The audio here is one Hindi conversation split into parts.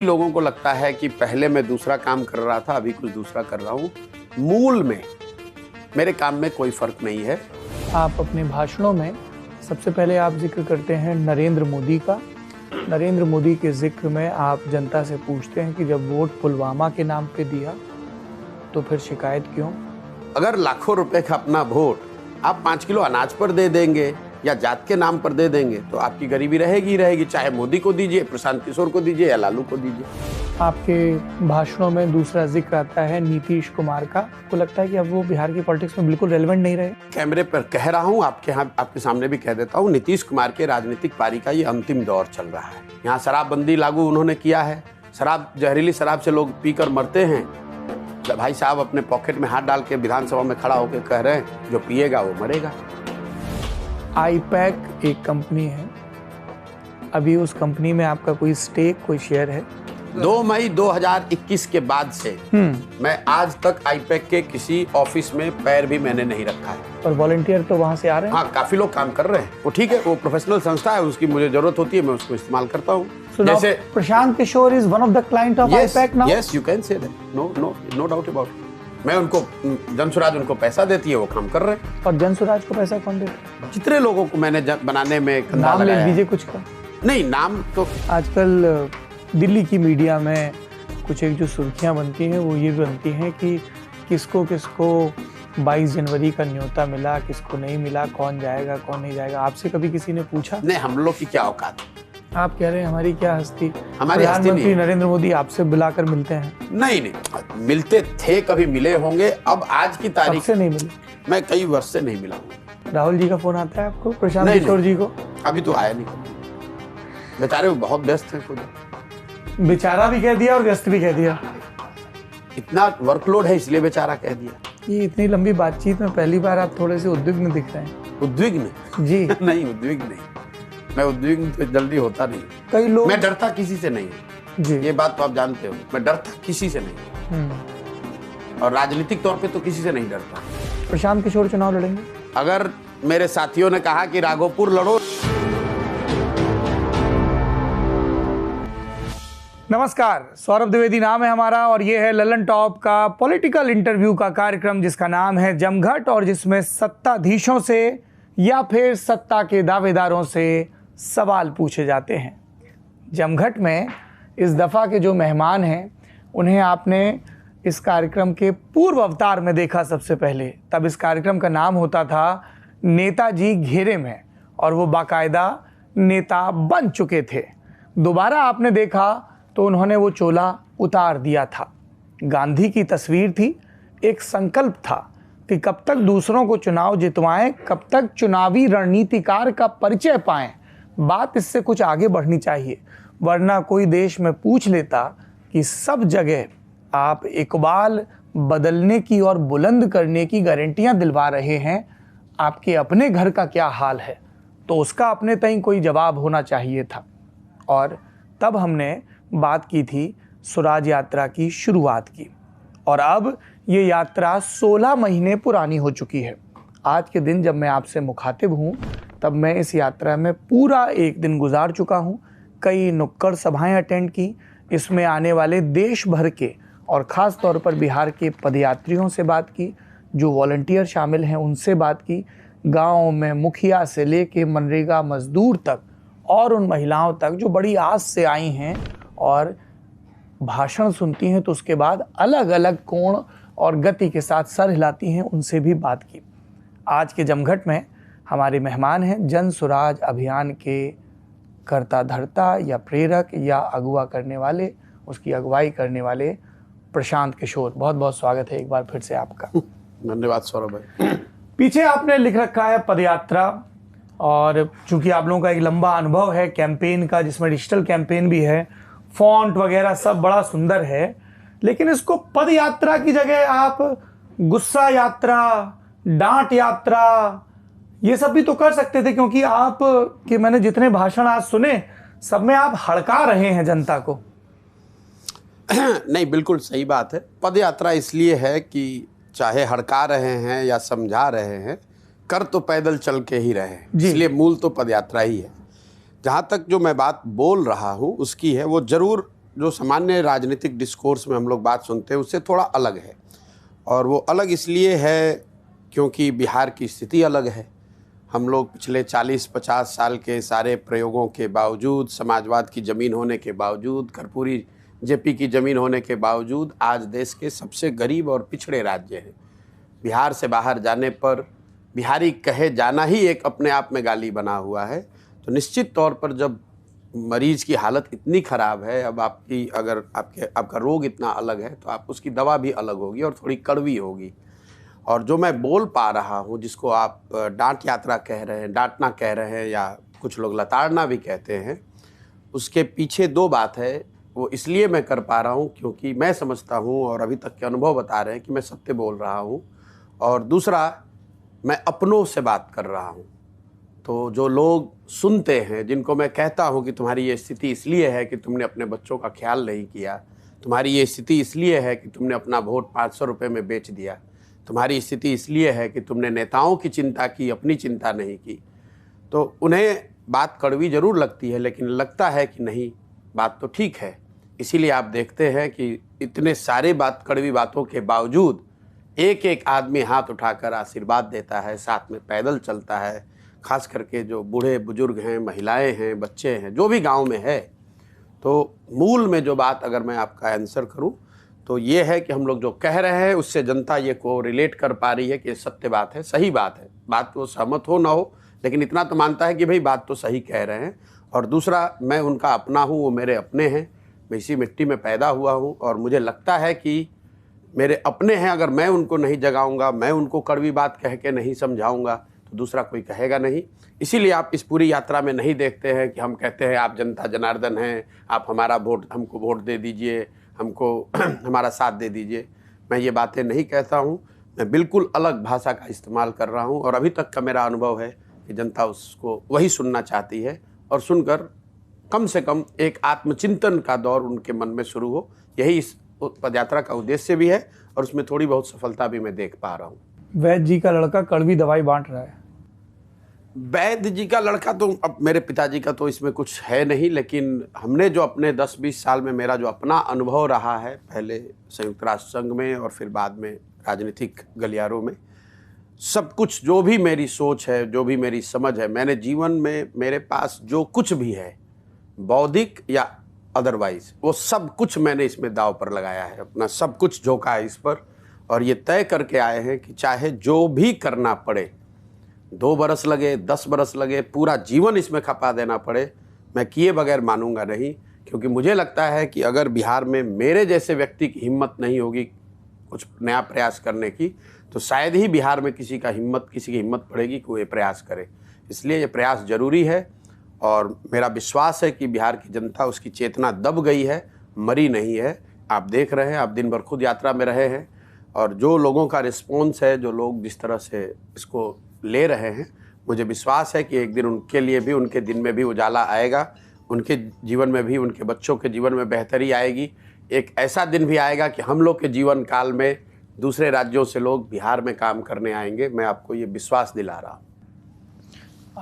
लोगों को लगता है कि पहले मैं दूसरा काम कर रहा था, अभी कुछ दूसरा कर रहा हूँ। मूल में मेरे काम में कोई फर्क नहीं है। आप अपने भाषणों में सबसे पहले आप जिक्र करते हैं नरेंद्र मोदी का। नरेंद्र मोदी के जिक्र में आप जनता से पूछते हैं कि जब वोट पुलवामा के नाम पे दिया तो फिर शिकायत क्यों? अगर लाखों रुपए का अपना वोट आप 5 किलो अनाज पर दे देंगे या जात के नाम पर दे देंगे तो आपकी गरीबी रहेगी ही रहेगी, चाहे मोदी को दीजिए, प्रशांत किशोर को दीजिए या लालू को दीजिए। आपके भाषणों में दूसरा जिक्र आता है नीतीश कुमार का। आपको लगता है कि अब वो बिहार की पॉलिटिक्स में बिल्कुल रेलेवेंट नहीं रहे? कैमरे पर कह रहा हूँ, आपके सामने भी कह देता हूँ, नीतीश कुमार के राजनीतिक पारी का ये अंतिम दौर चल रहा है। यहाँ शराबबंदी लागू उन्होंने किया है। जहरीली शराब से लोग पीकर मरते हैं। भाई साहब अपने पॉकेट में हाथ डाल के विधानसभा में खड़ा होकर कह रहे हैं जो पिएगा वो मरेगा। आईपैक एक कंपनी है, अभी उस कंपनी में आपका कोई स्टेक, कोई शेयर है? 2 मई 2021 के बाद से मैं आज तक आईपैक के किसी ऑफिस में पैर भी मैंने नहीं रखा है। और वॉलंटियर तो वहां से आ रहे हैं? हाँ, काफी लोग काम कर रहे हैं। वो ठीक है, वो प्रोफेशनल संस्था है, उसकी मुझे जरूरत होती है, मैं उसको इस्तेमाल करता हूँ। जैसे Prashant Kishor is one of the client of IPAC now? Yes, you can say that. No doubt about it. मैं उनको, जनसुराज उनको पैसा देती है, वो काम कर रहे हैं। और जनसुराज को पैसा कौन देता है? जितने लोगों को मैंने बनाने में नाम ले दीजिए कुछ का। नहीं, नाम तो आजकल दिल्ली की मीडिया में कुछ एक जो सुर्खियां बनती हैं वो ये बनती हैं कि किसको 22 जनवरी का न्योता मिला, किसको नहीं मिला, कौन जाएगा कौन नहीं जाएगा। आपसे कभी किसी ने पूछा? नहीं, हम लोग की क्या औकात है। आप कह रहे हैं हमारी क्या हस्ती? हमारी हस्ती नहीं। नरेंद्र मोदी आपसे बुलाकर मिलते हैं? नहीं, मिलते थे, कभी मिले होंगे। अब आज की तारीख से नहीं मिले? मैं कई वर्ष से नहीं मिला हूँ। राहुल जी का फोन आता है आपको? प्रशांत किशोर जी को? अभी तो आया नहीं। बेचारे वो बहुत व्यस्त हैं खुद। बेचारा भी कह दिया और व्यस्त भी कह दिया। इतना वर्कलोड है इसलिए बेचारा कह दिया। ये इतनी लंबी बातचीत में पहली बार आप थोड़े से उद्विग्न दिख रहे हैं। उद्विग्न? जी नहीं, उद्विग्न नहीं। मैं उद्विग्न तो जल्दी होता नहीं। कई लोग, मैं डरता किसी से नहीं हूँ जी, ये बात तो आप जानते हो। मैं डरता किसी से नहीं, और राजनीतिक तौर पे तो किसी से नहीं डरता। प्रशांत किशोर चुनाव लड़ेंगे? अगर मेरे साथियों ने कहा कि राघोपुर लड़ो। नमस्कार, सौरभ द्विवेदी नाम है हमारा और ये है ललन टॉप का पॉलिटिकल इंटरव्यू का कार्यक्रम जिसका नाम है जमघट, और जिसमें सत्ताधीशों से या फिर सत्ता के दावेदारों से सवाल पूछे जाते हैं। जमघट में इस दफ़ा के जो मेहमान हैं उन्हें आपने इस कार्यक्रम के पूर्व अवतार में देखा सबसे पहले। तब इस कार्यक्रम का नाम होता था नेताजी घेरे में, और वो बाकायदा नेता बन चुके थे। दोबारा आपने देखा तो उन्होंने वो चोला उतार दिया था। गांधी की तस्वीर थी, एक संकल्प था कि कब तक दूसरों को चुनाव जितवाएं, कब तक चुनावी रणनीतिकार का परिचय पाएं। बात इससे कुछ आगे बढ़नी चाहिए, वरना कोई देश में पूछ लेता कि सब जगह आप इकबाल बदलने की और बुलंद करने की गारंटियां दिलवा रहे हैं, आपके अपने घर का क्या हाल है, तो उसका अपने तय कोई जवाब होना चाहिए था। और तब हमने बात की थी स्वराज यात्रा की शुरुआत की, और अब ये यात्रा 16 महीने पुरानी हो चुकी है। आज के दिन जब मैं आपसे मुखातिब हूँ तब मैं इस यात्रा में पूरा एक दिन गुजार चुका हूँ। कई नुक्कड़ सभाएं अटेंड की, इसमें आने वाले देश भर के और ख़ास तौर पर बिहार के पदयात्रियों से बात की, जो वॉलंटियर शामिल हैं उनसे बात की, गाँव में मुखिया से लेके मनरेगा मजदूर तक और उन महिलाओं तक जो बड़ी आस से आई हैं और भाषण सुनती हैं तो उसके बाद अलग अलग कोण और गति के साथ सर हिलाती हैं, उनसे भी बात की। आज के जमघट में हमारे मेहमान हैं जन सुराज अभियान के कर्ता धर्ता या प्रेरक या अगुवा करने वाले, उसकी अगुवाई करने वाले प्रशांत किशोर। बहुत बहुत स्वागत है एक बार फिर से आपका। धन्यवाद सौरभ भाई। पीछे आपने लिख रखा है पदयात्रा, और चूंकि आप लोगों का एक लंबा अनुभव है कैंपेन का, जिसमें डिजिटल कैंपेन भी है, फॉन्ट वगैरह सब बड़ा सुंदर है, लेकिन इसको पद यात्रा की जगह आप गुस्सा यात्रा, डांट यात्रा, ये सब भी तो कर सकते थे, क्योंकि आप कि मैंने जितने भाषण आज सुने सब में आप हड़का रहे हैं जनता को। नहीं, बिल्कुल सही बात है। पद यात्रा इसलिए है कि चाहे हड़का रहे हैं या समझा रहे हैं, कर तो पैदल चल के ही रहे हैं, इसलिए मूल तो पदयात्रा ही है। जहाँ तक जो मैं बात बोल रहा हूँ उसकी है, वो जरूर जो सामान्य राजनीतिक डिस्कोर्स में हम लोग बात सुनते हैं उससे थोड़ा अलग है। और वो अलग इसलिए है क्योंकि बिहार की स्थिति अलग है। हम लोग पिछले 40-50 साल के सारे प्रयोगों के बावजूद, समाजवाद की ज़मीन होने के बावजूद, कर्पूरी जेपी की ज़मीन होने के बावजूद आज देश के सबसे गरीब और पिछड़े राज्य हैं। बिहार से बाहर जाने पर बिहारी कहे जाना ही एक अपने आप में गाली बना हुआ है। तो निश्चित तौर पर जब मरीज की हालत इतनी ख़राब है, अब आपकी अगर आपका रोग इतना अलग है तो आप उसकी दवा भी अलग होगी और थोड़ी कड़वी होगी। और जो मैं बोल पा रहा हूँ, जिसको आप डांट यात्रा कह रहे हैं, डांटना कह रहे हैं या कुछ लोग लताड़ना भी कहते हैं, उसके पीछे दो बात है। वो इसलिए मैं कर पा रहा हूँ क्योंकि मैं समझता हूँ और अभी तक के अनुभव बता रहे हैं कि मैं सत्य बोल रहा हूँ। और दूसरा, मैं अपनों से बात कर रहा हूँ। तो जो लोग सुनते हैं, जिनको मैं कहता हूँ कि तुम्हारी ये स्थिति इसलिए है कि तुमने अपने बच्चों का ख्याल नहीं किया, तुम्हारी ये स्थिति इसलिए है कि तुमने अपना वोट 500 रुपये में बेच दिया, तुम्हारी स्थिति इसलिए है कि तुमने नेताओं की चिंता की, अपनी चिंता नहीं की, तो उन्हें बात कड़वी ज़रूर लगती है, लेकिन लगता है कि नहीं, बात तो ठीक है। इसीलिए आप देखते हैं कि इतने सारे कड़वी बातों के बावजूद एक एक आदमी हाथ उठाकर आशीर्वाद देता है, साथ में पैदल चलता है। खास करके जो बूढ़े बुजुर्ग हैं, महिलाएं हैं, बच्चे हैं, जो भी गांव में है। तो मूल में जो बात अगर मैं आपका आंसर करूं तो ये है कि हम लोग जो कह रहे हैं उससे जनता ये को रिलेट कर पा रही है कि ये सत्य बात है, सही बात है। बात को सहमत हो ना हो, लेकिन इतना तो मानता है कि भाई बात तो सही कह रहे हैं। और दूसरा, मैं उनका अपना हूँ, वो मेरे अपने हैं, मैं इसी मिट्टी में पैदा हुआ हूँ और मुझे लगता है कि मेरे अपने हैं। अगर मैं उनको नहीं जगाऊंगा, मैं उनको कड़वी बात कह के नहीं समझाऊंगा तो दूसरा कोई कहेगा नहीं। इसीलिए आप इस पूरी यात्रा में नहीं देखते हैं कि हम कहते हैं आप जनता जनार्दन हैं, आप हमको वोट दे दीजिए, हमको हमारा साथ दे दीजिए। मैं ये बातें नहीं कहता हूँ, मैं बिल्कुल अलग भाषा का इस्तेमाल कर रहा हूँ। और अभी तक का मेरा अनुभव है कि जनता उसको वही सुनना चाहती है और सुनकर कम से कम एक आत्मचिंतन का दौर उनके मन में शुरू हो। यही इस पदयात्रा का उद्देश्य भी है और उसमें थोड़ी बहुत सफलता भी मैं देख पा रहा हूँ। वैद्य जी का लड़का कड़वी दवाई बांट रहा है। वैद्य जी का लड़का तो अब मेरे पिताजी का तो इसमें कुछ है नहीं, लेकिन हमने जो अपने 10-20 साल में मेरा जो अपना अनुभव रहा है, पहले संयुक्त राष्ट्र संघ में और फिर बाद में राजनीतिक गलियारों में, सब कुछ जो भी मेरी सोच है, जो भी मेरी समझ है, मैंने जीवन में मेरे पास जो कुछ भी है, बौद्धिक या अदरवाइज, वो सब कुछ मैंने इसमें दाव पर लगाया है, अपना सब कुछ झोंका है इस पर। और ये तय करके आए हैं कि चाहे जो भी करना पड़े, 2 बरस लगे, 10 बरस लगे, पूरा जीवन इसमें खपा देना पड़े, मैं किए बगैर मानूंगा नहीं। क्योंकि मुझे लगता है कि अगर बिहार में मेरे जैसे व्यक्ति की हिम्मत नहीं होगी कुछ नया प्रयास करने की, तो शायद ही बिहार में किसी की हिम्मत पड़ेगी कि वो ये प्रयास करे। इसलिए ये प्रयास जरूरी है और मेरा विश्वास है कि बिहार की जनता, उसकी चेतना दब गई है, मरी नहीं है। आप देख रहे हैं, आप दिन भर खुद यात्रा में रहे हैं और जो लोगों का रिस्पॉन्स है, जो लोग जिस तरह से इसको ले रहे हैं, मुझे विश्वास है कि एक दिन उनके लिए भी, उनके दिन में भी उजाला आएगा, उनके जीवन में भी, उनके बच्चों के जीवन में बेहतरी आएगी। एक ऐसा दिन भी आएगा कि हम लोग के जीवन काल में दूसरे राज्यों से लोग बिहार में काम करने आएंगे। मैं आपको ये विश्वास दिला रहा हूँ।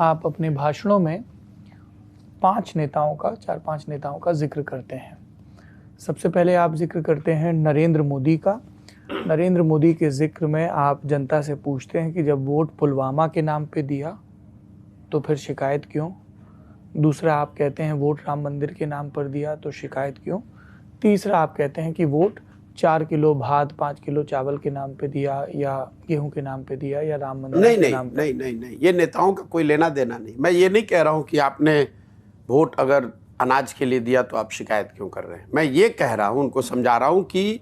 आप अपने भाषणों में 4-5 नेताओं का जिक्र करते हैं। सबसे पहले आप जिक्र करते हैं नरेंद्र मोदी का। नरेंद्र मोदी के जिक्र में आप जनता से पूछते हैं कि जब वोट पुलवामा के नाम पे दिया तो फिर शिकायत क्यों। दूसरा, आप कहते हैं वोट राम मंदिर के नाम पर दिया तो शिकायत क्यों। तीसरा, आप कहते हैं कि वोट 4 किलो भात 5 किलो चावल के नाम पे दिया या गेहूं के नाम पे दिया या राम मंदिर के नाम पे। नहीं, ये नेताओं का कोई लेना देना नहीं। मैं ये नहीं कह रहा हूं कि आपने वोट अगर अनाज के लिए दिया तो आप शिकायत क्यों कर रहे हैं। मैं ये कह रहा हूं, उनको समझा रहा हूं कि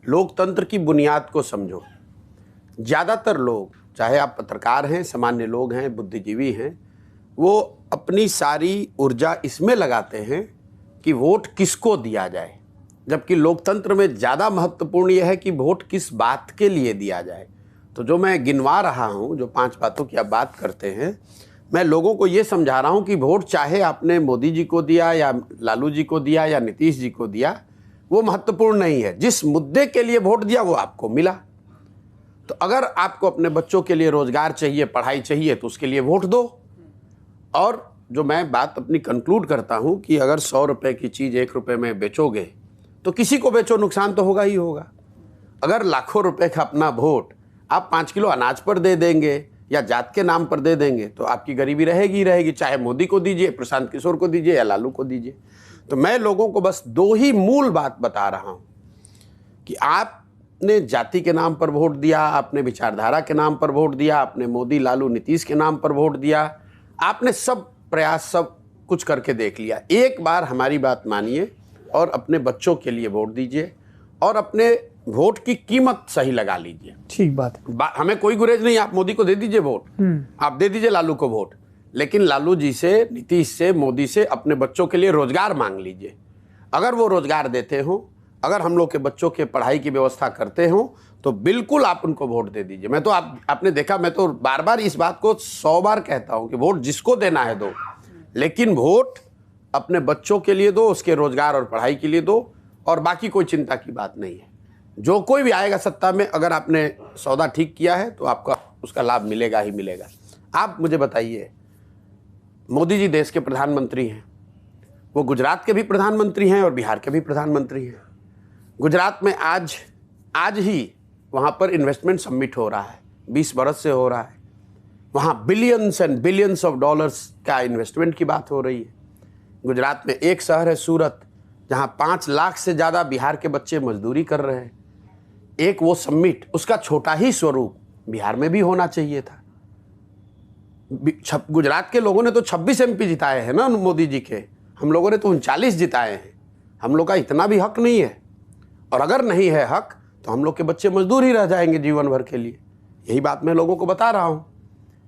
लोकतंत्र की बुनियाद को समझो। ज़्यादातर लोग, चाहे आप पत्रकार हैं, सामान्य लोग हैं, बुद्धिजीवी हैं, वो अपनी सारी ऊर्जा इसमें लगाते हैं कि वोट किसको दिया जाए, जबकि लोकतंत्र में ज़्यादा महत्वपूर्ण यह है कि वोट किस बात के लिए दिया जाए। तो जो मैं गिनवा रहा हूँ, जो 5 बातों की आप बात करते हैं, मैं लोगों को ये समझा रहा हूँ कि वोट चाहे आपने मोदी जी को दिया या लालू जी को दिया या नीतीश जी को दिया, वो महत्वपूर्ण नहीं है। जिस मुद्दे के लिए वोट दिया वो आपको मिला। तो अगर आपको अपने बच्चों के लिए रोजगार चाहिए, पढ़ाई चाहिए, तो उसके लिए वोट दो। और जो मैं बात अपनी कंक्लूड करता हूँ कि अगर 100 रुपये की चीज़ 1 रुपये में बेचोगे तो किसी को बेचो नुकसान तो होगा ही होगा। अगर लाखों रुपए का अपना वोट आप 5 किलो अनाज पर दे देंगे या जात के नाम पर दे देंगे तो आपकी गरीबी रहेगी ही रहेगी, चाहे मोदी को दीजिए, प्रशांत किशोर को दीजिए या लालू को दीजिए। तो मैं लोगों को बस 2 ही मूल बात बता रहा हूं कि आपने जाति के नाम पर वोट दिया, आपने विचारधारा के नाम पर वोट दिया, आपने मोदी लालू नीतीश के नाम पर वोट दिया, आपने सब प्रयास सब कुछ करके देख लिया। एक बार हमारी बात मानिए और अपने बच्चों के लिए वोट दीजिए और अपने वोट की कीमत सही लगा लीजिए। ठीक बात है। हमें कोई गुरेज नहीं, आप मोदी को दे दीजिए वोट, आप दे दीजिए लालू को वोट, लेकिन लालू जी से, नीतीश से, मोदी से अपने बच्चों के लिए रोजगार मांग लीजिए। अगर वो रोजगार देते हो, अगर हम लोग के बच्चों के पढ़ाई की व्यवस्था करते हो तो बिल्कुल आप उनको वोट दे दीजिए। मैं तो आपने देखा, मैं तो बार बार इस बात को 100 बार कहता हूं कि वोट जिसको देना है दो, लेकिन वोट अपने बच्चों के लिए दो, उसके रोजगार और पढ़ाई के लिए दो, और बाकी कोई चिंता की बात नहीं है। जो कोई भी आएगा सत्ता में, अगर आपने सौदा ठीक किया है तो आपका उसका लाभ मिलेगा ही मिलेगा। आप मुझे बताइए, मोदी जी देश के प्रधानमंत्री हैं, वो गुजरात के भी प्रधानमंत्री हैं और बिहार के भी प्रधानमंत्री हैं। गुजरात में आज ही वहाँ पर इन्वेस्टमेंट समिट हो रहा है, 20 बरस से हो रहा है। वहाँ billions and billions of dollars का इन्वेस्टमेंट की बात हो रही है। गुजरात में एक शहर है सूरत, जहाँ 5 लाख से ज़्यादा बिहार के बच्चे मजदूरी कर रहे हैं। एक वो समिट, उसका छोटा ही स्वरूप बिहार में भी होना चाहिए था। गुजरात के लोगों ने तो 26 MP जिताए हैं ना मोदी जी के, हम लोगों ने तो 39 जिताए हैं। हम लोग का इतना भी हक नहीं है, और अगर नहीं है हक तो हम लोग के बच्चे मजदूर ही रह जाएंगे जीवन भर के लिए। यही बात मैं लोगों को बता रहा हूँ।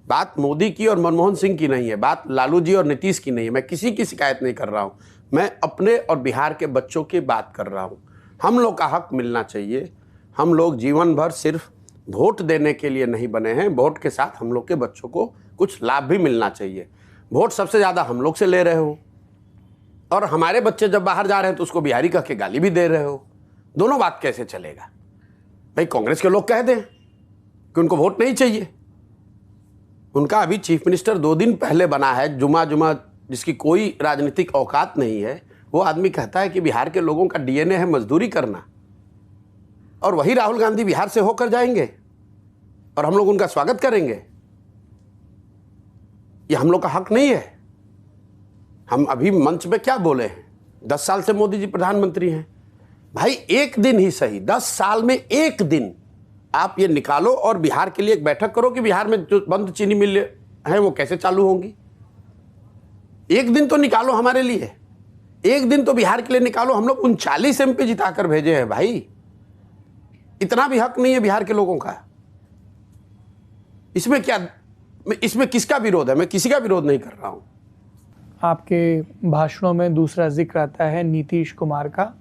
बात मोदी की और मनमोहन सिंह की नहीं है, बात लालू जी और नीतीश की नहीं है। मैं किसी की शिकायत नहीं कर रहा हूँ, मैं अपने और बिहार के बच्चों की बात कर रहा हूँ। हम लोग का हक मिलना चाहिए। हम लोग जीवन भर सिर्फ वोट देने के लिए नहीं बने हैं, वोट के साथ हम लोग के बच्चों को कुछ लाभ भी मिलना चाहिए। वोट सबसे ज़्यादा हम लोग से ले रहे हो, और हमारे बच्चे जब बाहर जा रहे हैं तो उसको बिहारी कह के गाली भी दे रहे हो। दोनों बात कैसे चलेगा भाई? कांग्रेस के लोग कह दें कि उनको वोट नहीं चाहिए। उनका अभी चीफ मिनिस्टर 2 दिन पहले बना है, जुमा जिसकी कोई राजनीतिक औकात नहीं है, वो आदमी कहता है कि बिहार के लोगों का DNA है मजदूरी करना, और वही राहुल गांधी बिहार से होकर जाएंगे और हम लोग उनका स्वागत करेंगे। ये हम लोग का हक नहीं है। हम अभी मंच पे क्या बोले हैं? 10 साल से मोदी जी प्रधानमंत्री हैं। भाई एक दिन ही सही, 10 साल में एक दिन आप ये निकालो और बिहार के लिए एक बैठक करो कि बिहार में जो बंद चीनी मिल है वो कैसे चालू होंगी। एक दिन तो निकालो हमारे लिए, एक दिन तो बिहार के लिए निकालो। हम लोग 39 MP जिताकर भेजे हैं भाई, इतना भी हक नहीं है बिहार के लोगों का। इसमें किसका विरोध है? मैं किसी का विरोध नहीं कर रहा हूं। आपके भाषणों में दूसरा जिक्र आता है नीतीश कुमार का,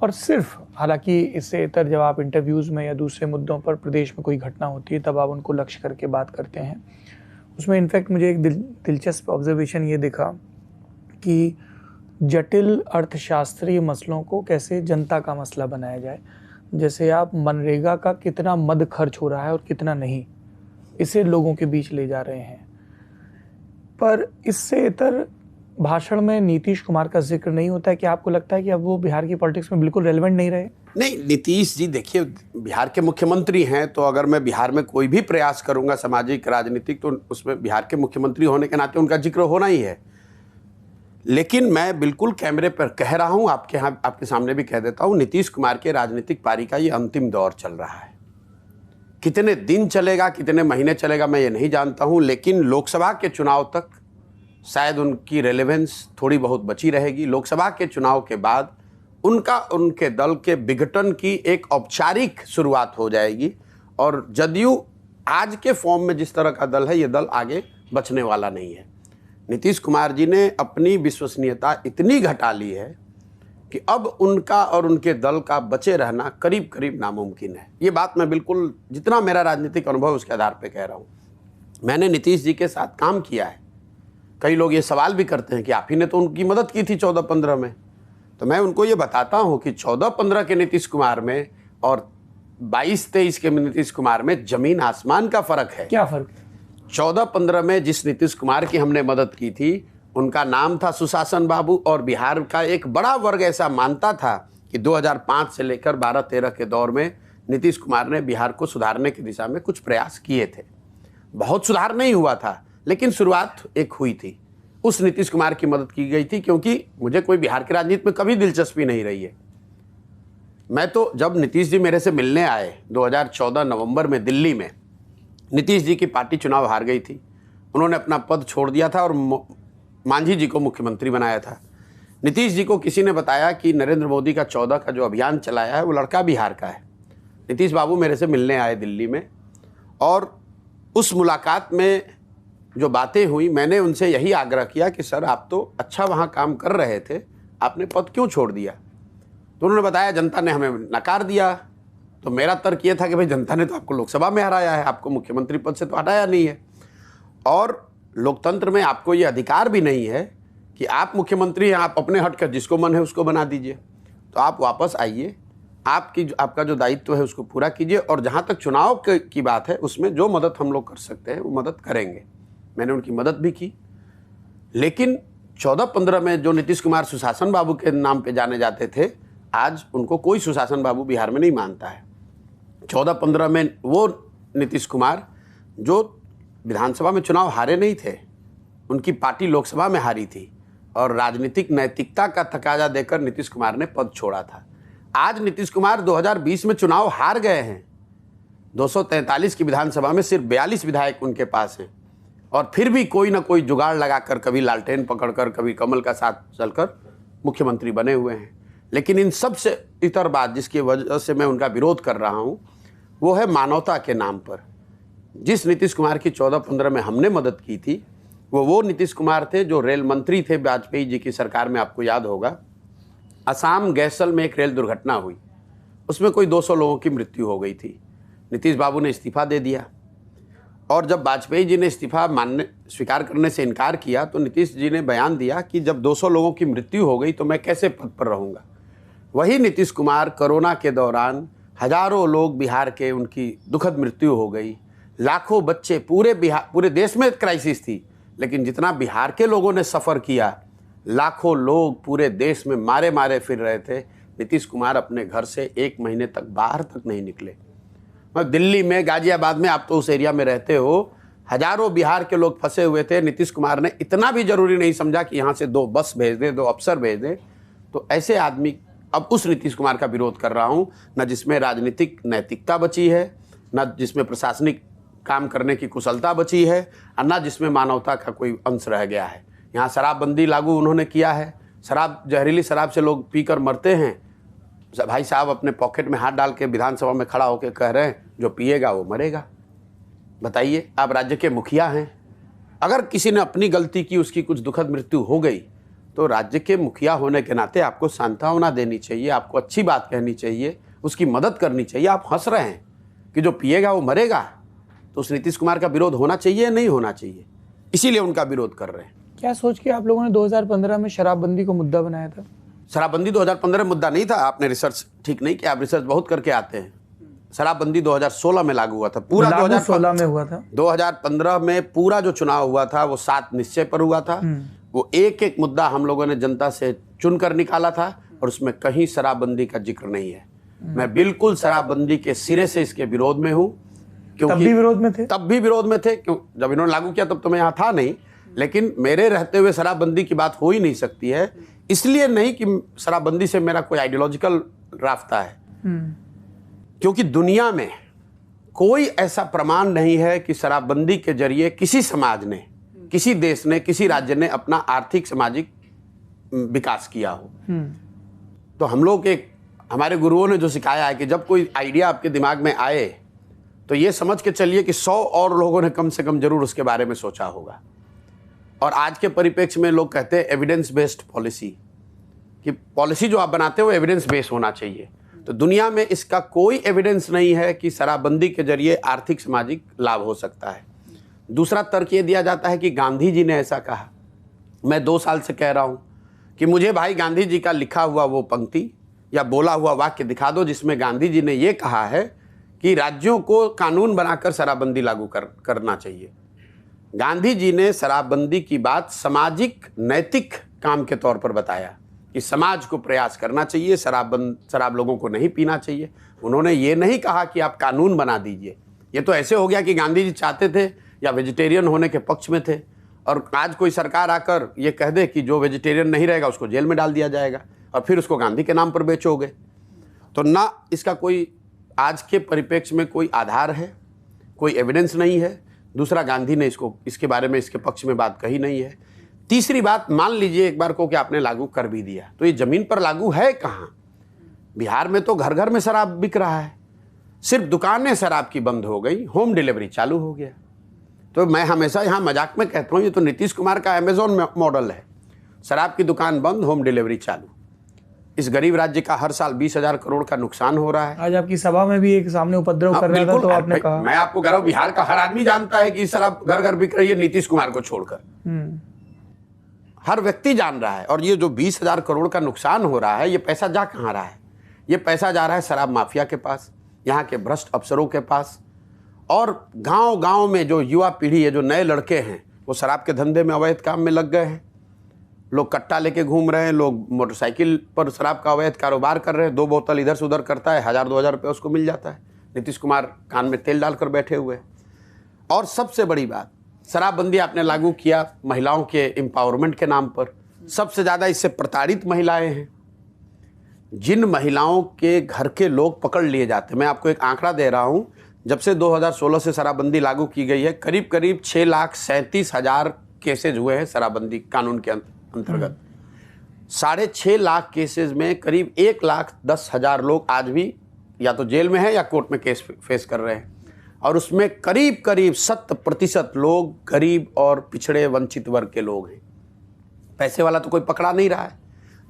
और सिर्फ, हालांकि इससे इतर जब आप इंटरव्यूज़ में या दूसरे मुद्दों पर प्रदेश में कोई घटना होती है तब आप उनको लक्ष्य करके बात करते हैं। उसमें इनफैक्ट मुझे एक दिलचस्प ऑब्जर्वेशन ये दिखा कि जटिल अर्थशास्त्रीय मसलों को कैसे जनता का मसला बनाया जाए। जैसे आप मनरेगा का कितना मद खर्च हो रहा है और कितना नहीं, इसे लोगों के बीच ले जा रहे हैं। पर इससे इतर भाषण में नीतीश कुमार का जिक्र नहीं होता है। कि आपको लगता है कि अब वो बिहार की पॉलिटिक्स में बिल्कुल रेलेवेंट नहीं रहे? नहीं, नीतीश जी देखिए बिहार के मुख्यमंत्री हैं, तो अगर मैं बिहार में कोई भी प्रयास करूंगा सामाजिक राजनीतिक, तो उसमें बिहार के मुख्यमंत्री होने के नाते उनका जिक्र होना ही है। लेकिन मैं बिल्कुल कैमरे पर कह रहा हूं, आपके सामने भी कह देता हूं, नीतीश कुमार के राजनीतिक पारी का ये अंतिम दौर चल रहा है। कितने दिन चलेगा, कितने महीने चलेगा, मैं ये नहीं जानता हूं, लेकिन लोकसभा के चुनाव तक शायद उनकी रेलेवेंस थोड़ी बहुत बची रहेगी। लोकसभा के चुनाव के बाद उनके दल के विघटन की एक औपचारिक शुरुआत हो जाएगी, और जदयू आज के फॉर्म में जिस तरह का दल है, ये दल आगे बचने वाला नहीं है। नीतीश कुमार जी ने अपनी विश्वसनीयता इतनी घटा ली है कि अब उनका और उनके दल का बचे रहना करीब करीब नामुमकिन है। ये बात मैं बिल्कुल, जितना मेरा राजनीतिक अनुभव उसके आधार पर कह रहा हूँ। मैंने नीतीश जी के साथ काम किया है। कई लोग ये सवाल भी करते हैं कि आप ही ने तो उनकी मदद की थी 14-15 में। तो मैं उनको ये बताता हूँ कि 14-15 के नीतीश कुमार में और 22-23 के नीतीश कुमार में जमीन आसमान का फर्क है। क्या फर्क? 14-15 में जिस नीतीश कुमार की हमने मदद की थी, उनका नाम था सुशासन बाबू, और बिहार का एक बड़ा वर्ग ऐसा मानता था कि 2005 से लेकर 12-13 के दौर में नीतीश कुमार ने बिहार को सुधारने की दिशा में कुछ प्रयास किए थे। बहुत सुधार नहीं हुआ था, लेकिन शुरुआत एक हुई थी। उस नीतीश कुमार की मदद की गई थी, क्योंकि मुझे कोई बिहार की राजनीति में कभी दिलचस्पी नहीं रही है। मैं तो जब नीतीश जी मेरे से मिलने आए 2014 नवंबर में दिल्ली में, नीतीश जी की पार्टी चुनाव हार गई थी। उन्होंने अपना पद छोड़ दिया था और मांझी जी को मुख्यमंत्री बनाया था। नीतीश जी को किसी ने बताया कि नरेंद्र मोदी का 14 का जो अभियान चलाया है वो लड़का बिहार का है। नीतीश बाबू मेरे से मिलने आए दिल्ली में, और उस मुलाकात में जो बातें हुई, मैंने उनसे यही आग्रह किया कि सर आप तो अच्छा वहाँ काम कर रहे थे, आपने पद क्यों छोड़ दिया? तो उन्होंने बताया जनता ने हमें नकार दिया। तो मेरा तर्क ये था कि भाई जनता ने तो आपको लोकसभा में हराया है, आपको मुख्यमंत्री पद से तो हटाया नहीं है, और लोकतंत्र में आपको ये अधिकार भी नहीं है कि आप मुख्यमंत्री हैं, आप अपने हट कर जिसको मन है उसको बना दीजिए। तो आप वापस आइए, आपका जो दायित्व है उसको पूरा कीजिए, और जहाँ तक चुनाव की बात है उसमें जो मदद हम लोग कर सकते हैं वो मदद करेंगे। मैंने उनकी मदद भी की। लेकिन 14-15 में जो नीतीश कुमार सुशासन बाबू के नाम पे जाने जाते थे, आज उनको कोई सुशासन बाबू बिहार में नहीं मानता है। 14-15 में वो नीतीश कुमार जो विधानसभा में चुनाव हारे नहीं थे, उनकी पार्टी लोकसभा में हारी थी, और राजनीतिक नैतिकता का तकाजा देकर नीतीश कुमार ने पद छोड़ा था। आज नीतीश कुमार 2020 में चुनाव हार गए हैं। 243 की विधानसभा में सिर्फ 42 विधायक उनके पास हैं, और फिर भी कोई ना कोई जुगाड़ लगाकर, कभी लालटेन पकड़कर, कभी कमल का साथ चलकर मुख्यमंत्री बने हुए हैं। लेकिन इन सबसे इतर बात जिसकी वजह से मैं उनका विरोध कर रहा हूं, वो है मानवता के नाम पर। जिस नीतीश कुमार की 14-15 में हमने मदद की थी, वो नीतीश कुमार थे जो रेल मंत्री थे वाजपेयी जी की सरकार में। आपको याद होगा, असम गैसल में एक रेल दुर्घटना हुई, उसमें कोई 200 लोगों की मृत्यु हो गई थी। नीतीश बाबू ने इस्तीफा दे दिया, और जब वाजपेयी जी ने इस्तीफा स्वीकार करने से इनकार किया, तो नीतीश जी ने बयान दिया कि जब 200 लोगों की मृत्यु हो गई तो मैं कैसे पद पर रहूँगा। वही नीतीश कुमार कोरोना के दौरान हजारों लोग बिहार के, उनकी दुखद मृत्यु हो गई, लाखों बच्चे, पूरे देश में क्राइसिस थी, लेकिन जितना बिहार के लोगों ने सफ़र किया, लाखों लोग पूरे देश में मारे मारे फिर रहे थे। नीतीश कुमार अपने घर से 1 महीने तक बाहर तक नहीं निकले। मैं दिल्ली में, गाजियाबाद में, आप तो उस एरिया में रहते हो, हजारों बिहार के लोग फंसे हुए थे। नीतीश कुमार ने इतना भी जरूरी नहीं समझा कि यहाँ से 2 बस भेज दें, 2 अफसर भेज दें। तो ऐसे आदमी, अब उस नीतीश कुमार का विरोध कर रहा हूँ, न जिसमें राजनीतिक नैतिकता बची है, न जिसमें प्रशासनिक काम करने की कुशलता बची है, और न जिसमें मानवता का कोई अंश रह गया है। यहाँ शराबबंदी लागू उन्होंने किया है। जहरीली शराब से लोग पीकर मरते हैं। भाई साहब अपने पॉकेट में हाथ डाल के विधानसभा में खड़ा होकर कह रहे हैं जो पिएगा वो मरेगा। बताइए, आप राज्य के मुखिया हैं, अगर किसी ने अपनी गलती की, उसकी कुछ दुखद मृत्यु हो गई, तो राज्य के मुखिया होने के नाते आपको सांत्वना देनी चाहिए, आपको अच्छी बात कहनी चाहिए, उसकी मदद करनी चाहिए। आप हंस रहे हैं कि जो पिएगा वो मरेगा, तो उस नीतीश कुमार का विरोध होना चाहिए, नहीं होना चाहिए, इसीलिए उनका विरोध कर रहे हैं। क्या सोच के आप लोगों ने 2015 में शराबबंदी को मुद्दा बनाया था? शराबबंदी 2015 में मुद्दा नहीं था। आपने रिसर्च ठीक नहीं किया, आप रिसर्च बहुत करके आते हैं। शराबबंदी 2016 में लागू हुआ था, पूरा 2016 में हुआ था। 2015 में पूरा जो चुनाव हुआ था वो 7 निश्चय पर हुआ था। वो एक एक मुद्दा हम लोगों ने जनता से चुनकर निकाला था, और उसमें कहीं शराबबंदी का जिक्र नहीं है। मैं बिल्कुल शराबबंदी के सिरे से इसके विरोध में हूँ। तब भी विरोध में थे? तब भी विरोध में थे, क्यों? जब इन्होंने लागू किया तब तो मैं यहाँ था नहीं, लेकिन मेरे रहते हुए शराबबंदी की बात हो ही नहीं सकती है। इसलिए नहीं कि शराबबंदी से मेरा कोई आइडियोलॉजिकल रास्ता है, क्योंकि दुनिया में कोई ऐसा प्रमाण नहीं है कि शराबबंदी के जरिए किसी समाज ने, किसी देश ने, किसी राज्य ने अपना आर्थिक सामाजिक विकास किया हो। तो हम लोग हमारे गुरुओं ने जो सिखाया है कि जब कोई आइडिया आपके दिमाग में आए तो ये समझ के चलिए कि 100 और लोगों ने कम से कम जरूर उसके बारे में सोचा होगा। और आज के परिप्रेक्ष्य में लोग कहते हैं एविडेंस बेस्ड पॉलिसी, कि पॉलिसी जो आप बनाते हो एविडेंस बेस्ड होना चाहिए। तो दुनिया में इसका कोई एविडेंस नहीं है कि शराबबंदी के जरिए आर्थिक सामाजिक लाभ हो सकता है। दूसरा तर्क ये दिया जाता है कि गांधी जी ने ऐसा कहा। मैं 2 साल से कह रहा हूँ कि मुझे भाई गांधी जी का लिखा हुआ वो पंक्ति या बोला हुआ वाक्य दिखा दो जिसमें गांधी जी ने ये कहा है कि राज्यों को कानून बनाकर शराबबंदी लागू करना चाहिए। गांधी जी ने शराबबंदी की बात सामाजिक नैतिक काम के तौर पर बताया कि समाज को प्रयास करना चाहिए, शराब लोगों को नहीं पीना चाहिए। उन्होंने ये नहीं कहा कि आप कानून बना दीजिए। ये तो ऐसे हो गया कि गांधी जी चाहते थे या वेजिटेरियन होने के पक्ष में थे, और आज कोई सरकार आकर ये कह दे कि जो वेजिटेरियन नहीं रहेगा उसको जेल में डाल दिया जाएगा और फिर उसको गांधी के नाम पर बेचोगे। तो ना इसका कोई आज के परिप्रेक्ष्य में कोई आधार है, कोई एविडेंस नहीं है। दूसरा, गांधी ने इसके बारे में इसके पक्ष में बात कही नहीं है। तीसरी बात, मान लीजिए एक बार को कि आपने लागू कर भी दिया, तो ये जमीन पर लागू है कहाँ? बिहार में तो घर घर में शराब बिक रहा है, सिर्फ दुकानें शराब की बंद हो गई, होम डिलीवरी चालू हो गया। तो मैं हमेशा यहाँ मजाक में कहता हूँ, ये तो नीतीश कुमार का अमेजोन मॉडल है। शराब की दुकान बंद, होम डिलीवरी चालू। इस गरीब राज्य का हर साल 20,000 करोड़ का नुकसान हो रहा है। आज आपकी सभा में भी एक सामने उपद्रव कर रहा था, तो आपने कहा, मैं आपको कह रहा हूं, बिहार का हर आदमी जानता है कि शराब घर घर बिक रही है, नीतीश कुमार को छोड़कर हर व्यक्ति जान रहा है। और ये जो 20,000 करोड़ का नुकसान हो रहा है, ये पैसा जा कहाँ रहा है? ये पैसा जा रहा है शराब माफिया के पास, यहाँ के भ्रष्ट अफसरों के पास, और गांव गांव में जो युवा पीढ़ी है, जो नए लड़के हैं, वो शराब के धंधे में, अवैध काम में लग गए हैं। लोग कट्टा लेके घूम रहे हैं, लोग मोटरसाइकिल पर शराब का अवैध कारोबार कर रहे हैं। 2 बोतल इधर से उधर करता है, 1,000-2,000 रुपये उसको मिल जाता है। नीतीश कुमार कान में तेल डालकर बैठे हुए हैं। और सबसे बड़ी बात, शराबबंदी आपने लागू किया महिलाओं के एम्पावरमेंट के नाम पर। सबसे ज़्यादा इससे प्रताड़ित महिलाएं हैं। जिन महिलाओं के घर के लोग पकड़ लिए जाते हैं, मैं आपको एक आंकड़ा दे रहा हूं, जब से 2016 से शराबबंदी लागू की गई है, करीब करीब 6,37,000 केसेज हुए हैं शराबबंदी कानून के अंतर्गत। 6.5 लाख केसेज में करीब 1,10,000 लोग आज भी या तो जेल में हैं या कोर्ट में केस फेस कर रहे हैं। और उसमें करीब करीब 70% लोग गरीब और पिछड़े वंचित वर्ग के लोग हैं। पैसे वाला तो कोई पकड़ा नहीं रहा है,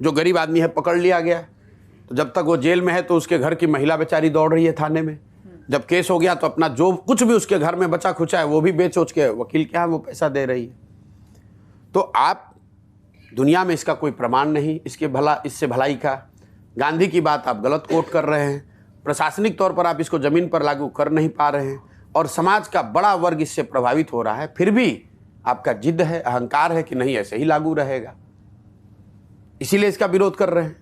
जो गरीब आदमी है पकड़ लिया गया। तो जब तक वो जेल में है तो उसके घर की महिला बेचारी दौड़ रही है थाने में। जब केस हो गया तो अपना जो कुछ भी उसके घर में बचा खुचा है वो भी बेच उच के वकील के यहाँ वो पैसा दे रही है। तो आप दुनिया में इसका कोई प्रमाण नहीं, इससे भलाई का। गांधी की बात आप गलत कोट कर रहे हैं। प्रशासनिक तौर पर आप इसको जमीन पर लागू कर नहीं पा रहे हैं, और समाज का बड़ा वर्ग इससे प्रभावित हो रहा है। फिर भी आपका जिद है, अहंकार है कि नहीं ऐसे ही लागू रहेगा, इसीलिए इसका विरोध कर रहे हैं।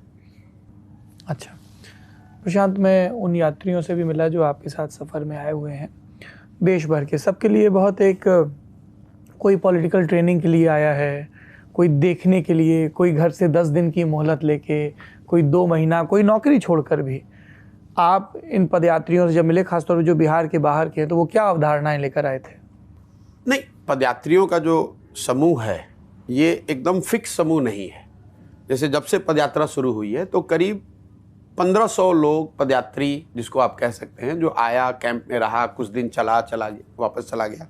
अच्छा प्रशांत, मैं उन यात्रियों से भी मिला जो आपके साथ सफ़र में आए हुए हैं, देश भर के। सबके लिए बहुत एक, कोई पॉलिटिकल ट्रेनिंग के लिए आया है, कोई देखने के लिए, कोई घर से 10 दिन की मोहलत लेके, कोई 2 महीना, कोई नौकरी छोड़कर भी। आप इन पदयात्रियों से जब मिले, खासतौर पर जो बिहार के बाहर के हैं, तो वो क्या अवधारणाएं लेकर आए थे? नहीं, पदयात्रियों का जो समूह है ये एकदम फिक्स समूह नहीं है। जैसे जब से पदयात्रा शुरू हुई है तो करीब 1500 लोग पदयात्री, जिसको आप कह सकते हैं, जो आया, कैंप में रहा, कुछ दिन चला गया, वापस चला गया।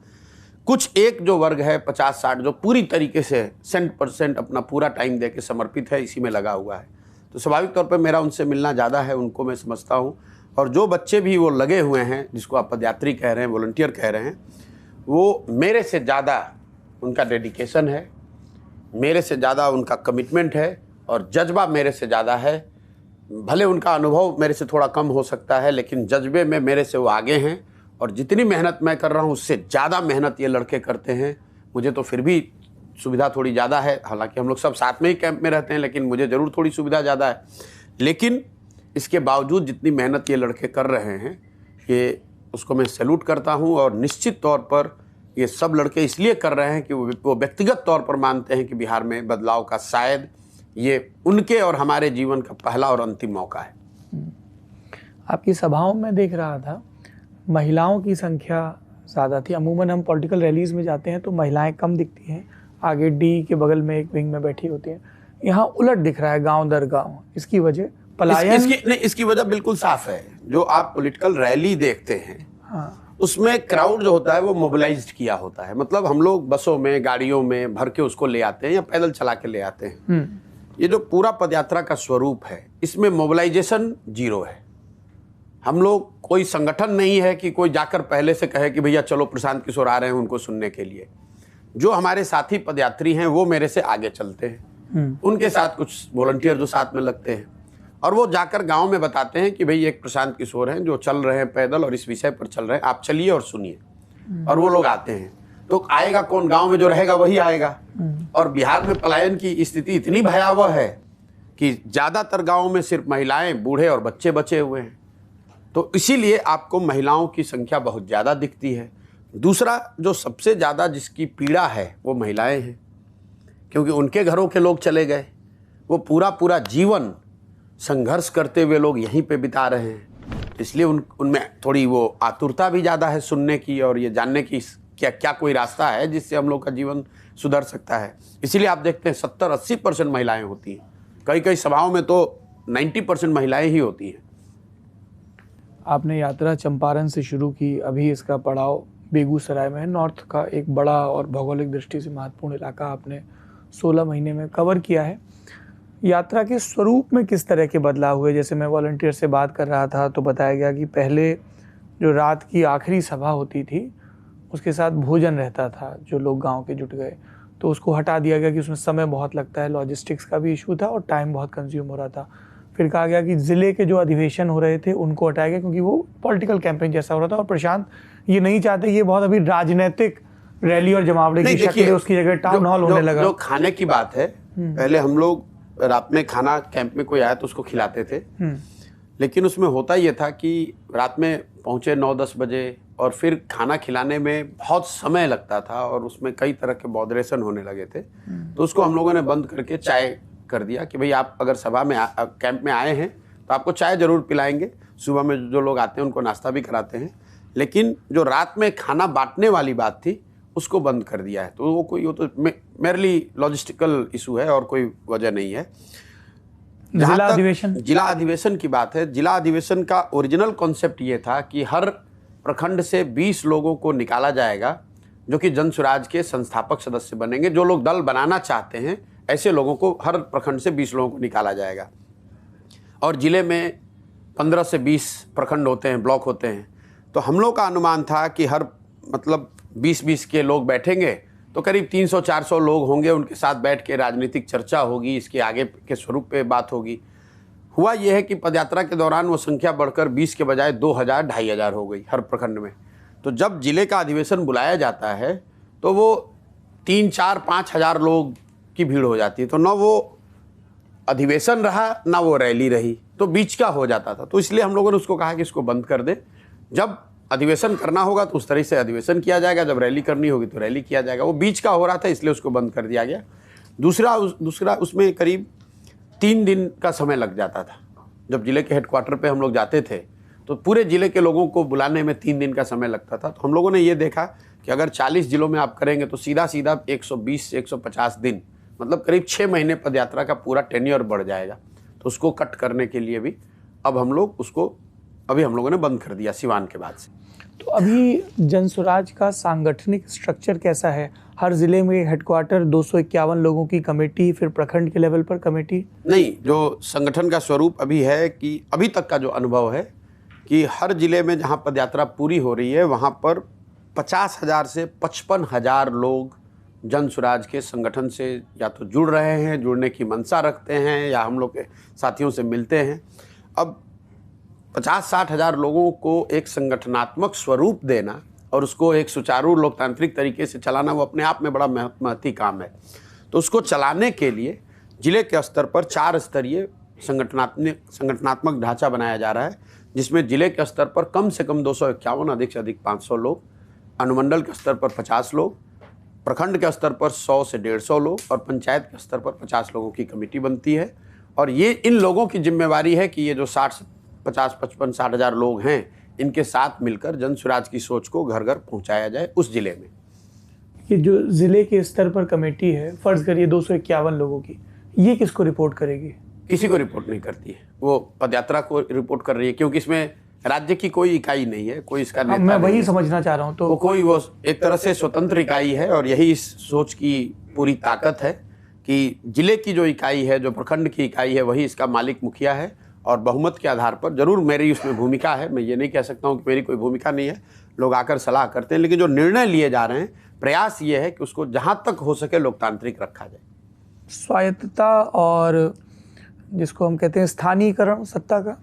कुछ एक जो वर्ग है 50-60 जो पूरी तरीके से 100% अपना पूरा टाइम दे के समर्पित है, इसी में लगा हुआ है। तो स्वाभाविक तौर पे मेरा उनसे मिलना ज़्यादा है, उनको मैं समझता हूँ। और जो बच्चे भी वो लगे हुए हैं, जिसको आप पदयात्री कह रहे हैं, वॉलंटियर कह रहे हैं, वो मेरे से ज़्यादा उनका डेडिकेशन है, मेरे से ज़्यादा उनका कमिटमेंट है, और जज्बा मेरे से ज़्यादा है। भले उनका अनुभव मेरे से थोड़ा कम हो सकता है, लेकिन जज्बे में मेरे से वो आगे हैं। और जितनी मेहनत मैं कर रहा हूँ उससे ज़्यादा मेहनत ये लड़के करते हैं। मुझे तो फिर भी सुविधा थोड़ी ज़्यादा है, हालांकि हम लोग सब साथ में ही कैंप में रहते हैं, लेकिन मुझे ज़रूर थोड़ी सुविधा ज़्यादा है। लेकिन इसके बावजूद जितनी मेहनत ये लड़के कर रहे हैं, ये उसको मैं सैल्यूट करता हूँ। और निश्चित तौर पर ये सब लड़के इसलिए कर रहे हैं कि वो व्यक्तिगत तौर पर मानते हैं कि बिहार में बदलाव का शायद ये उनके और हमारे जीवन का पहला और अंतिम मौका है। आपकी सभाओं में देख रहा था, महिलाओं की संख्या ज़्यादा थी। अमूमन हम पॉलिटिकल रैलीज़ में जाते हैं तो महिलाएं कम दिखती हैं, आगे डी के बगल में एक विंग में बैठी होती हैं। यहाँ उलट दिख रहा है गांव दर गांव। इसकी वजह पलायन? इसकी वजह बिल्कुल साफ है। जो आप पॉलिटिकल रैली देखते हैं, हाँ, उसमें क्राउड जो होता है वो मोबिलाइज्ड किया होता है। मतलब हम लोग बसों में, गाड़ियों में भर के उसको ले आते हैं या पैदल चला के ले आते हैं। ये जो पूरा पदयात्रा का स्वरूप है, इसमें मोबिलाइजेशन 0 है। हम लोग कोई संगठन नहीं है कि कोई जाकर पहले से कहे कि भैया चलो प्रशांत किशोर आ रहे हैं उनको सुनने के लिए। जो हमारे साथी पदयात्री हैं वो मेरे से आगे चलते हैं, उनके साथ कुछ वॉलंटियर जो साथ में लगते हैं, और वो जाकर गांव में बताते हैं कि भाई एक प्रशांत किशोर हैं जो चल रहे हैं पैदल और इस विषय पर चल रहे हैं, आप चलिए और सुनिए। और वो लोग आते हैं। तो आएगा कौन? गांव में जो रहेगा वही आएगा। और बिहार में पलायन की स्थिति इतनी भयावह है कि ज़्यादातर गाँवों में सिर्फ महिलाएं, बूढ़े और बच्चे बचे हुए हैं। तो इसीलिए आपको महिलाओं की संख्या बहुत ज़्यादा दिखती है। दूसरा, जो सबसे ज़्यादा जिसकी पीड़ा है वो महिलाएं हैं, क्योंकि उनके घरों के लोग चले गए। वो पूरा जीवन संघर्ष करते हुए लोग यहीं पे बिता रहे हैं, इसलिए उनमें थोड़ी वो आतुरता भी ज़्यादा है सुनने की और ये जानने की क्या कोई रास्ता है जिससे हम लोग का जीवन सुधर सकता है। इसीलिए आप देखते हैं 70-80% महिलाएं होती हैं। कई सभाओं में तो 90% महिलाएं ही होती हैं। आपने यात्रा चंपारण से शुरू की, अभी इसका पड़ाव बेगूसराय में है। नॉर्थ का एक बड़ा और भौगोलिक दृष्टि से महत्वपूर्ण इलाका आपने 16 महीने में कवर किया है। यात्रा के स्वरूप में किस तरह के बदलाव हुए? जैसे मैं वॉलंटियर से बात कर रहा था तो बताया गया कि पहले जो रात की आखिरी सभा होती थी उसके साथ भोजन रहता था, जो लोग गांव के जुट गए तो उसको हटा दिया गया कि उसमें समय बहुत लगता है, लॉजिस्टिक्स का भी इशू था और टाइम बहुत कंज्यूम हो रहा था। फिर कहा गया कि ज़िले के जो अधिवेशन हो रहे थे उनको हटाया गया क्योंकि वो पॉलिटिकल कैंपेन जैसा हो रहा था और प्रशांत ये नहीं चाहते, ये बहुत अभी राजनीतिक रैली और जमावड़े की शक्ल है, उसकी जगह टाउन हॉल होने लगा। जो खाने की बात है, पहले हम लोग रात में खाना, कैंप में कोई आया तो उसको खिलाते थे, लेकिन उसमें होता ये था कि रात में पहुंचे 9-10 बजे और फिर खाना खिलाने में बहुत समय लगता था और उसमें कई तरह के मॉडरेशन होने लगे थे। तो उसको हम लोगों ने बंद करके चाय कर दिया कि भाई आप अगर सभा में कैंप में आए हैं तो आपको चाय जरूर पिलाएंगे। सुबह में जो लोग आते हैं उनको नाश्ता भी कराते हैं, लेकिन जो रात में खाना बांटने वाली बात थी उसको बंद कर दिया है। तो वो तो मेरली लॉजिस्टिकल इशू है और कोई वजह नहीं है। जिला अधिवेशन की बात है, जिला अधिवेशन का ओरिजिनल कॉन्सेप्ट ये था कि हर प्रखंड से 20 लोगों को निकाला जाएगा जो कि जन स्वराज के संस्थापक सदस्य बनेंगे। जो लोग दल बनाना चाहते हैं ऐसे लोगों को हर प्रखंड से 20 लोगों को निकाला जाएगा। और जिले में 15 से 20 प्रखंड होते हैं, ब्लॉक होते हैं। तो हम लोग का अनुमान था कि हर 20-20 के लोग बैठेंगे तो करीब 300-400 लोग होंगे, उनके साथ बैठ के राजनीतिक चर्चा होगी, इसके आगे के स्वरूप पे बात होगी। हुआ यह है कि पदयात्रा के दौरान वो संख्या बढ़कर 20 के बजाय 2000-2500 हो गई हर प्रखंड में। तो जब जिले का अधिवेशन बुलाया जाता है तो वो 3-4-5 हज़ार लोग की भीड़ हो जाती है। तो न वो अधिवेशन रहा ना वो रैली रही, तो बीच का हो जाता था। तो इसलिए हम लोगों ने उसको कहा कि इसको बंद कर दे। जब अधिवेशन करना होगा तो उस तरह से अधिवेशन किया जाएगा, जब रैली करनी होगी तो रैली किया जाएगा। वो बीच का हो रहा था इसलिए उसको बंद कर दिया गया। दूसरा उसमें करीब 3 दिन का समय लग जाता था। जब जिले के हेडक्वार्टर पे हम लोग जाते थे तो पूरे जिले के लोगों को बुलाने में 3 दिन का समय लगता था। तो हम लोगों ने ये देखा कि अगर 40 जिलों में आप करेंगे तो सीधा 120 से 150 दिन, मतलब करीब 6 महीने पदयात्रा का पूरा टेन्योर बढ़ जाएगा। तो उसको कट करने के लिए भी अभी हम लोगों ने बंद कर दिया सिवान के बाद से। तो अभी जन स्वराज का सांगठनिक स्ट्रक्चर कैसा है? हर जिले में हेडक्वार्टर, 251 लोगों की कमेटी, फिर प्रखंड के लेवल पर कमेटी? नहीं, जो संगठन का स्वरूप अभी है कि अभी तक का जो अनुभव है कि हर जिले में जहां पदयात्रा पूरी हो रही है वहां पर 50,000 से 55,000 लोग जन स्वराज के संगठन से या तो जुड़ रहे हैं, जुड़ने की मंशा रखते हैं या हम लोग के साथियों से मिलते हैं। अब 50-60 हज़ार लोगों को एक संगठनात्मक स्वरूप देना और उसको एक सुचारू लोकतांत्रिक तरीके से चलाना वो अपने आप में बड़ा महत्वपूर्ण काम है। तो उसको चलाने के लिए जिले के स्तर पर 4 स्तरीय संगठनात्मक ढांचा बनाया जा रहा है, जिसमें जिले के स्तर पर कम से कम 251, अधिक से अधिक 500 लोग, अनुमंडल के स्तर पर 50 लोग, प्रखंड के स्तर पर 100 से 150 लोग और पंचायत के स्तर पर 50 लोगों की कमेटी बनती है। और ये इन लोगों की जिम्मेवारी है कि ये जो 50-55-60 हज़ार लोग हैं इनके साथ मिलकर जन स्वराज की सोच को घर घर पहुंचाया जाए उस जिले में। ये जो जिले के स्तर पर कमेटी है, फर्ज करिए 251 लोगों की, ये किसको रिपोर्ट करेगी? किसी को रिपोर्ट नहीं करती है, वो पदयात्रा को रिपोर्ट कर रही है, क्योंकि इसमें राज्य की कोई इकाई नहीं है, कोई इसका नेता मैं वही समझना चाह रहा हूँ। तो वो एक तरह से स्वतंत्र इकाई है और यही इस सोच की पूरी ताकत है कि जिले की जो इकाई है, जो प्रखंड की इकाई है, वही इसका मालिक मुखिया है। और बहुमत के आधार पर जरूर मेरी उसमें भूमिका है, मैं ये नहीं कह सकता हूँ कि मेरी कोई भूमिका नहीं है, लोग आकर सलाह करते हैं, लेकिन जो निर्णय लिए जा रहे हैं, प्रयास ये है कि उसको जहाँ तक हो सके लोकतांत्रिक रखा जाए। स्वायत्तता और जिसको हम कहते हैं स्थानीयकरण सत्ता का,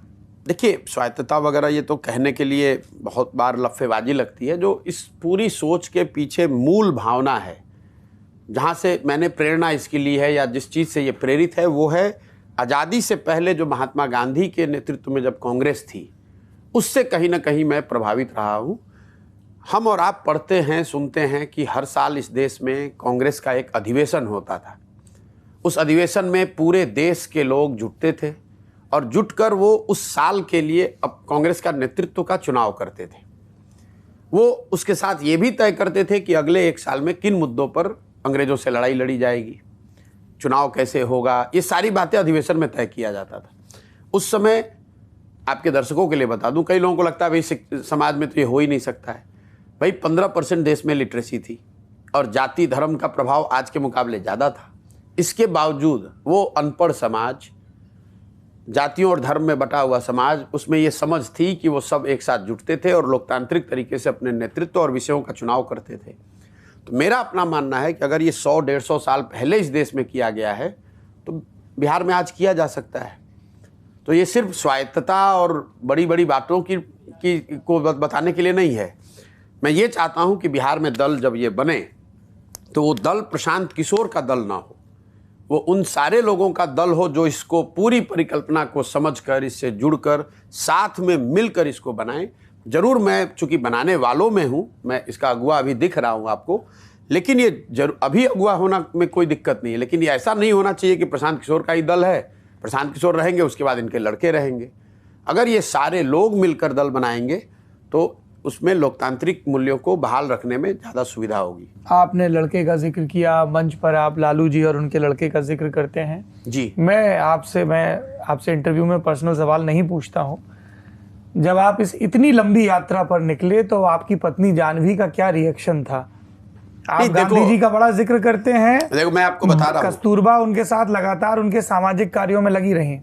देखिए स्वायत्तता वगैरह ये तो कहने के लिए बहुत बार लफ्फेबाजी लगती है। जो इस पूरी सोच के पीछे मूल भावना है, जहाँ से मैंने प्रेरणा इसकी ली है या जिस चीज़ से ये प्रेरित है, वो है आज़ादी से पहले जो महात्मा गांधी के नेतृत्व में जब कांग्रेस थी, उससे कहीं ना कहीं मैं प्रभावित रहा हूँ। हम और आप पढ़ते हैं, सुनते हैं कि हर साल इस देश में कांग्रेस का एक अधिवेशन होता था। उस अधिवेशन में पूरे देश के लोग जुटते थे और जुटकर वो उस साल के लिए अब कांग्रेस का नेतृत्व का चुनाव करते थे। वो उसके साथ ये भी तय करते थे कि अगले एक साल में किन मुद्दों पर अंग्रेजों से लड़ाई लड़ी जाएगी, चुनाव कैसे होगा, ये सारी बातें अधिवेशन में तय किया जाता था। उस समय आपके दर्शकों के लिए बता दूं, कई लोगों को लगता है भाई समाज में तो ये हो ही नहीं सकता है। भाई 15% देश में लिटरेसी थी और जाति धर्म का प्रभाव आज के मुकाबले ज़्यादा था। इसके बावजूद वो अनपढ़ समाज, जातियों और धर्म में बटा हुआ समाज, उसमें ये समझ थी कि वो सब एक साथ जुटते थे और लोकतांत्रिक तरीके से अपने नेतृत्व और विषयों का चुनाव करते थे। तो मेरा अपना मानना है कि अगर ये 100-150 साल पहले इस देश में किया गया है तो बिहार में आज किया जा सकता है। तो ये सिर्फ स्वायत्तता और बड़ी बड़ी बातों को बताने के लिए नहीं है। मैं ये चाहता हूँ कि बिहार में दल जब ये बने तो वो दल प्रशांत किशोर का दल ना हो, वो उन सारे लोगों का दल हो जो इसको पूरी परिकल्पना को समझकर, इससे जुड़कर, साथ में मिलकर इसको बनाएं। जरूर मैं चूंकि बनाने वालों में हूँ, मैं इसका अगुवा अभी दिख रहा हूँ आपको, लेकिन ये अभी अगुवा होना में कोई दिक्कत नहीं है। लेकिन ये ऐसा नहीं होना चाहिए कि प्रशांत किशोर का ही दल है, प्रशांत किशोर रहेंगे, उसके बाद इनके लड़के रहेंगे। अगर ये सारे लोग मिलकर दल बनाएंगे तो उसमें लोकतांत्रिक मूल्यों को बहाल रखने में ज़्यादा सुविधा होगी। आपने लड़के का जिक्र किया, मंच पर आप लालू जी और उनके लड़के का जिक्र करते हैं जी। मैं आपसे इंटरव्यू में पर्सनल सवाल नहीं पूछता हूँ। जब आप इस इतनी लंबी यात्रा पर निकले तो आपकी पत्नी जानवी का क्या रिएक्शन था? आप गांधी जी का बड़ा जिक्र करते हैं। देखो मैं आपको बता रहा हूँ, कस्तूरबा उनके साथ लगातार उनके सामाजिक कार्यों में लगी रही।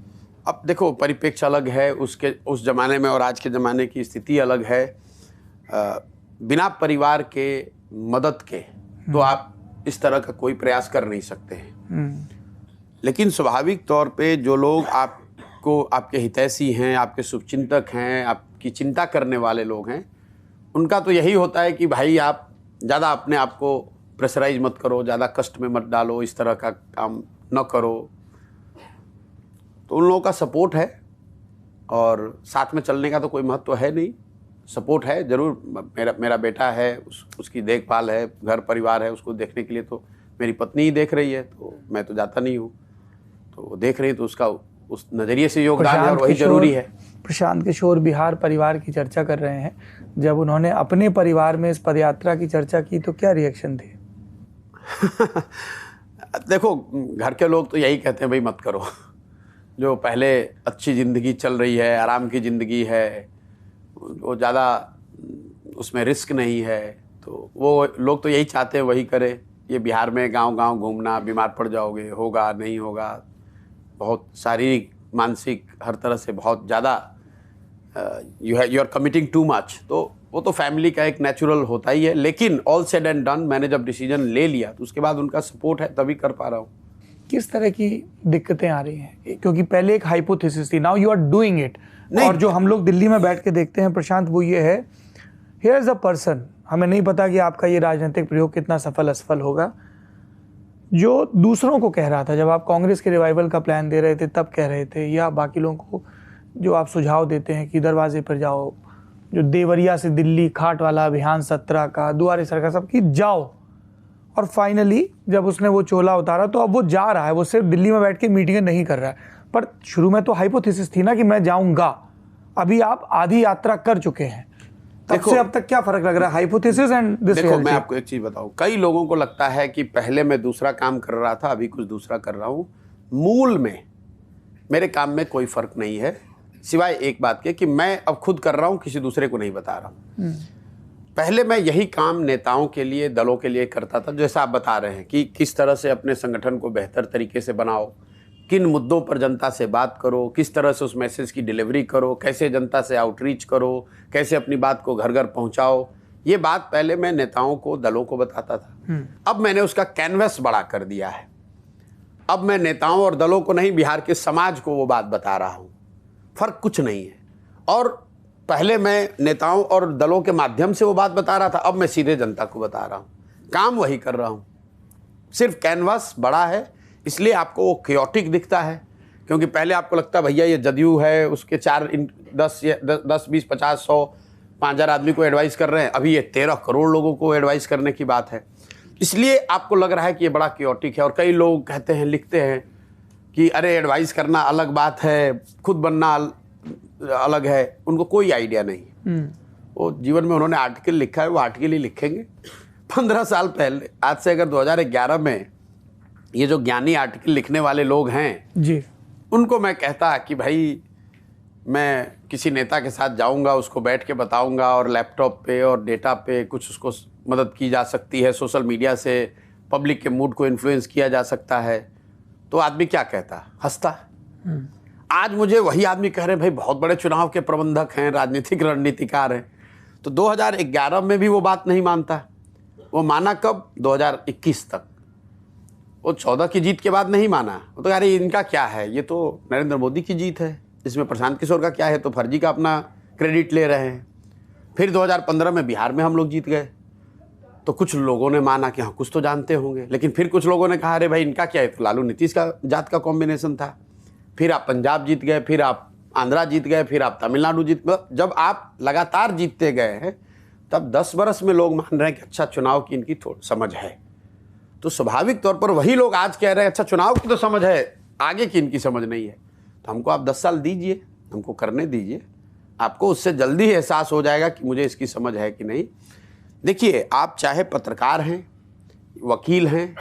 अब देखो परिप्रेक्ष्य अलग है, उस जमाने में और आज के ज़माने की स्थिति अलग है। बिना परिवार के मदद के तो आप इस तरह का कोई प्रयास कर नहीं सकते हैं। लेकिन स्वाभाविक तौर पे जो लोग आपको, आपके हितैषी हैं, आपके शुभचिंतक हैं, आपकी चिंता करने वाले लोग हैं, उनका तो यही होता है कि भाई आप ज़्यादा अपने आप को प्रेशराइज मत करो, ज़्यादा कष्ट में मत डालो, इस तरह का काम न करो। तो उन लोगों का सपोर्ट है और साथ में चलने का तो कोई महत्व है नहीं। सपोर्ट है जरूर, मेरा बेटा है, उसकी देखभाल है, घर परिवार है, उसको देखने के लिए तो मेरी पत्नी ही देख रही है, तो मैं तो जाता नहीं हूँ। तो वो देख रही है तो उसका उस नज़रिए से योगदान है और वही जरूरी है। प्रशांत किशोर बिहार परिवार की चर्चा कर रहे हैं, जब उन्होंने अपने परिवार में इस पदयात्रा की चर्चा की तो क्या रिएक्शन थे? देखो घर के लोग तो यही कहते हैं भाई मत करो, जो पहले अच्छी ज़िंदगी चल रही है, आराम की ज़िंदगी है, वो ज़्यादा उसमें रिस्क नहीं है, तो वो लोग तो यही चाहते हैं वही करे। ये बिहार में गांव-गांव घूमना, बीमार पड़ जाओगे, होगा नहीं होगा, बहुत शारीरिक मानसिक हर तरह से बहुत ज़्यादा you are committing too much. तो वो तो फैमिली का एक नेचुरल होता ही है। लेकिन ऑल सेड एंड डन, मैंने जब डिसीजन ले लिया तो उसके बाद उनका सपोर्ट है, तभी कर पा रहा हूँ। किस तरह की दिक्कतें आ रही हैं? क्योंकि पहले एक हाइपोथेसिस थी, now you are doing it. और जो हम लोग दिल्ली में बैठ के देखते हैं प्रशांत, वो ये है, हियर इज अ पर्सन, हमें नहीं पता कि आपका ये राजनीतिक प्रयोग कितना सफल असफल होगा, जो दूसरों को कह रहा था, जब आप कांग्रेस के रिवाइवल का प्लान दे रहे थे तब कह रहे थे, या बाकी लोगों को जो आप सुझाव देते हैं कि दरवाजे पर जाओ, जो देवरिया से दिल्ली खाट वाला अभियान 17 का, दुआरे सरकार सब की जाओ, और फाइनली जब उसने वो चोला उतारा तो अब वो जा रहा है, वो सिर्फ दिल्ली में बैठ के मीटिंगें नहीं कर रहा है। पर शुरू में तो हाइपोथेसिस थी ना कि मैं जाऊंगा, अभी आप आधी यात्रा कर चुके हैं, तब से अब तक क्या फर्क लग रहा है हाइपोथेसिस एंड दिस? देखो मैं आपको एक चीज बताऊं, कई लोगों को लगता है कि पहले मैं दूसरा काम कर रहा था, अभी कुछ दूसरा कर रहा हूं। मूल में मेरे काम में कोई फर्क नहीं है, सिवाय एक बात के कि मैं अब खुद कर रहा हूं, किसी दूसरे को नहीं बता रहा हूं। पहले मैं यही काम नेताओं के लिए, दलों के लिए करता था, जैसा आप बता रहे हैं कि किस तरह से अपने संगठन को बेहतर तरीके से बनाओ, किन मुद्दों पर जनता से बात करो, किस तरह से उस मैसेज की डिलीवरी करो, कैसे जनता से आउटरीच करो, कैसे अपनी बात को घर घर पहुंचाओ। ये बात पहले मैं नेताओं को, दलों को बताता था। अब मैंने उसका कैनवस बड़ा कर दिया है। अब मैं नेताओं और दलों को नहीं, बिहार के समाज को वो बात बता रहा हूँ। फर्क कुछ नहीं है। और पहले मैं नेताओं और दलों के माध्यम से वो बात बता रहा था, अब मैं सीधे जनता को बता रहा हूँ। काम वही कर रहा हूँ, सिर्फ कैनवास बड़ा है, इसलिए आपको वो क्योटिक दिखता है। क्योंकि पहले आपको लगता भैया ये जदयू है, उसके 10 20 50 100 5,000 आदमी को एडवाइस कर रहे हैं, अभी ये 13 करोड़ लोगों को एडवाइस करने की बात है। इसलिए आपको लग रहा है कि ये बड़ा क्योटिक है। और कई लोग कहते हैं, लिखते हैं कि अरे एडवाइस करना अलग बात है, खुद बनना अलग है। उनको कोई आइडिया नहीं। वो जीवन में उन्होंने आर्टिकल लिखा है, वो आर्टिकल ही लिखेंगे। 15 साल पहले, आज से अगर 2011 में ये जो ज्ञानी आर्टिकल लिखने वाले लोग हैं जी, उनको मैं कहता कि भाई मैं किसी नेता के साथ जाऊंगा, उसको बैठ के बताऊंगा और लैपटॉप पे और डेटा पे कुछ उसको मदद की जा सकती है, सोशल मीडिया से पब्लिक के मूड को इन्फ्लुएंस किया जा सकता है, तो आदमी क्या कहता, हंसता। आज मुझे वही आदमी कह रहे हैं भाई बहुत बड़े चुनाव के प्रबंधक हैं, राजनीतिक रणनीतिकार हैं। तो 2011 में भी वो बात नहीं मानता। वो माना कब? 2021 तक। वो 14 की जीत के बाद नहीं माना। वो तो अरे इनका क्या है, ये तो नरेंद्र मोदी की जीत है, इसमें प्रशांत किशोर का क्या है, तो फर्जी का अपना क्रेडिट ले रहे हैं। फिर 2015 में बिहार में हम लोग जीत गए, तो कुछ लोगों ने माना कि हाँ कुछ तो जानते होंगे। लेकिन फिर कुछ लोगों ने कहा अरे भाई इनका क्या है, तो लालू नीतीश का जात का कॉम्बिनेशन था। फिर आप पंजाब जीत गए, फिर आप आंध्रा जीत गए, फिर आप तमिलनाडु जीत गए। जब आप लगातार जीतते गए हैं तब 10 बरस में लोग मान रहे हैं कि अच्छा चुनाव की इनकी थोड़ी समझ है। तो स्वाभाविक तौर पर वही लोग आज कह रहे हैं अच्छा चुनाव की तो समझ है, आगे की इनकी समझ नहीं है। तो हमको आप 10 साल दीजिए, हमको करने दीजिए, आपको उससे जल्दी ही एहसास हो जाएगा कि मुझे इसकी समझ है कि नहीं। देखिए, आप चाहे पत्रकार हैं, वकील हैं,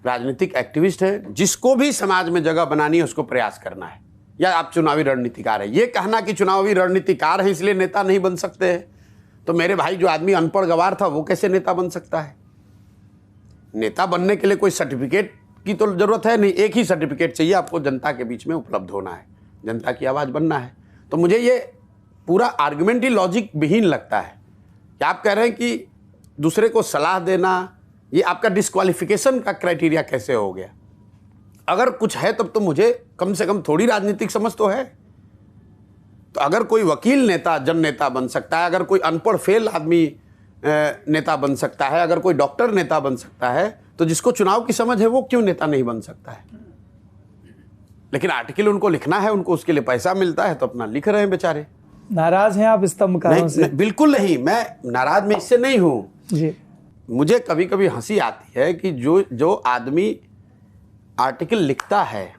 राजनीतिक एक्टिविस्ट हैं, जिसको भी समाज में जगह बनानी है उसको प्रयास करना है, या आप चुनावी रणनीतिकार हैं। ये कहना कि चुनावी रणनीतिकार है इसलिए नेता नहीं बन सकते हैं, तो मेरे भाई जो आदमी अनपढ़ गवार था वो कैसे नेता बन सकता है? नेता बनने के लिए कोई सर्टिफिकेट की तो जरूरत है नहीं, एक ही सर्टिफिकेट चाहिए, आपको जनता के बीच में उपलब्ध होना है, जनता की आवाज़ बनना है। तो मुझे ये पूरा आर्गुमेंट ही लॉजिक विहीन लगता है कि आप कह रहे हैं कि दूसरे को सलाह देना ये आपका डिस्क्वालिफिकेशन का क्राइटेरिया कैसे हो गया? अगर कुछ है तब तो मुझे कम से कम थोड़ी राजनीतिक समझ तो है। तो अगर कोई वकील नेता जन नेता बन सकता है, अगर कोई अनपढ़ फेल आदमी नेता बन सकता है, अगर कोई डॉक्टर नेता बन सकता है, तो जिसको चुनाव की समझ है वो क्यों नेता नहीं बन सकता है? लेकिन आर्टिकल उनको लिखना है, उनको उसके लिए पैसा मिलता है तो अपना लिख रहे हैं बेचारे। नाराज हैं आप स्तंभकारों से? बिल्कुल नहीं, मैं नाराज में इससे नहीं हूँ जी। मुझे कभी कभी हंसी आती है कि जो आदमी आर्टिकल लिखता है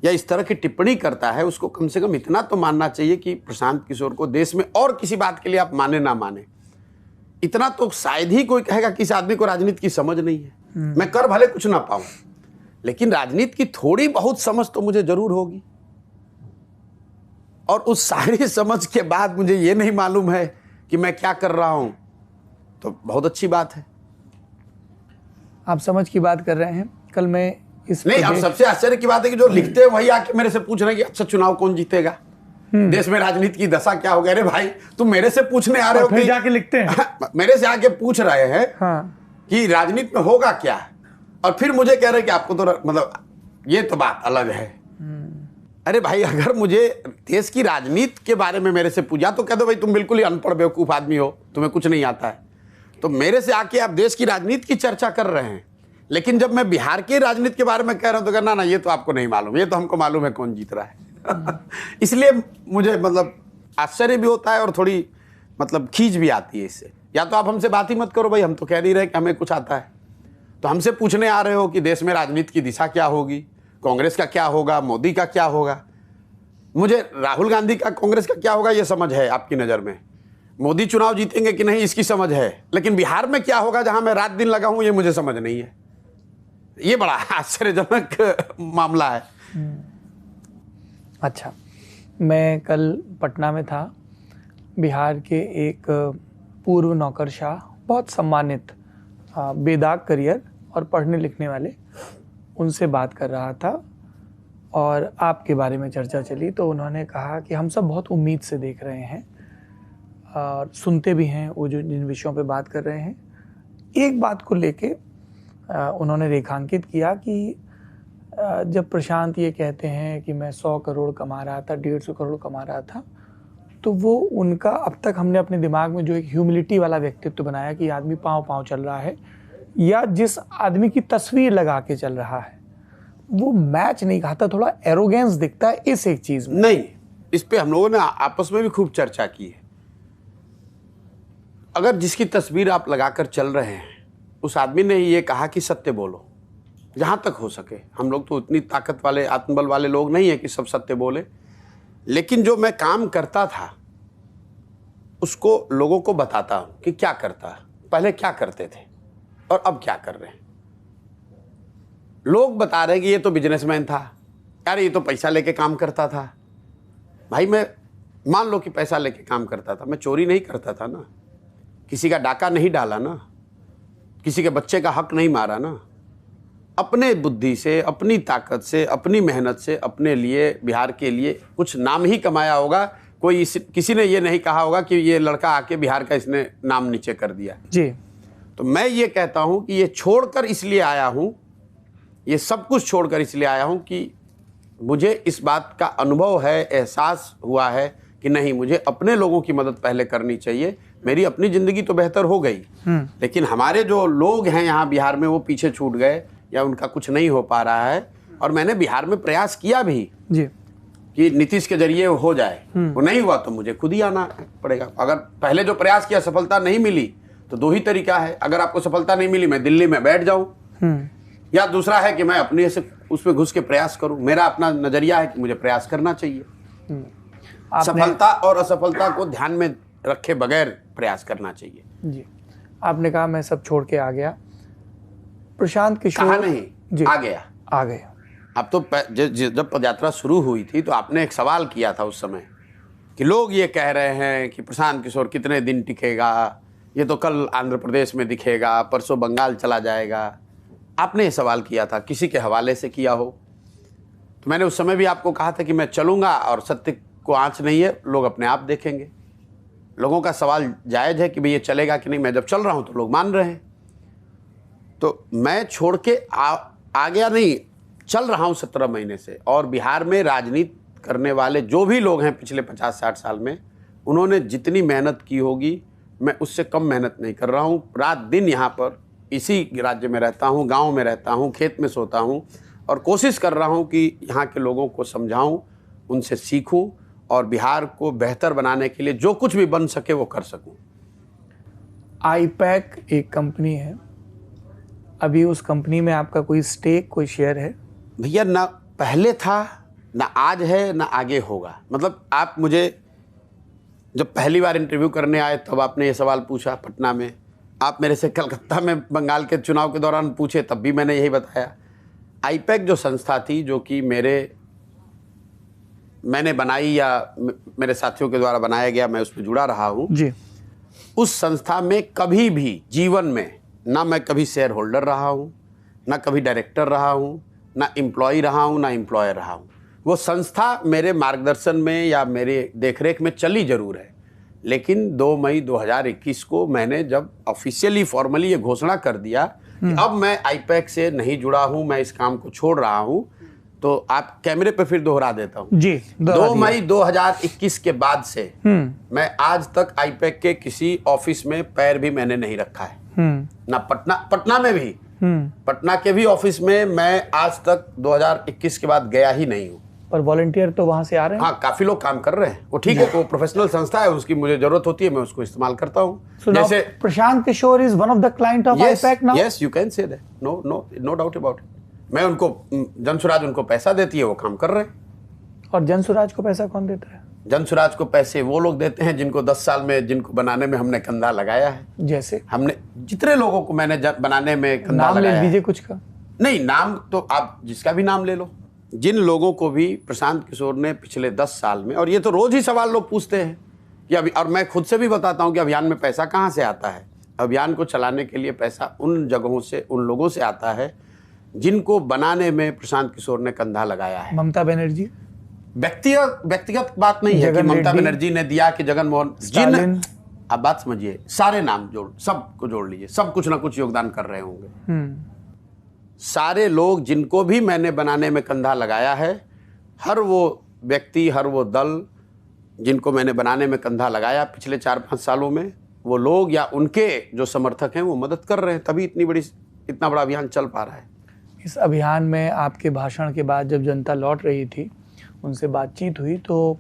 या इस तरह की टिप्पणी करता है, उसको कम से कम इतना तो मानना चाहिए कि प्रशांत किशोर को देश में और किसी बात के लिए आप माने ना माने, इतना तो शायद ही कोई कहेगा कि इस आदमी को राजनीति की समझ नहीं है। मैं कर भले कुछ ना पाऊं, लेकिन राजनीति की थोड़ी बहुत समझ तो मुझे जरूर होगी। और उस सारी समझ के बाद मुझे ये नहीं मालूम है कि मैं क्या कर रहा हूं, तो बहुत अच्छी बात है। आप समझ की बात कर रहे हैं। कल मैं इस नहीं, अब सबसे आश्चर्य की बात है कि जो लिखते हैं वही आके मेरे से पूछ रहे हैं कि अच्छा चुनाव कौन जीतेगा, देश में राजनीति की दशा क्या हो गया। अरे भाई तुम मेरे से पूछने आ रहे हो, फिर जाके लिखते हैं मेरे से आके पूछ रहे हैं कि राजनीति में होगा क्या, और फिर मुझे कह रहे हैं कि आपको तो मतलब ये तो बात अलग है। अरे भाई, अगर मुझे देश की राजनीति के बारे में मेरे से पूछा तो कह दो भाई तुम बिल्कुल ही अनपढ़ बेवकूफ आदमी हो, तुम्हें कुछ नहीं आता है। तो मेरे से आके आप देश की राजनीति की चर्चा कर रहे हैं, लेकिन जब मैं बिहार की राजनीति के बारे में कह रहा हूं तो कहना ना ये तो आपको नहीं मालूम, ये तो हमको मालूम है कौन जीत रहा है। इसलिए मुझे मतलब आश्चर्य भी होता है और थोड़ी मतलब खींच भी आती है इससे। या तो आप हमसे बात ही मत करो भाई, हम तो कह नहीं रहे कि हमें कुछ आता है, तो हमसे पूछने आ रहे हो कि देश में राजनीति की दिशा क्या होगी, कांग्रेस का क्या होगा, मोदी का क्या होगा। मुझे राहुल गांधी का कांग्रेस का क्या होगा ये समझ है आपकी नज़र में, मोदी चुनाव जीतेंगे कि नहीं इसकी समझ है, लेकिन बिहार में क्या होगा जहां मैं रात दिन लगा हूं ये मुझे समझ नहीं है। ये बड़ा आश्चर्यजनक मामला है। अच्छा, मैं कल पटना में था। बिहार के एक पूर्व नौकरशाह, बहुत सम्मानित, बेदाग करियर और पढ़ने लिखने वाले, उनसे बात कर रहा था और आपके बारे में चर्चा चली। तो उन्होंने कहा कि हम सब बहुत उम्मीद से देख रहे हैं और सुनते भी हैं वो जो जिन विषयों पे बात कर रहे हैं। एक बात को लेके उन्होंने रेखांकित किया कि जब प्रशांत ये कहते हैं कि मैं 100 करोड़ कमा रहा था, 150 करोड़ कमा रहा था, तो वो उनका अब तक हमने अपने दिमाग में जो एक ह्यूमिलिटी वाला व्यक्तित्व बनाया कि आदमी पाँव पाँव चल रहा है, या जिस आदमी की तस्वीर लगा के चल रहा है, वो मैच नहीं खाता, थोड़ा एरोगेंस दिखता है इस एक चीज में। नहीं, इस पे हम लोगों ने आपस में भी खूब चर्चा की है। अगर जिसकी तस्वीर आप लगाकर चल रहे हैं उस आदमी ने ये कहा कि सत्य बोलो, जहां तक हो सके। हम लोग तो इतनी ताकत वाले आत्मबल वाले लोग नहीं है कि सब सत्य बोले, लेकिन जो मैं काम करता था उसको लोगों को बताता हूं कि क्या करता, पहले क्या करते थे और अब क्या कर रहे हैं। लोग बता रहे हैं कि ये तो बिजनेसमैन था, यार ये तो पैसा लेके काम करता था। भाई मैं मान लो कि पैसा लेके काम करता था, मैं चोरी नहीं करता था ना, किसी का डाका नहीं डाला ना, किसी के बच्चे का हक नहीं मारा ना। अपने बुद्धि से, अपनी ताकत से, अपनी मेहनत से अपने लिए, बिहार के लिए कुछ नाम ही कमाया होगा। कोई किसी ने ये नहीं कहा होगा कि ये लड़का आके बिहार का इसने नाम नीचे कर दिया जी। तो मैं ये कहता हूं कि ये छोड़कर इसलिए आया हूं, ये सब कुछ छोड़कर इसलिए आया हूं कि मुझे इस बात का अनुभव है, एहसास हुआ है कि नहीं, मुझे अपने लोगों की मदद पहले करनी चाहिए। मेरी अपनी ज़िंदगी तो बेहतर हो गई, लेकिन हमारे जो लोग हैं यहाँ बिहार में वो पीछे छूट गए या उनका कुछ नहीं हो पा रहा है। और मैंने बिहार में प्रयास किया भी जी कि नीतीश के जरिए हो जाए, वो नहीं हुआ तो मुझे खुद ही आना पड़ेगा। अगर पहले जो प्रयास किया सफलता नहीं मिली तो दो ही तरीका है, अगर आपको सफलता नहीं मिली मैं दिल्ली में बैठ जाऊं, या दूसरा है कि मैं अपने से उसमें घुस के प्रयास करूं। मेरा अपना नजरिया है कि मुझे प्रयास करना चाहिए, सफलता और असफलता को ध्यान में रखे बगैर प्रयास करना चाहिए। जी, आपने कहा मैं सब छोड़ के आ गया। प्रशांत किशोर कहा नहीं, जी, आ गया। आ गए। अब तो जब पदयात्रा शुरू हुई थी तो आपने एक सवाल किया था उस समय कि लोग ये कह रहे हैं कि प्रशांत किशोर कितने दिन टिकेगा, ये तो कल आंध्र प्रदेश में दिखेगा, परसों बंगाल चला जाएगा। आपने ये सवाल किया था, किसी के हवाले से किया हो। तो मैंने उस समय भी आपको कहा था कि मैं चलूँगा और सत्य को आँच नहीं है, लोग अपने आप देखेंगे। लोगों का सवाल जायज़ है कि भाई ये चलेगा कि नहीं। मैं जब चल रहा हूँ तो लोग मान रहे हैं, तो मैं छोड़ के आ गया नहीं, चल रहा हूँ 17 महीने से। और बिहार में राजनीति करने वाले जो भी लोग हैं पिछले 50-60 साल में, उन्होंने जितनी मेहनत की होगी मैं उससे कम मेहनत नहीं कर रहा हूँ। रात दिन यहाँ पर इसी राज्य में रहता हूँ, गांव में रहता हूँ, खेत में सोता हूँ और कोशिश कर रहा हूँ कि यहाँ के लोगों को समझाऊँ, उनसे सीखूँ और बिहार को बेहतर बनाने के लिए जो कुछ भी बन सके वो कर सकूँ। आईपैक एक कंपनी है, अभी उस कंपनी में आपका कोई स्टेक, कोई शेयर है? भैया ना पहले था, ना आज है, ना आगे होगा। मतलब आप मुझे जब पहली बार इंटरव्यू करने आए तब आपने ये सवाल पूछा पटना में, आप मेरे से कलकत्ता में बंगाल के चुनाव के दौरान पूछे तब भी मैंने यही बताया। आईपैक जो संस्था थी जो कि मैंने बनाई या मेरे साथियों के द्वारा बनाया गया, मैं उसमें जुड़ा रहा हूँ जी। उस संस्था में कभी भी जीवन में ना मैं कभी शेयर होल्डर रहा हूँ, ना कभी डायरेक्टर रहा हूँ, ना एम्प्लॉय रहा हूँ, ना एम्प्लॉयर रहा हूँ। वो संस्था मेरे मार्गदर्शन में या मेरे देखरेख में चली जरूर है, लेकिन 2 मई 2021 को मैंने जब ऑफिशियली फॉर्मली ये घोषणा कर दिया कि अब मैं आईपैक से नहीं जुड़ा हूँ, मैं इस काम को छोड़ रहा हूँ, तो आप कैमरे पे फिर दोहरा देता हूँ जी। 2 मई 2021 के बाद से मैं आज तक आईपैक के किसी ऑफिस में पैर भी मैंने नहीं रखा है। ना पटना में भी, पटना के भी ऑफिस में मैं आज तक 2021 के बाद गया ही नहीं हूँ। पर वॉलंटियर तो वहां से आ रहे हैं। हाँ, काफी लोग काम कर रहे हैं, वो ठीक है, वो प्रोफेशनल संस्था है, उसकी मुझे जरूरत होती है, मैं उसको इस्तेमाल करता हूँ। जैसे Prashant Kishor is one of the client of IPAC now. Yes, you can say that, no doubt about it. मैं उनको, जनसुराज उनको पैसा देती है, वो काम कर रहे हैं। और जनसुराज को पैसा कौन देता है? जनसुराज को पैसे वो लोग देते हैं जिनको 10 साल में, जिनको बनाने में हमने कंधा लगाया है। जैसे हमने जितने लोगों को मैंने बनाने में कंधा लगाया है। नाम ले दीजिए कुछ का। नहीं, नाम तो आप जिसका भी नाम ले लो। जिन लोगों को भी प्रशांत किशोर ने पिछले 10 साल में, और ये तो रोज ही सवाल लोग पूछते हैं कि अभी, और मैं खुद से भी बताता हूं कि अभियान में पैसा कहां से आता है। अभियान को चलाने के लिए पैसा उन जगहों से, उन लोगों से आता है जिनको बनाने में प्रशांत किशोर ने कंधा लगाया है। ममता बनर्जी, व्यक्तिगत बात नहीं है कि ममता बनर्जी ने दिया कि जगनमोहन, जिन, आप बात समझिए, सारे नाम जोड़, सबको जोड़ लीजिए, सब कुछ ना कुछ योगदान कर रहे होंगे। सारे लोग जिनको भी मैंने बनाने में कंधा लगाया है, हर वो व्यक्ति, हर वो दल जिनको मैंने बनाने में कंधा लगाया पिछले 4-5 सालों में, वो लोग या उनके जो समर्थक हैं वो मदद कर रहे हैं, तभी इतना बड़ा अभियान चल पा रहा है। इस अभियान में आपके भाषण के बाद जब जनता लौट रही थी, उनसे बातचीत हुई तो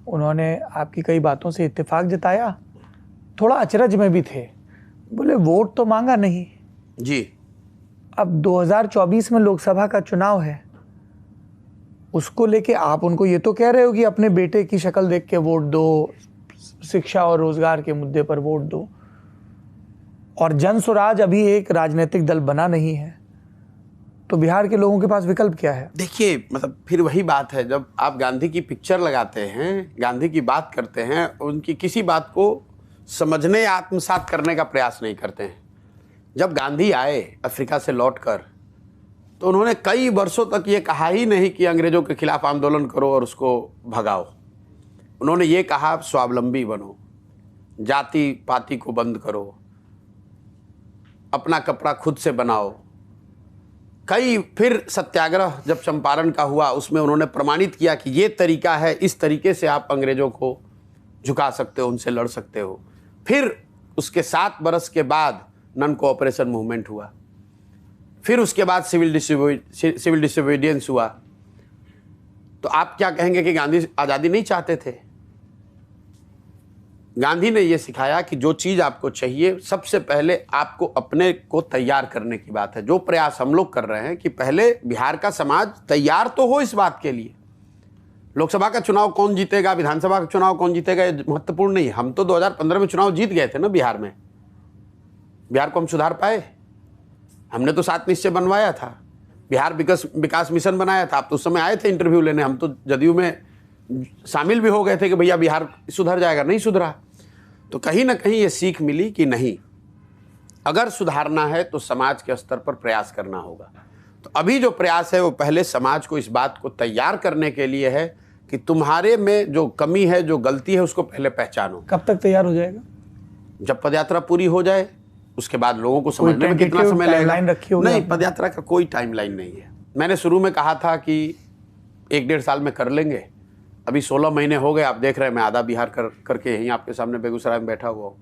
उन्होंने आपकी कई बातों से इत्तेफाक जताया, थोड़ा अचरज में भी थे। बोले वोट तो मांगा नहीं जी। अब 2024 में लोकसभा का चुनाव है, उसको लेके आप उनको ये तो कह रहे हो कि अपने बेटे की शक्ल देख के वोट दो, शिक्षा और रोजगार के मुद्दे पर वोट दो, और जन स्वराज अभी एक राजनीतिक दल बना नहीं है, तो बिहार के लोगों के पास विकल्प क्या है? देखिए, मतलब फिर वही बात है, जब आप गांधी की पिक्चर लगाते हैं, गांधी की बात करते हैं, उनकी किसी बात को समझने या आत्मसात करने का प्रयास नहीं करते हैं। जब गांधी आए अफ्रीका से लौटकर, तो उन्होंने कई वर्षों तक ये कहा ही नहीं कि अंग्रेजों के खिलाफ आंदोलन करो और उसको भगाओ। उन्होंने ये कहा स्वावलंबी बनो, जाति पाति को बंद करो, अपना कपड़ा खुद से बनाओ। कई फिर सत्याग्रह जब चंपारण का हुआ, उसमें उन्होंने प्रमाणित किया कि ये तरीका है, इस तरीके से आप अंग्रेजों को झुका सकते हो, उनसे लड़ सकते हो। फिर उसके 7 बरस के बाद नॉन कोऑपरेशन मूवमेंट हुआ, फिर उसके बाद सिविल डिसोबीडियंस हुआ। तो आप क्या कहेंगे कि गांधी आज़ादी नहीं चाहते थे? गांधी ने यह सिखाया कि जो चीज़ आपको चाहिए, सबसे पहले आपको अपने को तैयार करने की बात है। जो प्रयास हम लोग कर रहे हैं कि पहले बिहार का समाज तैयार तो हो इस बात के लिए। लोकसभा का चुनाव कौन जीतेगा, विधानसभा का चुनाव कौन जीतेगा, ये महत्वपूर्ण नहीं है। हम तो 2015 में चुनाव जीत गए थे ना बिहार में। बिहार को हम सुधार पाए? हमने तो 7 निश्चय बनवाया था, बिहार विकास मिशन बनाया था। आप तो उस समय आए थे इंटरव्यू लेने, हम तो जदयू में शामिल भी हो गए थे कि भैया बिहार सुधर जाएगा, नहीं सुधरा। तो कहीं ना कहीं ये सीख मिली कि नहीं, अगर सुधारना है तो समाज के स्तर पर प्रयास करना होगा। तो अभी जो प्रयास है वो पहले समाज को इस बात को तैयार करने के लिए है कि तुम्हारे में जो कमी है, जो गलती है, उसको पहले पहचानो। कब तक तैयार हो जाएगा? जब पदयात्रा पूरी हो जाए, उसके बाद लोगों को समझने में कितना समय लगेगा? नहीं, पदयात्रा का कोई टाइमलाइन नहीं है। मैंने शुरू में कहा था कि 1-1.5 साल में कर लेंगे। अभी 16 महीने हो गए, आप देख रहे हैं मैं आधा बिहार करके यहीं आपके सामने बेगूसराय में बैठा हुआ हूँ।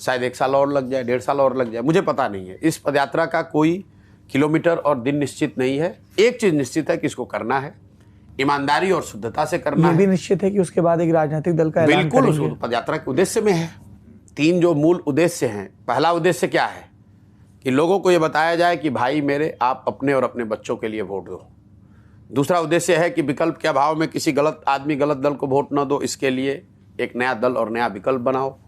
शायद 1 साल और लग जाए, 1.5 साल और लग जाए, मुझे पता नहीं है। इस पदयात्रा का कोई किलोमीटर और दिन निश्चित नहीं है। एक चीज़ निश्चित है कि इसको करना है, ईमानदारी और शुद्धता से करना है। ये भी निश्चित है कि उसके बाद एक राजनीतिक दल का ऐलान बिल्कुल करेंगे। उस पदयात्रा के उद्देश्य में है। 3 जो मूल उद्देश्य हैं। पहला उद्देश्य क्या है कि लोगों को ये बताया जाए कि भाई मेरे, आप अपने और अपने बच्चों के लिए वोट दो। दूसरा उद्देश्य है कि विकल्प के अभाव में किसी गलत आदमी, गलत दल को वोट न दो। इसके लिए एक नया दल और नया विकल्प बनाओ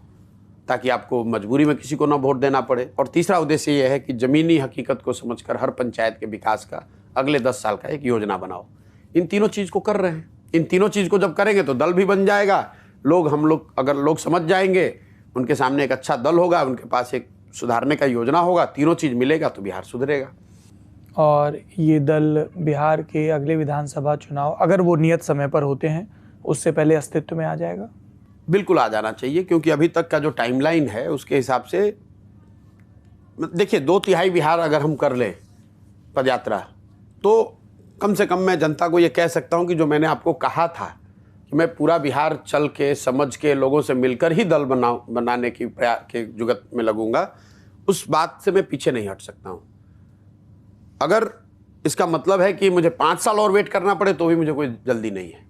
ताकि आपको मजबूरी में किसी को ना वोट देना पड़े। और तीसरा उद्देश्य ये है कि ज़मीनी हकीकत को समझकर हर पंचायत के विकास का अगले 10 साल का एक योजना बनाओ। इन तीनों चीज़ को कर रहे हैं। इन तीनों चीज़ को जब करेंगे तो दल भी बन जाएगा। अगर लोग समझ जाएंगे, उनके सामने एक अच्छा दल होगा, उनके पास एक सुधारने का योजना होगा, तीनों चीज़ मिलेगा तो बिहार सुधरेगा। और ये दल बिहार के अगले विधानसभा चुनाव, अगर वो नियत समय पर होते हैं, उससे पहले अस्तित्व में आ जाएगा? बिल्कुल आ जाना चाहिए, क्योंकि अभी तक का जो टाइमलाइन है उसके हिसाब से देखिए 2/3 बिहार अगर हम कर लें पदयात्रा, तो कम से कम मैं जनता को ये कह सकता हूँ कि जो मैंने आपको कहा था कि मैं पूरा बिहार चल के, समझ के, लोगों से मिलकर ही दल बनाने की के जुगत में लगूंगा, उस बात से मैं पीछे नहीं हट सकता हूँ। अगर इसका मतलब है कि मुझे 5 साल और वेट करना पड़े तो भी मुझे कोई जल्दी नहीं है।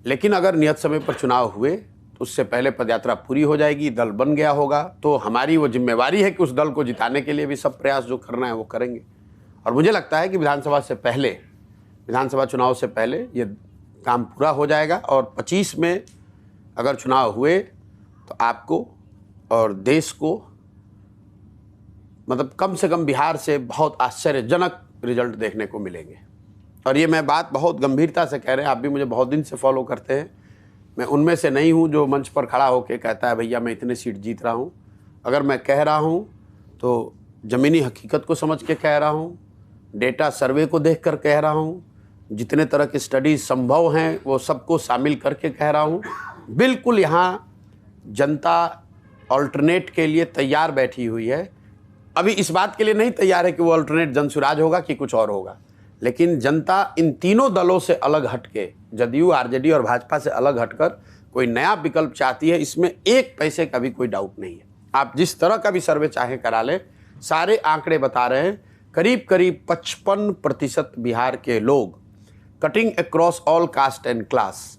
लेकिन अगर नियत समय पर चुनाव हुए तो उससे पहले पदयात्रा पूरी हो जाएगी, दल बन गया होगा, तो हमारी वो जिम्मेवारी है कि उस दल को जिताने के लिए भी सब प्रयास जो करना है वो करेंगे। और मुझे लगता है कि विधानसभा चुनाव से पहले ये काम पूरा हो जाएगा। और 25 में अगर चुनाव हुए तो आपको और देश को, मतलब कम से कम बिहार से बहुत आश्चर्यजनक रिजल्ट देखने को मिलेंगे। और ये मैं बात बहुत गंभीरता से कह रहे हैं, आप भी मुझे बहुत दिन से फॉलो करते हैं। मैं उनमें से नहीं हूँ जो मंच पर खड़ा होकर कहता है भैया मैं इतने सीट जीत रहा हूँ। अगर मैं कह रहा हूँ तो ज़मीनी हकीकत को समझ के कह रहा हूँ, डेटा सर्वे को देख कर कह रहा हूँ, जितने तरह के स्टडीज संभव हैं वो सबको शामिल करके कह रहा हूँ। बिल्कुल यहाँ जनता अल्टरनेट के लिए तैयार बैठी हुई है। अभी इस बात के लिए नहीं तैयार है कि वो अल्टरनेट जनसुराज होगा कि कुछ और होगा, लेकिन जनता इन तीनों दलों से अलग हटके, जदयू, आरजेडी और भाजपा से अलग हटकर कोई नया विकल्प चाहती है। इसमें 1 पैसे का भी कोई डाउट नहीं है। आप जिस तरह का भी सर्वे चाहे करा लें, सारे आंकड़े बता रहे हैं करीब करीब 55% बिहार के लोग, cutting across all caste and class,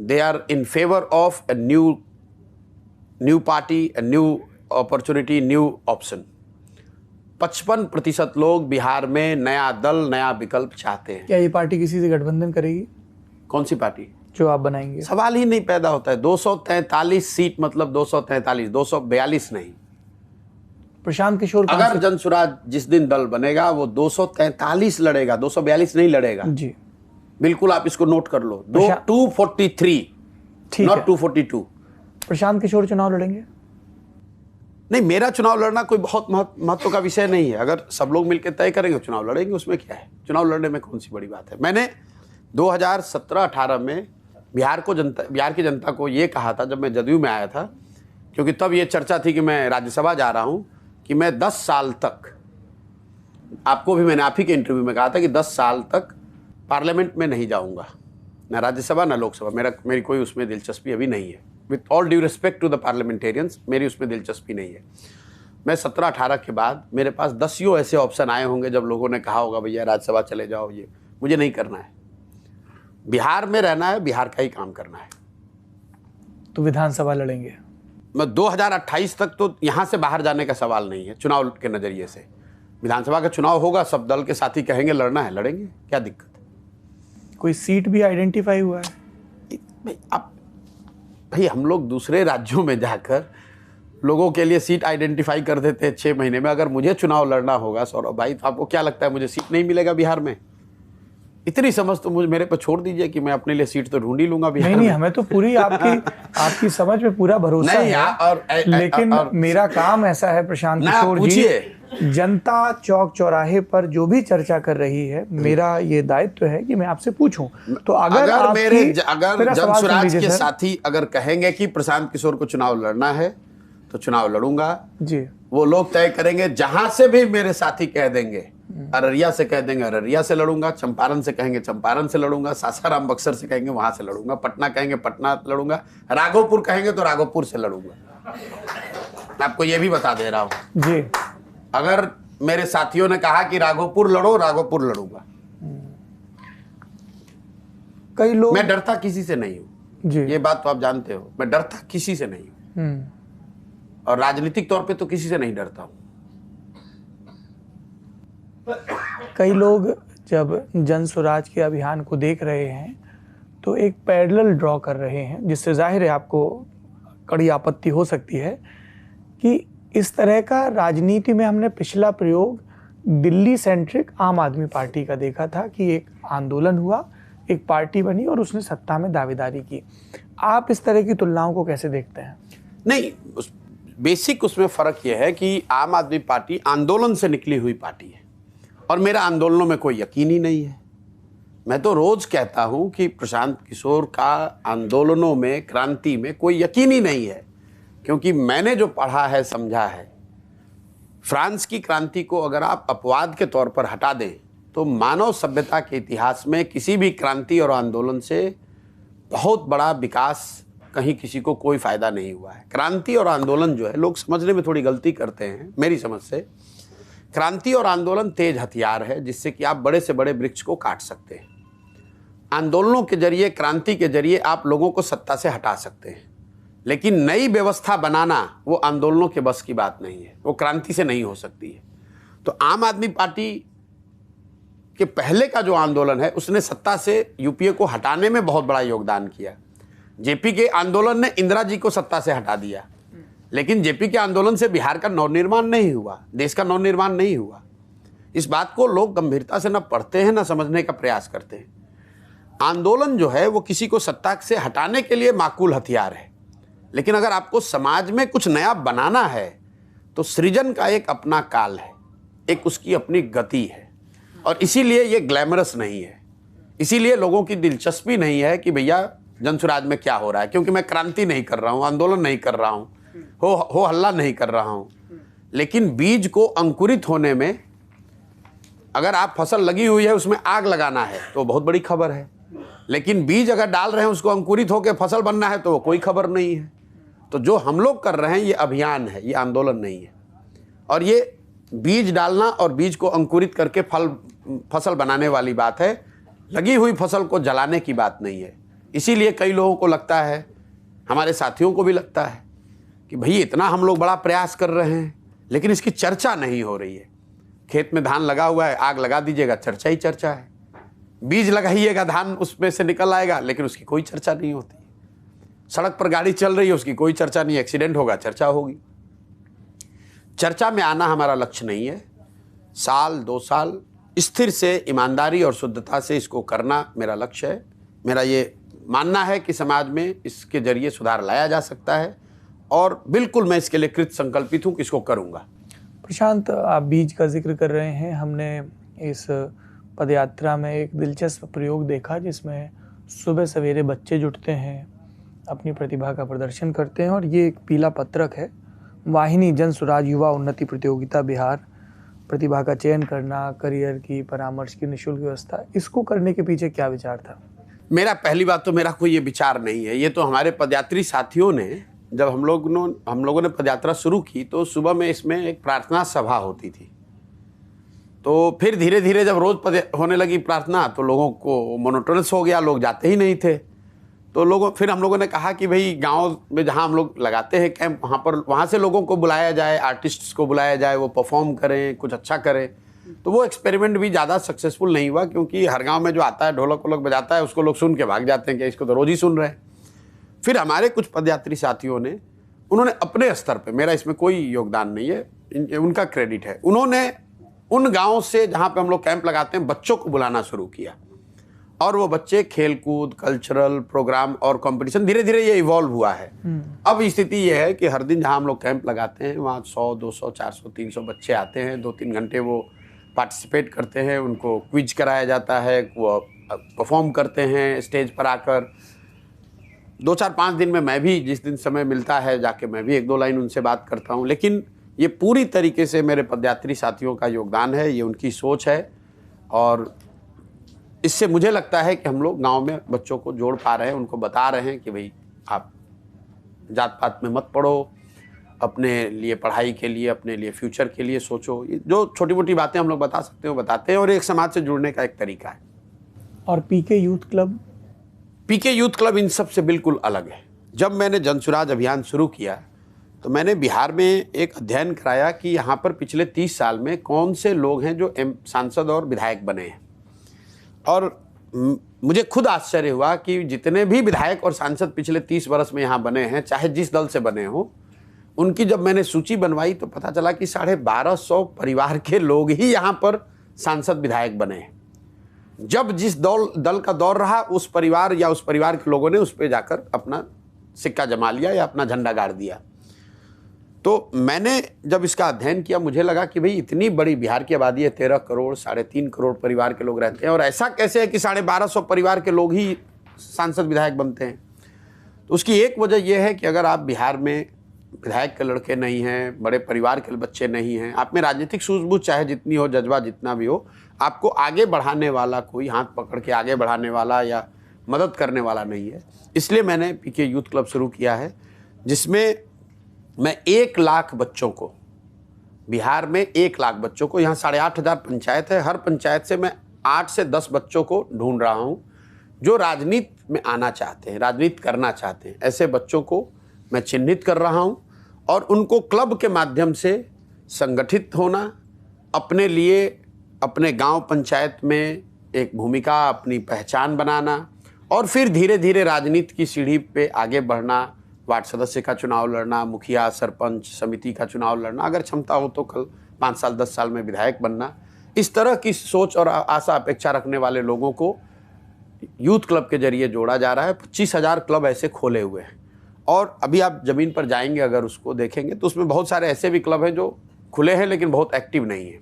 they are in favour of a new party, a new opportunity, new option. 55% लोग बिहार में नया दल, नया विकल्प चाहते हैं। क्या ये पार्टी किसी से गठबंधन करेगी? कौन सी पार्टी? जो आप बनाएंगे। सवाल ही नहीं पैदा होता है। 243 सीट मतलब 243, 242 नहीं। प्रशांत किशोर अगर जनसुराज जिस दिन दल बनेगा वो 243 लड़ेगा, 242 नहीं लड़ेगा जी, बिल्कुल आप इसको नोट कर लो। 243, ठीक नॉट है। 242। प्रशांत किशोर चुनाव लड़ेंगे? नहीं, मेरा चुनाव लड़ना कोई बहुत महत्व का विषय नहीं है। अगर सब लोग मिलकर तय करेंगे चुनाव लड़ेंगे, उसमें क्या है? चुनाव लड़ने में कौन सी बड़ी बात है। मैंने 2017-18 में बिहार की जनता को ये कहा था, जब मैं जदयू में आया था, क्योंकि तब ये चर्चा थी कि मैं राज्यसभा जा रहा हूँ, कि मैं 10 साल तक, आपको भी मैंने आप ही के इंटरव्यू में कहा था कि 10 साल तक पार्लियामेंट में नहीं जाऊँगा, ना राज्यसभा ना लोकसभा। मेरी कोई उसमें दिलचस्पी अभी नहीं है। With all due respect to the parliamentarians, मेरी उसमें दिलचस्पी नहीं है। मैं 17-18 के बाद मेरे पास 10 ऐसे ऑप्शन आए होंगे जब लोगों ने कहा होगा भैया राज्यसभा चले जाओ, ये मुझे नहीं करना है। बिहार में रहना है, बिहार का ही काम करना है। तो विधानसभा लड़ेंगे? मैं 2028 तक तो यहाँ से बाहर जाने का सवाल नहीं है। चुनाव के नज़रिए से विधानसभा का चुनाव होगा, सब दल के साथी कहेंगे लड़ना है, लड़ेंगे, क्या दिक्कत है। कोई सीट भी आइडेंटिफाई हुआ है? भाई हम लोग दूसरे राज्यों में जाकर लोगों के लिए सीट आइडेंटिफाई कर देते हैं 6 महीने में। अगर मुझे चुनाव लड़ना होगा सौरभ भाई, तो आपको क्या लगता है मुझे सीट नहीं मिलेगा बिहार में? इतनी समझ तो मुझे मेरे पर छोड़ दीजिए कि मैं अपने लिए सीट तो ढूंढ ही लूंगा बिहार में। नहीं, हमें तो पूरी आपकी समझ पे पूरा भरोसा नहीं, है। लेकिन मेरा काम ऐसा है प्रशांत किशोर जी, जनता चौक चौराहे पर जो भी चर्चा कर रही है, मेरा ये दायित्व है कि मैं आपसे पूछूं। तो अगर जनसुराज के साथी अगर कहेंगे कि प्रशांत किशोर को चुनाव लड़ना है तो चुनाव लड़ूंगा जी। वो लोग तय करेंगे। जहां से भी मेरे साथी कह देंगे, अररिया से कह देंगे अररिया से लड़ूंगा, चंपारण से कहेंगे चंपारण से लड़ूंगा, सासाराम बक्सर से कहेंगे वहां से लड़ूंगा, पटना कहेंगे पटना लड़ूंगा, राघोपुर कहेंगे तो राघोपुर से लड़ूंगा। मैं आपको ये भी बता दे रहा हूं जी, अगर मेरे साथियों ने कहा कि राघोपुर लड़ो, राघोपुर लड़ूंगा। कई लोग, मैं डरता किसी से नहीं हूं जी, ये बात तो आप जानते हो। मैं डरता किसी से नहीं हूं, और राजनीतिक तौर पे तो किसी से नहीं डरता हूं। कई लोग जब जनसुराज के अभियान को देख रहे हैं तो एक पैरेलल ड्रॉ कर रहे हैं, जिससे जाहिर है आपको कड़ी आपत्ति हो सकती है कि इस तरह का राजनीति में हमने पिछला प्रयोग दिल्ली सेंट्रिक आम आदमी पार्टी का देखा था कि एक आंदोलन हुआ, एक पार्टी बनी और उसने सत्ता में दावेदारी की। आप इस तरह की तुलनाओं को कैसे देखते हैं? नहीं, बेसिक उसमें फर्क यह है कि आम आदमी पार्टी आंदोलन से निकली हुई पार्टी है और मेरा आंदोलनों में कोई यकीन ही नहीं है। मैं तो रोज कहता हूं कि प्रशांत किशोर का आंदोलनों में, क्रांति में कोई यकीन ही नहीं है, क्योंकि मैंने जो पढ़ा है, समझा है, फ्रांस की क्रांति को अगर आप अपवाद के तौर पर हटा दें तो मानव सभ्यता के इतिहास में किसी भी क्रांति और आंदोलन से बहुत बड़ा विकास कहीं किसी को कोई फायदा नहीं हुआ है। क्रांति और आंदोलन जो है, लोग समझने में थोड़ी गलती करते हैं मेरी समझ से। क्रांति और आंदोलन तेज हथियार है जिससे कि आप बड़े से बड़े वृक्ष को काट सकते हैं। आंदोलनों के जरिए, क्रांति के जरिए आप लोगों को सत्ता से हटा सकते हैं, लेकिन नई व्यवस्था बनाना वो आंदोलनों के बस की बात नहीं है, वो क्रांति से नहीं हो सकती है। तो आम आदमी पार्टी के पहले का जो आंदोलन है उसने सत्ता से यूपीए को हटाने में बहुत बड़ा योगदान किया। जेपी के आंदोलन ने इंदिरा जी को सत्ता से हटा दिया, लेकिन जेपी के आंदोलन से बिहार का नवनिर्माण नहीं हुआ, देश का नवनिर्माण नहीं हुआ। इस बात को लोग गंभीरता से न पढ़ते हैं, न समझने का प्रयास करते हैं। आंदोलन जो है वो किसी को सत्ता से हटाने के लिए माकूल हथियार है, लेकिन अगर आपको समाज में कुछ नया बनाना है तो सृजन का एक अपना काल है, एक उसकी अपनी गति है, और इसीलिए ये ग्लैमरस नहीं है। इसीलिए लोगों की दिलचस्पी नहीं है कि भैया जनसुराज में क्या हो रहा है, क्योंकि मैं क्रांति नहीं कर रहा हूँ, आंदोलन नहीं कर रहा हूँ, हो हल्ला नहीं कर रहा हूँ। लेकिन बीज को अंकुरित होने में, अगर आप फसल लगी हुई है उसमें आग लगाना है तो बहुत बड़ी खबर है, लेकिन बीज अगर डाल रहे हैं उसको अंकुरित होकर फसल बनना है तो वो कोई खबर नहीं है। तो जो हम लोग कर रहे हैं ये अभियान है, ये आंदोलन नहीं है। और ये बीज डालना और बीज को अंकुरित करके फसल बनाने वाली बात है, लगी हुई फसल को जलाने की बात नहीं है। इसीलिए कई लोगों को लगता है, हमारे साथियों को भी लगता है कि भाई इतना हम लोग बड़ा प्रयास कर रहे हैं लेकिन इसकी चर्चा नहीं हो रही है। खेत में धान लगा हुआ है, आग लगा दीजिएगा, चर्चा ही चर्चा है। बीज लगाइएगा, धान उसमें से निकल आएगा, लेकिन उसकी कोई चर्चा नहीं होती। सड़क पर गाड़ी चल रही है, उसकी कोई चर्चा नहीं, एक्सीडेंट होगा, चर्चा होगी। चर्चा में आना हमारा लक्ष्य नहीं है। साल 2 साल स्थिर से ईमानदारी और शुद्धता से इसको करना मेरा लक्ष्य है। मेरा ये मानना है कि समाज में इसके जरिए सुधार लाया जा सकता है और बिल्कुल मैं इसके लिए कृत संकल्पित हूँ कि इसको करूँगा। प्रशांत, आप बीज का जिक्र कर रहे हैं। हमने इस पदयात्रा में एक दिलचस्प प्रयोग देखा जिसमें सुबह सवेरे बच्चे जुटते हैं, अपनी प्रतिभा का प्रदर्शन करते हैं और ये एक पीला पत्रक है, वाहिनी जन स्वराज युवा उन्नति प्रतियोगिता बिहार, प्रतिभा का चयन करना, करियर की परामर्श की निःशुल्क व्यवस्था। इसको करने के पीछे क्या विचार था? मेरा पहली बात तो मेरा कोई ये विचार नहीं है। ये तो हमारे पदयात्री साथियों ने, जब हम लोगों ने पदयात्रा शुरू की तो सुबह में इसमें एक प्रार्थना सभा होती थी। तो फिर धीरे धीरे जब रोज होने लगी प्रार्थना तो लोगों को मोनोटोनस हो गया, लोग जाते ही नहीं थे। तो फिर हम लोगों ने कहा कि भाई गांव में जहां हम लोग लगाते हैं कैंप, वहाँ से लोगों को बुलाया जाए, आर्टिस्ट्स को बुलाया जाए, वो परफॉर्म करें, कुछ अच्छा करें। तो वो एक्सपेरिमेंट भी ज़्यादा सक्सेसफुल नहीं हुआ, क्योंकि हर गांव में जो आता है ढोलक वोलक बजाता है उसको लोग सुन के भाग जाते हैं कि इसको तो रोज़ ही सुन रहे हैं। फिर हमारे कुछ पदयात्री साथियों ने, उन्होंने अपने स्तर पे, मेरा इसमें कोई योगदान नहीं है, उनका क्रेडिट है, उन्होंने उन गाँव से जहाँ पे हम लोग कैंप लगाते हैं बच्चों को बुलाना शुरू किया और वो बच्चे खेलकूद, कल्चरल प्रोग्राम और कंपटीशन, धीरे धीरे ये इवॉल्व हुआ है। अब स्थिति ये है कि हर दिन जहाँ हम लोग कैंप लगाते हैं वहाँ 100, 200, 400, 300 बच्चे आते हैं। 2-3 घंटे वो पार्टिसिपेट करते हैं, उनको क्विज कराया जाता है, वो परफॉर्म करते हैं स्टेज पर आकर। 2-4-5 दिन में मैं भी, जिस दिन समय मिलता है, जाके मैं भी 1-2 लाइन उनसे बात करता हूँ। लेकिन ये पूरी तरीके से मेरे पदयात्री साथियों का योगदान है, ये उनकी सोच है और इससे मुझे लगता है कि हम लोग गांव में बच्चों को जोड़ पा रहे हैं, उनको बता रहे हैं कि भाई आप जात पात में मत पढ़ो, अपने लिए पढ़ाई के लिए, अपने लिए फ्यूचर के लिए सोचो। ये जो छोटी मोटी बातें हम लोग बता सकते हैं वो बताते हैं और एक समाज से जुड़ने का एक तरीका है। और PK youth club? PK youth club इन सब से बिल्कुल अलग है। जब मैंने जन स्वराज अभियान शुरू किया तो मैंने बिहार में एक अध्ययन कराया कि यहाँ पर पिछले 30 साल में कौन से लोग हैं जो सांसद और विधायक बने हैं। और मुझे खुद आश्चर्य हुआ कि जितने भी विधायक और सांसद पिछले 30 वर्ष में यहाँ बने हैं, चाहे जिस दल से बने हों, उनकी जब मैंने सूची बनवाई तो पता चला कि 1250 परिवार के लोग ही यहाँ पर सांसद विधायक बने हैं। जब जिस दल का दौर रहा, उस परिवार या उस परिवार के लोगों ने उस पर जाकर अपना सिक्का जमा लिया या अपना झंडा गाड़ दिया। तो मैंने जब इसका अध्ययन किया, मुझे लगा कि भाई इतनी बड़ी बिहार की आबादी है, 13 करोड़, 3.5 करोड़ परिवार के लोग रहते हैं और ऐसा कैसे है कि 1250 परिवार के लोग ही सांसद विधायक बनते हैं। तो उसकी एक वजह यह है कि अगर आप बिहार में विधायक के लड़के नहीं हैं, बड़े परिवार के बच्चे नहीं हैं, आप में राजनीतिक सूझबूझ चाहे जितनी हो, जज्बा जितना भी हो, आपको आगे बढ़ाने वाला, कोई हाथ पकड़ के आगे बढ़ाने वाला या मदद करने वाला नहीं है। इसलिए मैंने पीके यूथ क्लब शुरू किया है, जिसमें मैं 1 लाख बच्चों को, बिहार में 1 लाख बच्चों को, यहाँ 8,500 पंचायत है, हर पंचायत से मैं 8 से 10 बच्चों को ढूंढ रहा हूँ जो राजनीति में आना चाहते हैं, राजनीति करना चाहते हैं। ऐसे बच्चों को मैं चिन्हित कर रहा हूँ और उनको क्लब के माध्यम से संगठित होना, अपने लिए अपने गांव पंचायत में एक भूमिका, अपनी पहचान बनाना और फिर धीरे धीरे राजनीति की सीढ़ी पे आगे बढ़ना, वार्ड सदस्य का चुनाव लड़ना, मुखिया, सरपंच, समिति का चुनाव लड़ना, अगर क्षमता हो तो कल 5 साल 10 साल में विधायक बनना। इस तरह की सोच और आशा अपेक्षा रखने वाले लोगों को यूथ क्लब के जरिए जोड़ा जा रहा है। 25,000 क्लब ऐसे खोले हुए हैं और अभी आप ज़मीन पर जाएंगे, अगर उसको देखेंगे तो उसमें बहुत सारे ऐसे भी क्लब हैं जो खुले हैं लेकिन बहुत एक्टिव नहीं है।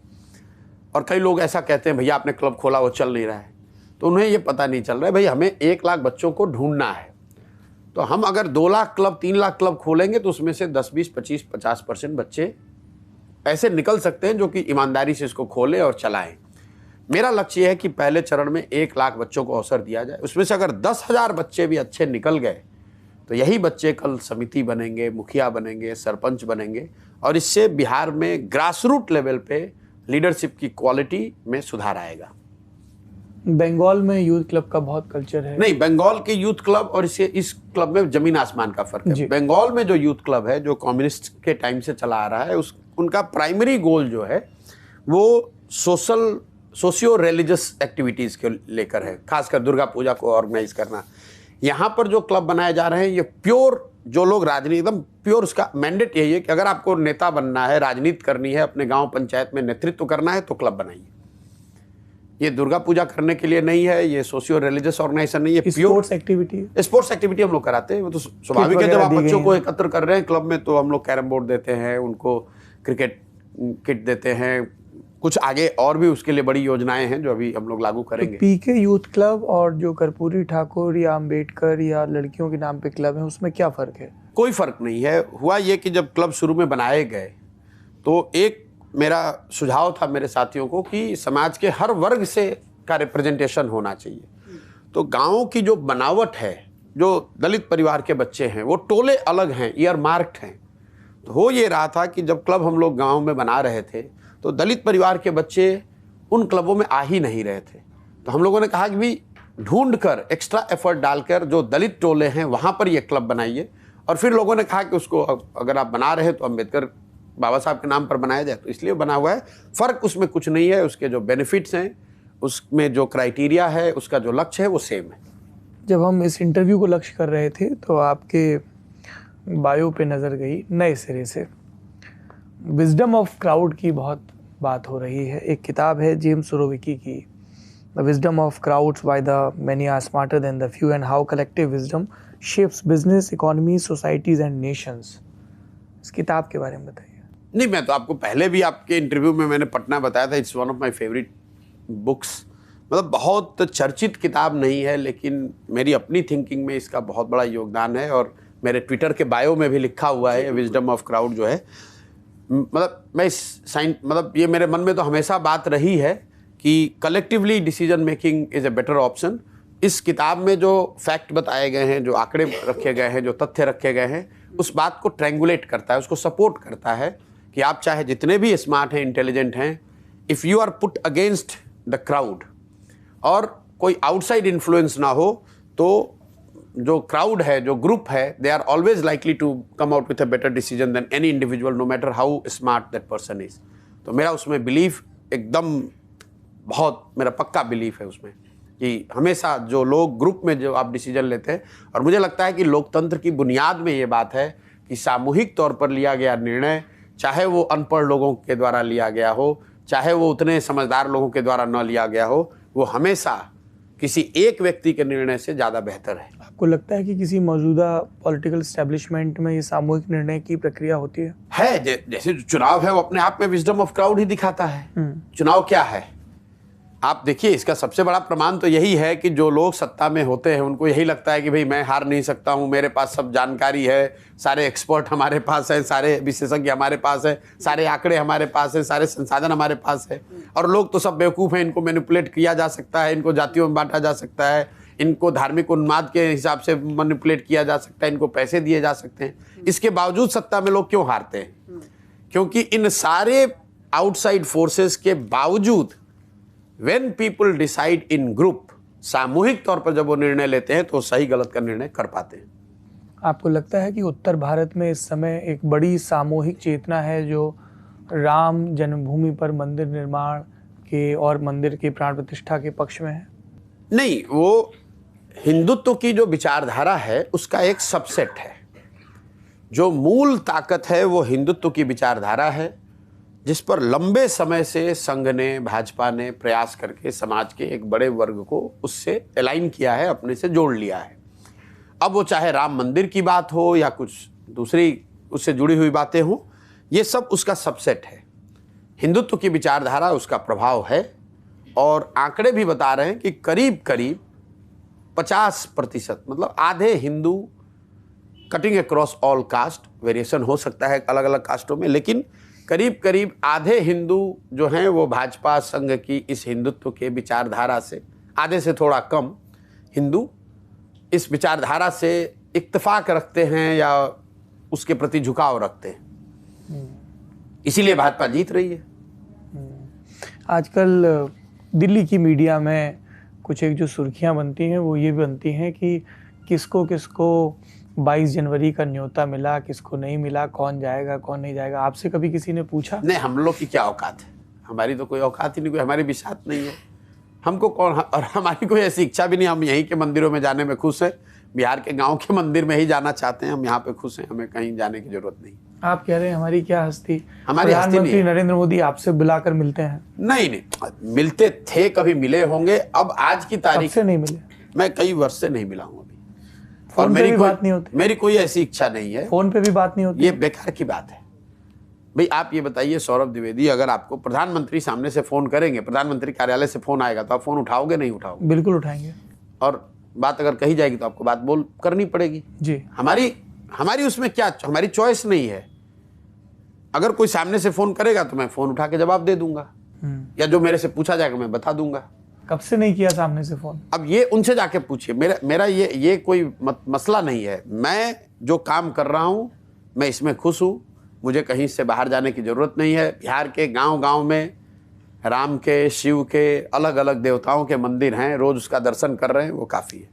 और कई लोग ऐसा कहते हैं, भैया आपने क्लब खोला, वो चल नहीं रहा है। तो उन्हें ये पता नहीं चल रहा है, भाई हमें 1 लाख बच्चों को ढूंढना है। तो हम अगर 2 लाख क्लब, 3 लाख क्लब खोलेंगे तो उसमें से 10, 20, 25, 50% बच्चे ऐसे निकल सकते हैं जो कि ईमानदारी से इसको खोलें और चलाएं। मेरा लक्ष्य है कि पहले चरण में 1 लाख बच्चों को अवसर दिया जाए। उसमें से अगर 10,000 बच्चे भी अच्छे निकल गए तो यही बच्चे कल समिति बनेंगे, मुखिया बनेंगे, सरपंच बनेंगे, और इससे बिहार में ग्रास रूट लेवल पे लीडरशिप की क्वालिटी में सुधार आएगा। बंगाल में यूथ क्लब का बहुत कल्चर है। नहीं, बंगाल के यूथ क्लब और इस क्लब में जमीन आसमान का फर्क है। बंगाल में जो यूथ क्लब है, जो कम्युनिस्ट के टाइम से चला आ रहा है, उनका प्राइमरी गोल जो है वो सोशियो रिलीजियस एक्टिविटीज़ के लेकर है, खासकर दुर्गा पूजा को ऑर्गेनाइज करना। यहाँ पर जो क्लब बनाए जा रहे हैं ये प्योर, जो लोग राजनीति एकदम प्योर, उसका मैंडेट यही है कि अगर आपको नेता बनना है, राजनीति करनी है, अपने गांव पंचायत में नेतृत्व करना है तो क्लब बनाइए। ये दुर्गा पूजा करने के लिए नहीं है, ये सोशियो रिलीजियस ऑर्गेनाइजेशन नहीं है, प्योर स्पोर्ट्स एक्टिविटी हम लोग कराते हैं। वो तो स्वाभाविक है, जब आप बच्चों को एकत्र कर रहे हैं क्लब में तो हम लोग कैरम बोर्ड देते हैं, उनको क्रिकेट किट देते हैं, कुछ आगे और भी उसके लिए बड़ी योजनाएं हैं जो अभी हम लोग लागू करेंगे। तो पीके यूथ क्लब और जो कर्पूरी ठाकुर या अंबेडकर या लड़कियों के नाम पे क्लब है, उसमें क्या फ़र्क है? कोई फ़र्क नहीं है। हुआ ये कि जब क्लब शुरू में बनाए गए तो एक मेरा सुझाव था मेरे साथियों को कि समाज के हर वर्ग से का रिप्रेजेंटेशन होना चाहिए। तो गाँव की जो बनावट है, जो दलित परिवार के बच्चे हैं वो टोले अलग हैं, ईयर मार्क्ड हैं। तो हो ये रहा था कि जब क्लब हम लोग गाँव में बना रहे थे तो दलित परिवार के बच्चे उन क्लबों में आ ही नहीं रहे थे। तो हम लोगों ने कहा कि भी ढूंढ कर, एक्स्ट्रा एफर्ट डालकर जो दलित टोले हैं वहाँ पर ये क्लब बनाइए। और फिर लोगों ने कहा कि उसको अगर आप बना रहे हैं तो अम्बेडकर बाबा साहब के नाम पर बनाया जाए, तो इसलिए बना हुआ है। फ़र्क उसमें कुछ नहीं है, उसके जो बेनिफिट्स हैं, उसमें जो क्राइटेरिया है, उसका जो लक्ष्य है वो सेम है। जब हम इस इंटरव्यू को लक्ष्य कर रहे थे तो आपके बायो पे नज़र गई नए सिरे से, विजडम ऑफ क्राउड की बहुत बात हो रही है। एक किताब है जेम्स सुरोविकी की, the wisdom of crowds why the many are smarter than the few and how collective wisdom shapes business, economy, societies and nations. इस किताब के बारे में बताइए। नहीं, मैं तो आपको पहले भी आपके इंटरव्यू में मैंने पढ़ना बताया था, it's one of my favourite books. मतलब बहुत चर्चित किताब नहीं है, लेकिन मेरी अपनी थिंकिंग में इसका बहुत बड़ा योगदान है, और मेरे ट्विटर के बायो में भी लिखा हुआ है विजडम ऑफ क्राउड जो है। मतलब ये मेरे मन में तो हमेशा बात रही है कि collectively decision making is a better option. इस किताब में जो फैक्ट बताए गए हैं, जो आंकड़े रखे गए हैं, जो तथ्य रखे गए हैं, उस बात को ट्रैंगुलेट करता है, उसको सपोर्ट करता है कि आप चाहे जितने भी स्मार्ट हैं, इंटेलिजेंट हैं, if you are put against the crowd और कोई आउटसाइड इन्फ्लुएंस ना हो, तो जो क्राउड है, जो ग्रुप है, they are always likely to come out with a better decision than any individual, no matter how smart that person is. तो मेरा उसमें बिलीफ एकदम बहुत, मेरा पक्का बिलीफ है उसमें कि हमेशा जो लोग ग्रुप में जो आप डिसीजन लेते हैं, और मुझे लगता है कि लोकतंत्र की बुनियाद में ये बात है कि सामूहिक तौर पर लिया गया निर्णय, चाहे वो अनपढ़ लोगों के द्वारा लिया गया हो, चाहे वो उतने समझदार लोगों के द्वारा न लिया गया हो, वो हमेशा किसी एक व्यक्ति के निर्णय से ज़्यादा बेहतर है। आपको लगता है कि किसी मौजूदा पॉलिटिकल एस्टेब्लिशमेंट में ये सामूहिक निर्णय की प्रक्रिया होती है? जैसे जो चुनाव है वो अपने आप में विजडम ऑफ क्राउड ही दिखाता है। चुनाव क्या है आप देखिए, इसका सबसे बड़ा प्रमाण तो यही है कि जो लोग सत्ता में होते हैं उनको यही लगता है कि भाई मैं हार नहीं सकता हूँ, मेरे पास सब जानकारी है, सारे एक्सपर्ट हमारे पास है, सारे विशेषज्ञ हमारे पास है, सारे आंकड़े हमारे पास है, सारे संसाधन हमारे पास है, और लोग तो सब बेवकूफ़ हैं, इनको मैनिपुलेट किया जा सकता है, इनको जातियों में बांटा जा सकता है, इनको धार्मिक उन्माद के हिसाब से मैनिपुलेट किया जा सकता है, इनको पैसे दिए जा सकते हैं। इसके बावजूद सत्ता में लोग क्यों हारते हैं? क्योंकि इन सारे आउटसाइड फोर्सेस के बावजूद When people decide in group, सामूहिक तौर पर जब वो निर्णय लेते हैं तो सही गलत का निर्णय कर पाते हैं। आपको लगता है कि उत्तर भारत में इस समय एक बड़ी सामूहिक चेतना है जो राम जन्मभूमि पर मंदिर निर्माण के और मंदिर की प्राण प्रतिष्ठा के पक्ष में है? नहीं, वो हिंदुत्व की जो विचारधारा है उसका एक सबसेट है। जो मूल ताकत है वो हिंदुत्व की विचारधारा है, जिस पर लंबे समय से संघ ने, भाजपा ने प्रयास करके समाज के एक बड़े वर्ग को उससे अलाइन किया है, अपने से जोड़ लिया है। अब वो चाहे राम मंदिर की बात हो या कुछ दूसरी उससे जुड़ी हुई बातें हो, ये सब उसका सबसेट है। हिंदुत्व की विचारधारा उसका प्रभाव है, और आंकड़े भी बता रहे हैं कि करीब करीब 50%, मतलब आधे Hindu, cutting across all cast, variation हो सकता है अलग अलग कास्टों में, लेकिन करीब करीब आधे हिंदू जो हैं वो भाजपा संघ की इस हिंदुत्व के विचारधारा से, आधे से थोड़ा कम हिंदू इस विचारधारा से इत्तेफाक रखते हैं या उसके प्रति झुकाव रखते हैं, इसीलिए भाजपा जीत रही है। आजकल दिल्ली की मीडिया में कुछ एक जो सुर्खियां बनती हैं वो ये बनती हैं कि किसको किसको 22 जनवरी का न्योता मिला, किसको नहीं मिला, कौन जाएगा कौन नहीं जाएगा। आपसे कभी किसी ने पूछा? नहीं, हम लोग की क्या औकात है, हमारी तो कोई औकात ही नहीं, कोई हमारी बिसात नहीं है। हमको कौन, और हमारी कोई ऐसी इच्छा भी नहीं। हम यहीं के मंदिरों में जाने में खुश हैं, बिहार के गांव के मंदिर में ही जाना चाहते हैं। हम यहाँ पे खुश हैं, हमें कहीं जाने की जरूरत नहीं। आप कह रहे हैं हमारी क्या हस्ती, हमारी हस्ती नहीं प्रधानमंत्री है। नरेंद्र मोदी आपसे बुलाकर मिलते हैं? नहीं, मिलते थे, कभी मिले होंगे। अब आज की कब तारीख से नहीं मिले? मैं कई वर्ष से नहीं मिला हूँ अभी, फोन और पे भी बात नहीं होती? मेरी कोई ऐसी इच्छा नहीं है। फोन पे भी बात नहीं होती? ये बेकार की बात है भाई। आप ये बताइए सौरभ द्विवेदी, अगर आपको प्रधानमंत्री सामने से फोन करेंगे, प्रधानमंत्री कार्यालय से फोन आएगा, तो आप फोन उठाओगे नहीं उठाओगे? बिल्कुल उठाएंगे। और बात अगर कही जाएगी तो आपको बात बोल करनी पड़ेगी जी। हमारी उसमें क्या, हमारी चॉइस नहीं है। अगर कोई सामने से फोन करेगा तो मैं फोन उठा के जवाब दे दूंगा, या जो मेरे से पूछा जाएगा मैं बता दूंगा। कब से नहीं किया सामने से फोन? अब ये उनसे जाके पूछिए। मेरा ये कोई मसला नहीं है। मैं जो काम कर रहा हूं मैं इसमें खुश हूं, मुझे कहीं से बाहर जाने की जरूरत नहीं है। बिहार के गांव-गांव में राम के, शिव के, अलग अलग देवताओं के मंदिर हैं, रोज उसका दर्शन कर रहे हैं, वो काफी है।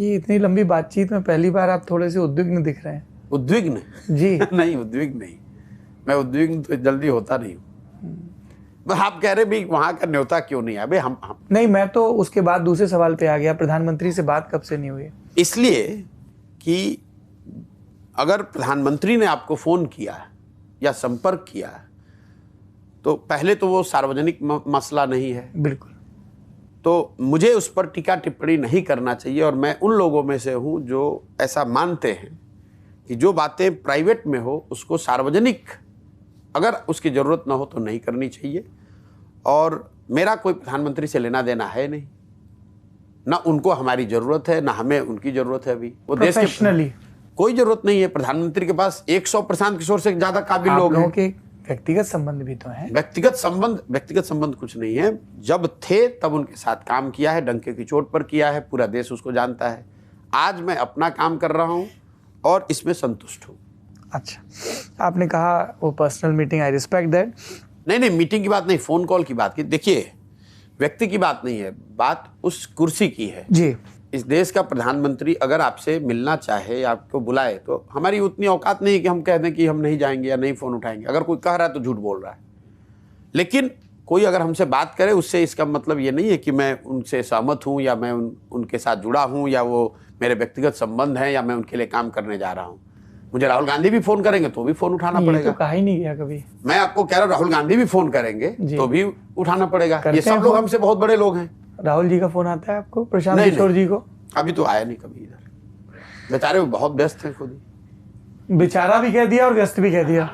ये इतनी लंबी बातचीत में पहली बार आप थोड़े से उद्विग्न दिख रहे हैं। उद्विग्न? जी। नहीं, उद्विग्न नहीं, मैं उद्विग्न तो जल्दी होता नहीं हूँ। आप कह रहे भी वहां का न्योता क्यों नहीं आया? हम नहीं, मैं तो उसके बाद दूसरे सवाल पे आ गया, प्रधानमंत्री से बात कब से नहीं हुई? इसलिए कि अगर प्रधानमंत्री ने आपको फोन किया या संपर्क किया तो पहले तो वो सार्वजनिक मसला नहीं है, बिल्कुल। तो मुझे उस पर टीका टिप्पणी नहीं करना चाहिए। और मैं उन लोगों में से हूं जो ऐसा मानते हैं कि जो बातें प्राइवेट में हो उसको सार्वजनिक अगर उसकी ज़रूरत ना हो तो नहीं करनी चाहिए। और मेरा कोई प्रधानमंत्री से लेना देना है नहीं, ना उनको हमारी ज़रूरत है ना हमें उनकी ज़रूरत है। अभी वो देश के कोई ज़रूरत नहीं है। प्रधानमंत्री के पास 100 प्रशांत किशोर से ज़्यादा काबिल लोग हैं। के व्यक्तिगत संबंध भी तो हैं। व्यक्तिगत संबंध कुछ नहीं है। जब थे तब उनके साथ काम किया है, डंके की चोट पर किया है, पूरा देश उसको जानता है। आज मैं अपना काम कर रहा हूँ और इसमें संतुष्ट हूँ। अच्छा, आपने कहा वो personal meeting, I respect that. नहीं, मीटिंग की बात नहीं, फोन कॉल की बात की। देखिए, व्यक्ति की बात नहीं है, बात उस कुर्सी की है। जी। इस देश का प्रधानमंत्री अगर आपसे मिलना चाहे या आपको बुलाए तो हमारी उतनी औकात नहीं है कि हम कह दें कि हम नहीं जाएंगे या नहीं फोन उठाएंगे। अगर कोई कह रहा है तो झूठ बोल रहा है। लेकिन कोई अगर हमसे बात करे, उससे इसका मतलब ये नहीं है कि मैं उनसे सहमत हूँ या मैं उनके साथ जुड़ा हूँ या वो मेरे व्यक्तिगत संबंध हैं या मैं उनके लिए काम करने जा रहा हूँ। मुझे राहुल गांधी भी फोन करेंगे तो भी फोन उठाना पड़ेगा। तो कहा ही नहीं गया कभी। मैं आपको कह रहा हूँ, राहुल गांधी भी फोन करेंगे तो भी उठाना पड़ेगा। ये सब लोग हमसे बहुत बड़े लोग हैं। राहुल जी का फोन आता है आपको? प्रशांत किशोर जी को? अभी तो आया नहीं कभी इधर, बेचारे वो बहुत व्यस्त हैं खुद ही। बेचारा भी कह दिया और व्यस्त भी कह दिया।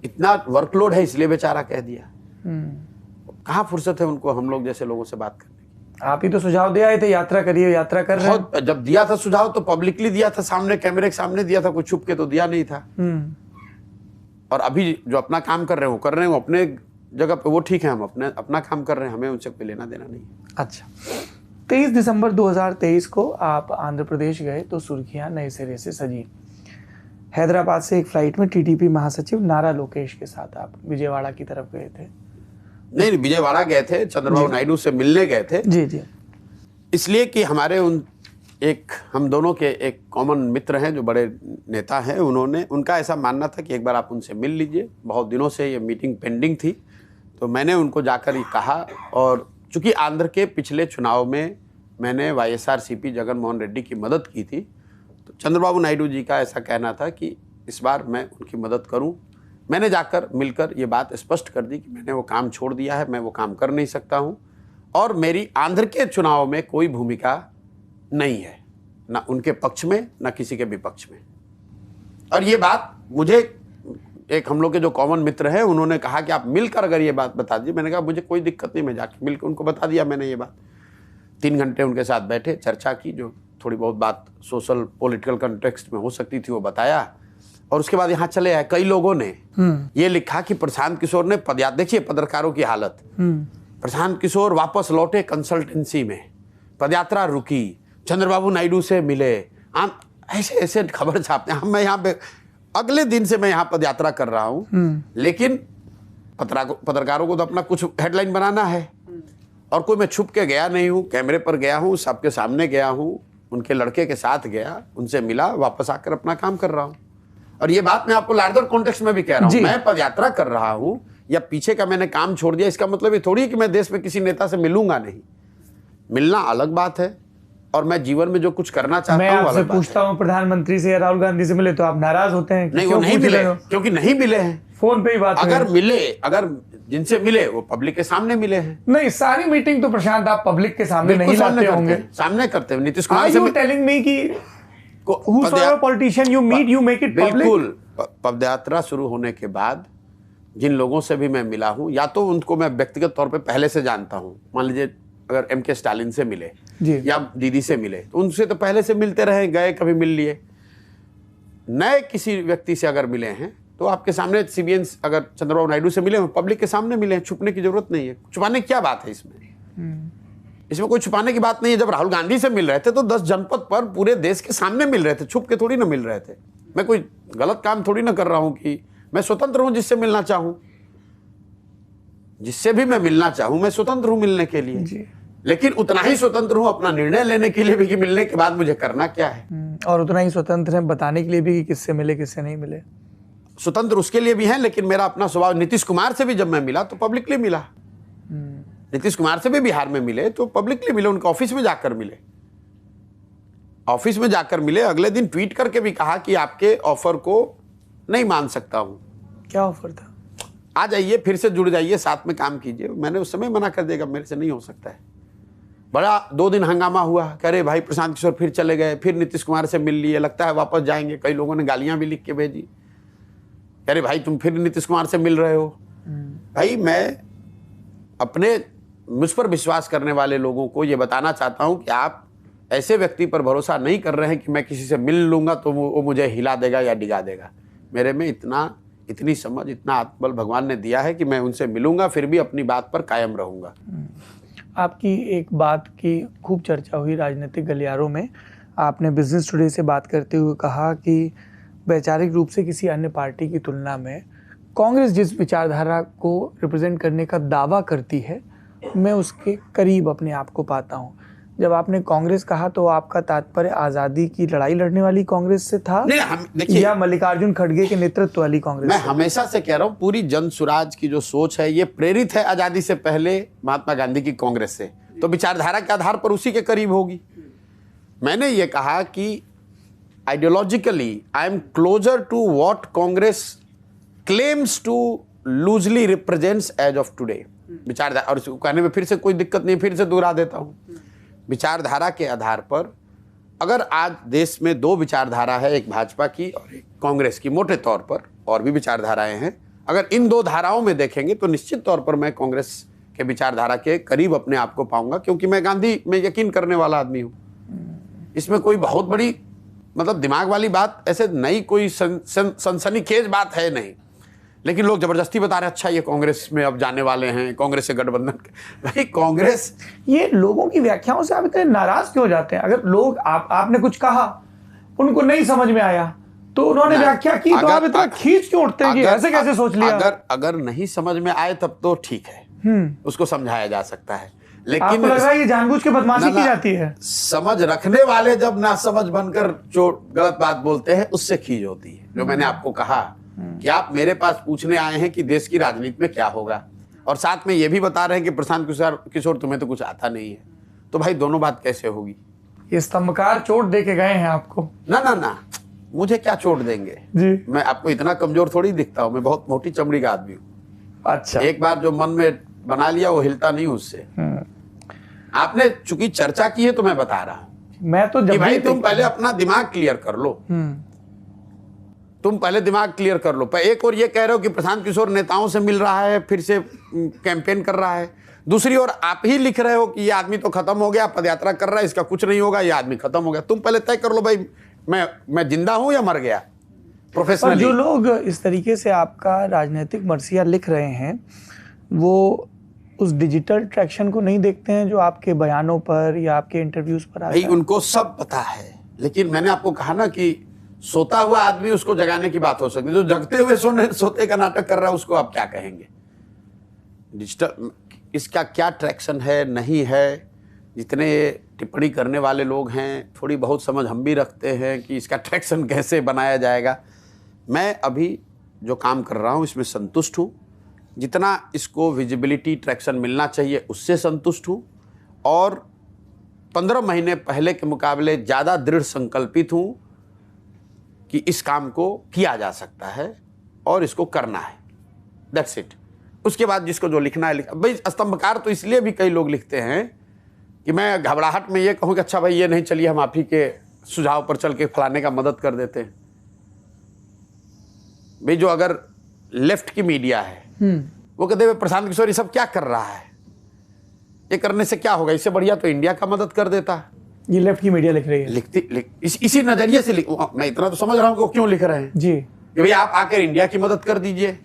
इतना वर्कलोड है इसलिए बेचारा कह दिया। कहाँ फुर्सत है उनको हम लोग जैसे लोगों से बात करने की। आप ही तो सुझाव दे आए थे, यात्रा करिए, यात्रा कर रहे हैं। जब दिया था सुझाव तो पब्लिकली दिया था, सामने कैमरे के सामने दिया था, कुछ छुप के तो दिया नहीं था। और अभी जो अपना काम कर रहे हैं वो कर रहे हैं, वो अपने जगह पे वो ठीक है, हम अपना काम कर रहे हैं, हमें उनसे कोई लेना देना नहीं। अच्छा, 23 दिसंबर 2023 को आप आंध्र प्रदेश गए तो सुर्खियां नए सिरे से सजी। हैदराबाद से एक फ्लाइट में टीडीपी महासचिव नारा लोकेश के साथ आप विजयवाड़ा की तरफ गए थे। नहीं, विजयवाड़ा गए थे, चंद्रबाबू नायडू से मिलने गए थे। जी जी। इसलिए कि हमारे हम दोनों के एक कॉमन मित्र हैं जो बड़े नेता हैं, उनका ऐसा मानना था कि एक बार आप उनसे मिल लीजिए। बहुत दिनों से ये मीटिंग पेंडिंग थी, तो मैंने उनको जाकर ये कहा। और चूंकि आंध्र के पिछले चुनाव में मैंने YSRCP जगन मोहन रेड्डी की मदद की थी, तो चंद्रबाबू नायडू जी का ऐसा कहना था कि इस बार मैं उनकी मदद करूं। मैंने जाकर मिलकर ये बात स्पष्ट कर दी कि मैंने वो काम छोड़ दिया है, मैं वो काम कर नहीं सकता हूं और मेरी आंध्र के चुनाव में कोई भूमिका नहीं है, ना उनके पक्ष में ना किसी के विपक्ष में। और ये बात मुझे एक हम लोग के जो कॉमन मित्र हैं उन्होंने कहा कि आप मिलकर अगर ये बात बता दीजिए। मैंने कहा मुझे कोई दिक्कत नहीं, मैं जाके मिलकर उनको बता दिया मैंने ये बात। 3 घंटे उनके साथ बैठे, चर्चा की, जो थोड़ी बहुत बात सोशल पॉलिटिकल कॉन्टेक्स्ट में हो सकती थी वो बताया। और उसके बाद यहाँ चले आए। कई लोगों ने ये लिखा कि प्रशांत किशोर ने देखिए पत्रकारों की हालत, प्रशांत किशोर वापस लौटे कंसल्टेंसी में, पदयात्रा रुकी, चंद्रबाबू नायडू से मिले, ऐसे ऐसे खबर छापते हैं। मैं यहाँ पे अगले दिन से मैं यहाँ पद यात्रा कर रहा हूँ, लेकिन पत्रकारों को तो अपना कुछ हेडलाइन बनाना है, और कोई मैं छुप के गया नहीं हूँ, कैमरे पर गया हूँ, सबके सामने गया हूँ, उनके लड़के के साथ गया, उनसे मिला, वापस आकर अपना काम कर रहा हूँ। और ये बात मैं आपको लार्जर कॉन्टेक्स्ट में भी कह रहा हूँ, मैं पद यात्रा कर रहा हूँ या पीछे का मैंने काम छोड़ दिया, इसका मतलब ये थोड़ी है कि मैं देश में किसी नेता से मिलूंगा नहीं। मिलना अलग बात है, और मैं जीवन में जो कुछ करना चाहता हूँ मैं आपसे पूछता हूँ, प्रधानमंत्री से या राहुल गांधी से मिले तो आप नाराज होते हैं? नहीं, वो नहीं मिले, क्योंकि नहीं मिले हैं। फोन पे ही बात अगर मिले, अगर जिनसे मिले वो पब्लिक के सामने मिले हैं। नहीं, सारी मीटिंग तो प्रशांत आप पब्लिक के सामने नहीं लाते होंगे। सामने करते हैं। नीतीश कुमार से टेलिंग मी कि whosoever politician you meet you make it public? बिल्कुल। पदयात्रा शुरू होने के बाद जिन लोगों से भी मैं मिला हूं, या तो उनको मैं व्यक्तिगत तौर पे पहले से जानता हूं। मान लीजिए अगर M.K. स्टालिन से मिले या दीदी से मिले, तो उनसे तो पहले से मिलते रहे, गए, कभी मिल लिए। नए किसी व्यक्ति से अगर मिले हैं तो आपके सामने CBN अगर चंद्रबाबू नायडू से मिले, पब्लिक के सामने मिले हैं, छुपने की जरूरत नहीं है। छुपाने की क्या बात है इसमें? इसमें कोई छुपाने की बात नहीं है। जब राहुल गांधी से मिल रहे थे तो 10 जनपद पर पूरे देश के सामने मिल रहे थे, छुप के थोड़ी ना मिल रहे थे। मैं कोई गलत काम थोड़ी ना कर रहा हूं कि मैं स्वतंत्र हूं जिससे मिलना चाहूं, जिससे भी मैं मिलना चाहूं मैं स्वतंत्र हूं मिलने के लिए, लेकिन उतना ही स्वतंत्र हूं अपना निर्णय लेने के लिए भी कि मिलने के बाद मुझे करना क्या है, और उतना ही स्वतंत्र है बताने के लिए भी कि किससे मिले किससे नहीं मिले। स्वतंत्र उसके लिए भी है, लेकिन मेरा अपना स्वभाव। नीतीश कुमार से भी जब मैं मिला तो पब्लिकली मिला। नीतीश कुमार से भी बिहार में मिले तो पब्लिकली मिले, उनके ऑफिस में जाकर मिले। ऑफिस में जाकर मिले, अगले दिन ट्वीट करके भी कहा कि आपके ऑफर को नहीं मान सकता हूं। क्या ऑफर था? आ जाइए, फिर से जुड़ जाइए, साथ में काम कीजिए। मैंने उस समय मना कर दिया, मेरे से नहीं हो सकता है। बड़ा 2 दिन हंगामा हुआ, कह रहे भाई प्रशांत किशोर फिर चले गए, फिर नीतीश कुमार से मिल लिए, लगता है वापस जाएंगे। कई लोगों ने गालियां भी लिख के भेजी, कह रहे भाई तुम फिर नीतीश कुमार से मिल रहे हो। भाई मैं अपने मुझ पर विश्वास करने वाले लोगों को ये बताना चाहता हूं कि आप ऐसे व्यक्ति पर भरोसा नहीं कर रहे हैं कि मैं किसी से मिल लूंगा तो वो मुझे हिला देगा या डिगा देगा। मेरे में इतनी समझ, इतना आत्मबल भगवान ने दिया है कि मैं उनसे मिलूंगा, फिर भी अपनी बात पर कायम रहूंगा। आपकी एक बात की खूब चर्चा हुई राजनीतिक गलियारों में। आपने बिजनेस टुडे से बात करते हुए कहा कि वैचारिक रूप से किसी अन्य पार्टी की तुलना में कांग्रेस जिस विचारधारा को रिप्रेजेंट करने का दावा करती है, मैं उसके करीब अपने आप को पाता हूँ। जब आपने कांग्रेस कहा तो आपका तात्पर्य आज़ादी की लड़ाई लड़ने वाली कांग्रेस से था या मल्लिकार्जुन खड़गे के नेतृत्व वाली कांग्रेस? मैं हमेशा से कह रहा हूँ, पूरी जन सुराज की जो सोच है ये प्रेरित है आज़ादी से पहले महात्मा गांधी की कांग्रेस से, तो विचारधारा के आधार पर उसी के करीब होगी। मैंने ये कहा कि ideologically I am closer to what Congress claims to loosely represents as of today. विचारधारा, और इसको कहने में फिर से कोई दिक्कत नहीं, फिर से दोहरा देता हूँ। विचारधारा के आधार पर अगर आज देश में 2 विचारधारा है, एक भाजपा की और एक कांग्रेस की, मोटे तौर पर और भी विचारधाराएं हैं, अगर इन 2 धाराओं में देखेंगे तो निश्चित तौर पर मैं कांग्रेस के विचारधारा के करीब अपने आप को पाऊंगा, क्योंकि मैं गांधी में यकीन करने वाला आदमी हूँ। इसमें कोई बहुत बड़ी मतलब दिमाग वाली बात, ऐसे नई कोई सनसनीखेज बात है नहीं। लेकिन लोग जबरदस्ती बता रहे अच्छा ये कांग्रेस में अब जाने वाले हैं, कांग्रेस से गठबंधन। भाई कांग्रेस, ये लोगों की व्याख्याओं से आप इतने नाराज क्यों हो जाते हैं? अगर लोग आपने कुछ कहा, उनको नहीं समझ में आया तो उन्होंने व्याख्या की, तो आप इतना खींच क्यों उठते हैं कि ऐसे कैसे सोच लिया? अगर नहीं समझ में आए तब तो ठीक है, उसको समझाया जा सकता है। लेकिन लग रहा है ये जानबूझ के बदमाशी की जाती है। समझ रखने वाले जब ना समझ बनकर जो गलत बात बोलते हैं उससे खींच होती है। जो मैंने आपको कहा कि आप मेरे पास पूछने आए हैं कि देश की राजनीति में क्या होगा, और साथ में ये भी बता रहे हैं कि प्रशांत किशोर तुम्हें तो कुछ आता नहीं है, तो भाई दोनों बात कैसे होगी? ये स्तंभकार चोट दे के गए हैं आपको। ना, मुझे क्या चोट देंगे जी? मैं आपको इतना कमजोर थोड़ी दिखता हूँ, मैं बहुत मोटी चमड़ी का आदमी हूँ। अच्छा, एक बार जो मन में बना लिया वो हिलता नहीं उससे। आपने चूंकि चर्चा की है तो मैं बता रहा हूं, मैं तो जब भाई तुम पहले अपना दिमाग क्लियर कर लो। तुम पहले दिमाग क्लियर कर लो। एक और ये कह रहे हो कि प्रशांत किशोर नेताओं से मिल रहा है, फिर से कैंपेन कर रहा है। दूसरी ओर आप ही लिख रहे हो कि ये आदमी तो खत्म हो गया, पदयात्रा कर रहा है, इसका कुछ नहीं होगा, ये आदमी खत्म हो गया। तुम पहले तय कर लो भाई मैं जिंदा हूं या मर गया प्रोफेशनली। जो लोग इस तरीके से आपका राजनीतिक मर्सिया लिख रहे हैं वो उस डिजिटल ट्रैक्शन को नहीं देखते हैं जो आपके बयानों पर या आपके इंटरव्यूज पर आता है। भाई उनको सब पता है, लेकिन मैंने आपको कहा ना कि सोता हुआ आदमी उसको जगाने की बात हो सकती है, जो जगते हुए सोते का नाटक कर रहा है उसको आप क्या कहेंगे? डिजिटल इसका क्या ट्रैक्शन है, नहीं है? जितने टिप्पणी करने वाले लोग हैं, थोड़ी बहुत समझ हम भी रखते हैं कि इसका ट्रैक्शन कैसे बनाया जाएगा। मैं अभी जो काम कर रहा हूँ इसमें संतुष्ट हूँ, जितना इसको विजिबिलिटी ट्रैक्शन मिलना चाहिए उससे संतुष्ट हूँ, और 15 महीने पहले के मुकाबले ज़्यादा दृढ़ संकल्पित हूँ कि इस काम को किया जा सकता है और इसको करना है। That's it. उसके बाद जिसको जो लिखना है लिखा। भाई स्तंभकार तो इसलिए भी कई लोग लिखते हैं कि मैं घबराहट में ये कहूँ कि अच्छा भाई ये नहीं, चलिए हम आप ही के सुझाव पर चल के फलाने का मदद कर देते हैं। भाई जो अगर लेफ्ट की मीडिया है वो कहते हैं प्रशांत किशोर ये सब क्या कर रहा है, ये करने से क्या होगा, इससे बढ़िया तो इंडिया का मदद कर देता। ये लेफ्ट की मीडिया लिख रही है, इसी नजरिए से मैं इतना तो समझ रहा हूँ कि वो क्यों लिख रहे हैं जी कि भाई आप आकर इंडिया की मदद कर दीजिए।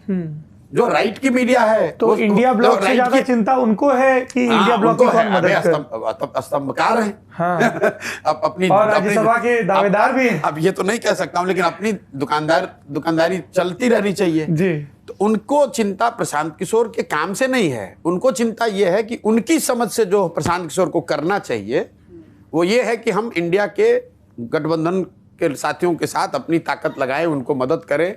जो राइट की मीडिया है तो इंडिया ब्लॉक से ज्यादा चिंता उनको है कि इंडिया ब्लॉक की कौन मदद करे। स्तंभकार है। हाँ। अब अपनी और राज्यसभा के दावेदार भी हैं। अब ये तो नहीं कह सकता हूँ, लेकिन अपनी दुकानदारी चलती रहनी चाहिए जी। तो उनको चिंता प्रशांत किशोर के काम से नहीं है, उनको चिंता ये है कि उनकी समझ से जो प्रशांत किशोर को करना चाहिए वो ये है कि हम इंडिया के गठबंधन के साथियों के साथ अपनी ताकत लगाएं, उनको मदद करें,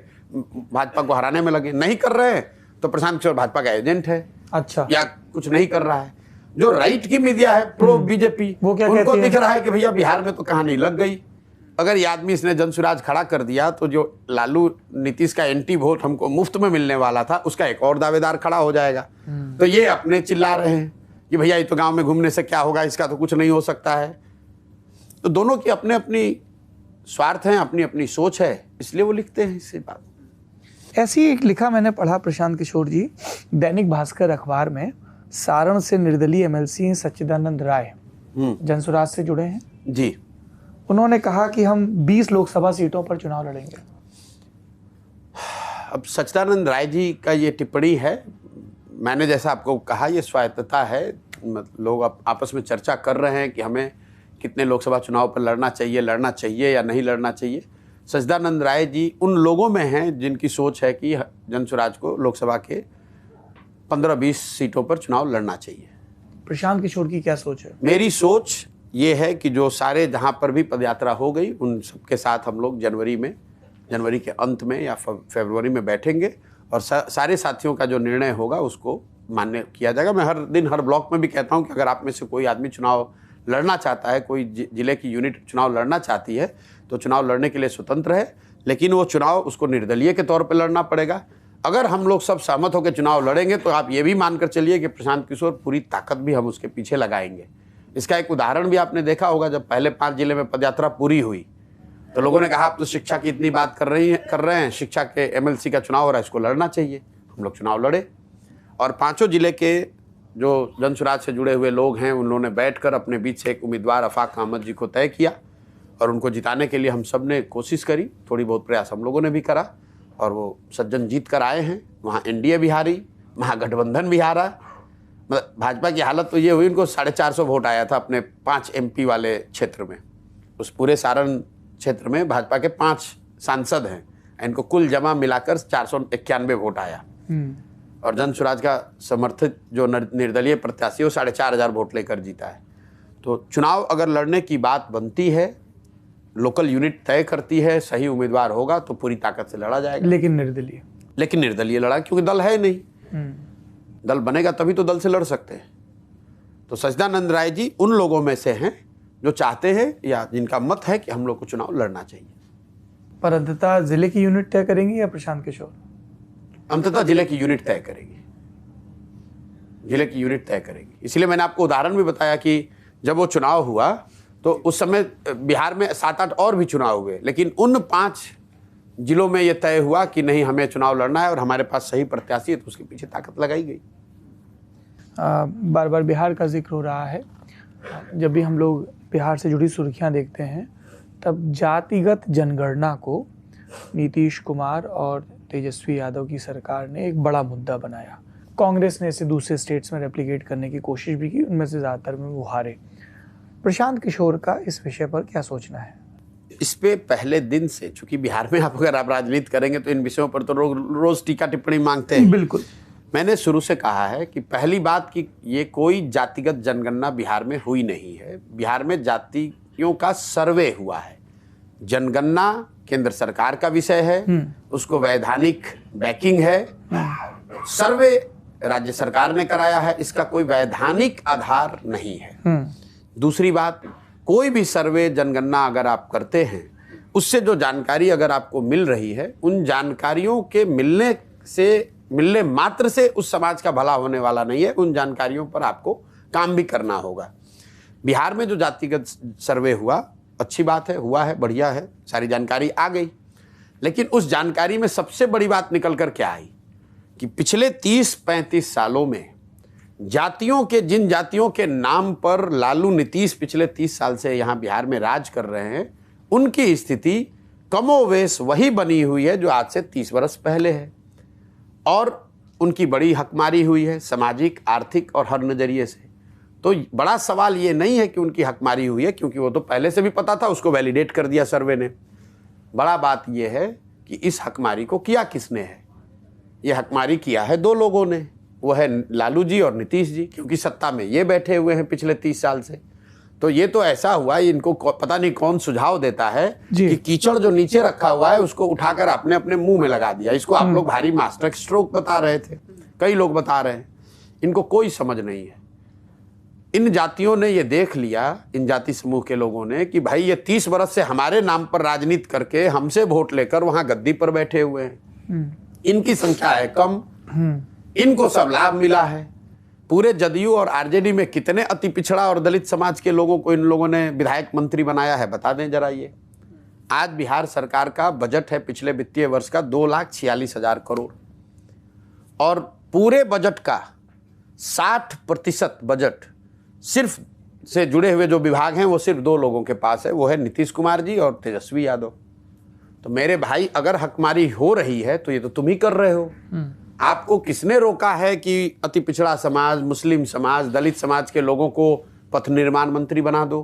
भाजपा को हराने में लगे। नहीं कर रहे हैं तो प्रशांत किशोर भाजपा का एजेंट है, अच्छा, या कुछ नहीं कर रहा है। जो राइट की मीडिया है प्रो बीजेपी, वो क्या उनको कहती है? दिख रहा है कि भैया बिहार में तो कहानी लग गई। अगर ये आदमी इसने जनसुराज खड़ा कर दिया तो जो लालू नीतीश का एंटी वोट हमको मुफ्त में मिलने वाला था उसका एक और दावेदार खड़ा हो जाएगा। तो ये अपने चिल्ला रहे हैं कि भैया ये तो गांव में घूमने से क्या होगा, इसका तो कुछ नहीं हो सकता है। तो दोनों की अपने अपनी स्वार्थ हैं, अपनी अपनी सोच है, इसलिए वो लिखते हैं इससे बात। ऐसी एक लिखा मैंने पढ़ा प्रशांत किशोर जी, दैनिक भास्कर अखबार में, सारण से निर्दलीय एमएलसी हैं सच्चिदानंद राय, जनसुराज से जुड़े हैं जी। उन्होंने कहा कि हम 20 लोकसभा सीटों पर चुनाव लड़ेंगे। अब सच्चिदानंद राय जी का ये टिप्पणी है, मैंने जैसा आपको कहा ये स्वायत्तता है, लोग आपस में चर्चा कर रहे हैं कि हमें कितने लोकसभा चुनाव पर लड़ना चाहिए या नहीं लड़ना चाहिए। सच्चिदानंद राय जी उन लोगों में हैं जिनकी सोच है कि जनसुराज को लोकसभा के 15-20 सीटों पर चुनाव लड़ना चाहिए। प्रशांत किशोर की क्या सोच है? मेरी सोच ये है कि जो सारे जहाँ पर भी पदयात्रा हो गई उन सबके साथ हम लोग जनवरी के अंत में या फरवरी में बैठेंगे और सारे साथियों का जो निर्णय होगा उसको मान्य किया जाएगा। मैं हर दिन हर ब्लॉक में भी कहता हूँ कि अगर आप में से कोई आदमी चुनाव लड़ना चाहता है, कोई जिले की यूनिट चुनाव लड़ना चाहती है तो चुनाव लड़ने के लिए स्वतंत्र है, लेकिन वो चुनाव उसको निर्दलीय के तौर पर लड़ना पड़ेगा। अगर हम लोग सब सहमत होकर चुनाव लड़ेंगे तो आप ये भी मानकर चलिए कि प्रशांत किशोर पूरी ताकत भी हम उसके पीछे लगाएंगे। इसका एक उदाहरण भी आपने देखा होगा, जब पहले 5 जिले में पदयात्रा पूरी हुई तो लोगों ने कहा आप तो शिक्षा की इतनी बात कर रहे हैं, शिक्षा के एमएलसी का चुनाव हो रहा है, इसको लड़ना चाहिए। हम लोग चुनाव लड़े और 5 जिले के जो जनसुराज से जुड़े हुए लोग हैं उन्होंने बैठकर अपने बीच से एक उम्मीदवार अफाक अहमद जी को तय किया और उनको जिताने के लिए हम सब ने कोशिश करी, थोड़ी बहुत प्रयास हम लोगों ने भी करा और वो सज्जन जीत कर आए हैं। वहाँ एनडीए भी हारी, महागठबंधन भी हारा। मतलब भाजपा की हालत तो ये हुई, उनको 450 वोट आया था अपने 5 MP वाले क्षेत्र में। उस पूरे सारण क्षेत्र में भाजपा के 5 सांसद हैं, इनको कुल जमा मिलाकर 491 वोट आया और जनसुराज का समर्थित जो निर्दलीय प्रत्याशी वो 4500 वोट लेकर जीता है। तो चुनाव अगर लड़ने की बात बनती है, लोकल यूनिट तय करती है, सही उम्मीदवार होगा तो पूरी ताकत से लड़ा जाएगा। लेकिन निर्दलीय लड़ा क्योंकि दल है नहीं। दल बनेगा तभी तो दल से लड़ सकते हैं। तो सच्चिदानंद राय जी उन लोगों में से हैं जो चाहते हैं या जिनका मत है कि हम लोग को चुनाव लड़ना चाहिए। पर अंततः जिले की यूनिट तय करेंगे या प्रशांत किशोर? अंततः जिले की यूनिट तय करेगी। इसलिए मैंने आपको उदाहरण भी बताया कि जब वो चुनाव हुआ तो उस समय बिहार में 7-8 और भी चुनाव हुए, लेकिन उन 5 जिलों में ये तय हुआ कि नहीं हमें चुनाव लड़ना है और हमारे पास सही प्रत्याशी है तो उसके पीछे ताकत लगाई गई। बार बार बिहार का जिक्र हो रहा है। जब भी हम लोग बिहार से जुड़ी सुर्खियां देखते हैं तब जातिगत जनगणना को नीतीश कुमार और तेजस्वी यादव की सरकार ने एक बड़ा मुद्दा बनाया। कांग्रेस ने इसे दूसरे स्टेट्स में रेप्लिकेट करने की कोशिश भी की, उनमें से ज़्यादातर में वो हारे। प्रशांत किशोर का इस विषय पर क्या सोचना है? इस पे पहले दिन से, चूंकि बिहार में अगर आप राजनीति करेंगे तो इन विषयों पर तो रोज टीका टिप्पणी मांगते हैं। बिल्कुल। मैंने शुरू से कहा है कि पहली बात कि ये कोई जातिगत जनगणना बिहार में हुई नहीं है। बिहार में जातियों का सर्वे हुआ है। जनगणना केंद्र सरकार का विषय है, उसको वैधानिक बैकिंग है। सर्वे राज्य सरकार ने कराया है, इसका कोई वैधानिक आधार नहीं है। दूसरी बात, कोई भी सर्वे जनगणना अगर आप करते हैं, उससे जो जानकारी अगर आपको मिल रही है, उन जानकारियों के मिलने मात्र से उस समाज का भला होने वाला नहीं है। उन जानकारियों पर आपको काम भी करना होगा। बिहार में जो जातिगत सर्वे हुआ, अच्छी बात है, हुआ है, बढ़िया है, सारी जानकारी आ गई। लेकिन उस जानकारी में सबसे बड़ी बात निकल कर क्या आई कि पिछले 30-35 सालों में जिन जातियों के नाम पर लालू नीतीश पिछले 30 साल से यहाँ बिहार में राज कर रहे हैं, उनकी स्थिति कमोवेश वही बनी हुई है जो आज से 30 वर्ष पहले है। और उनकी बड़ी हकमारी हुई है, सामाजिक, आर्थिक और हर नजरिए से। तो बड़ा सवाल ये नहीं है कि उनकी हकमारी हुई है, क्योंकि वो तो पहले से भी पता था, उसको वैलिडेट कर दिया सर्वे ने। बड़ा बात यह है कि इस हकमारी को किया किसने है। ये हकमारी किया है दो लोगों ने, वो है लालू जी और नीतीश जी, क्योंकि सत्ता में ये बैठे हुए हैं पिछले 30 साल से। तो ये तो ऐसा हुआ, इनको पता नहीं कौन सुझाव देता है कि कीचड़ जो नीचे रखा हुआ है उसको उठाकर आपने अपने मुंह में लगा दिया। इसको आप लोग भारी मास्टर स्ट्रोक बता रहे थे, कई लोग बता रहे हैं। इनको कोई समझ नहीं है। इन जातियों ने ये देख लिया, इन जाति समूह के लोगों ने, कि भाई ये 30 वर्ष से हमारे नाम पर राजनीति करके हमसे वोट लेकर वहां गद्दी पर बैठे हुए हैं। इनकी संख्या है कम, इनको सब लाभ मिला है। पूरे जदयू और आरजेडी में कितने अति पिछड़ा और दलित समाज के लोगों को इन लोगों ने विधायक मंत्री बनाया है, बता दें जरा। ये आज बिहार सरकार का बजट है पिछले वित्तीय वर्ष का 2,46,000 करोड़, और पूरे बजट का 60% बजट सिर्फ से जुड़े हुए जो विभाग हैं वो सिर्फ 2 लोगों के पास है, वो है नीतीश कुमार जी और तेजस्वी यादव। तो मेरे भाई, अगर हकमारी हो रही है तो ये तो तुम ही कर रहे हो। आपको किसने रोका है कि अति पिछड़ा समाज, मुस्लिम समाज, दलित समाज के लोगों को पथ निर्माण मंत्री बना दो,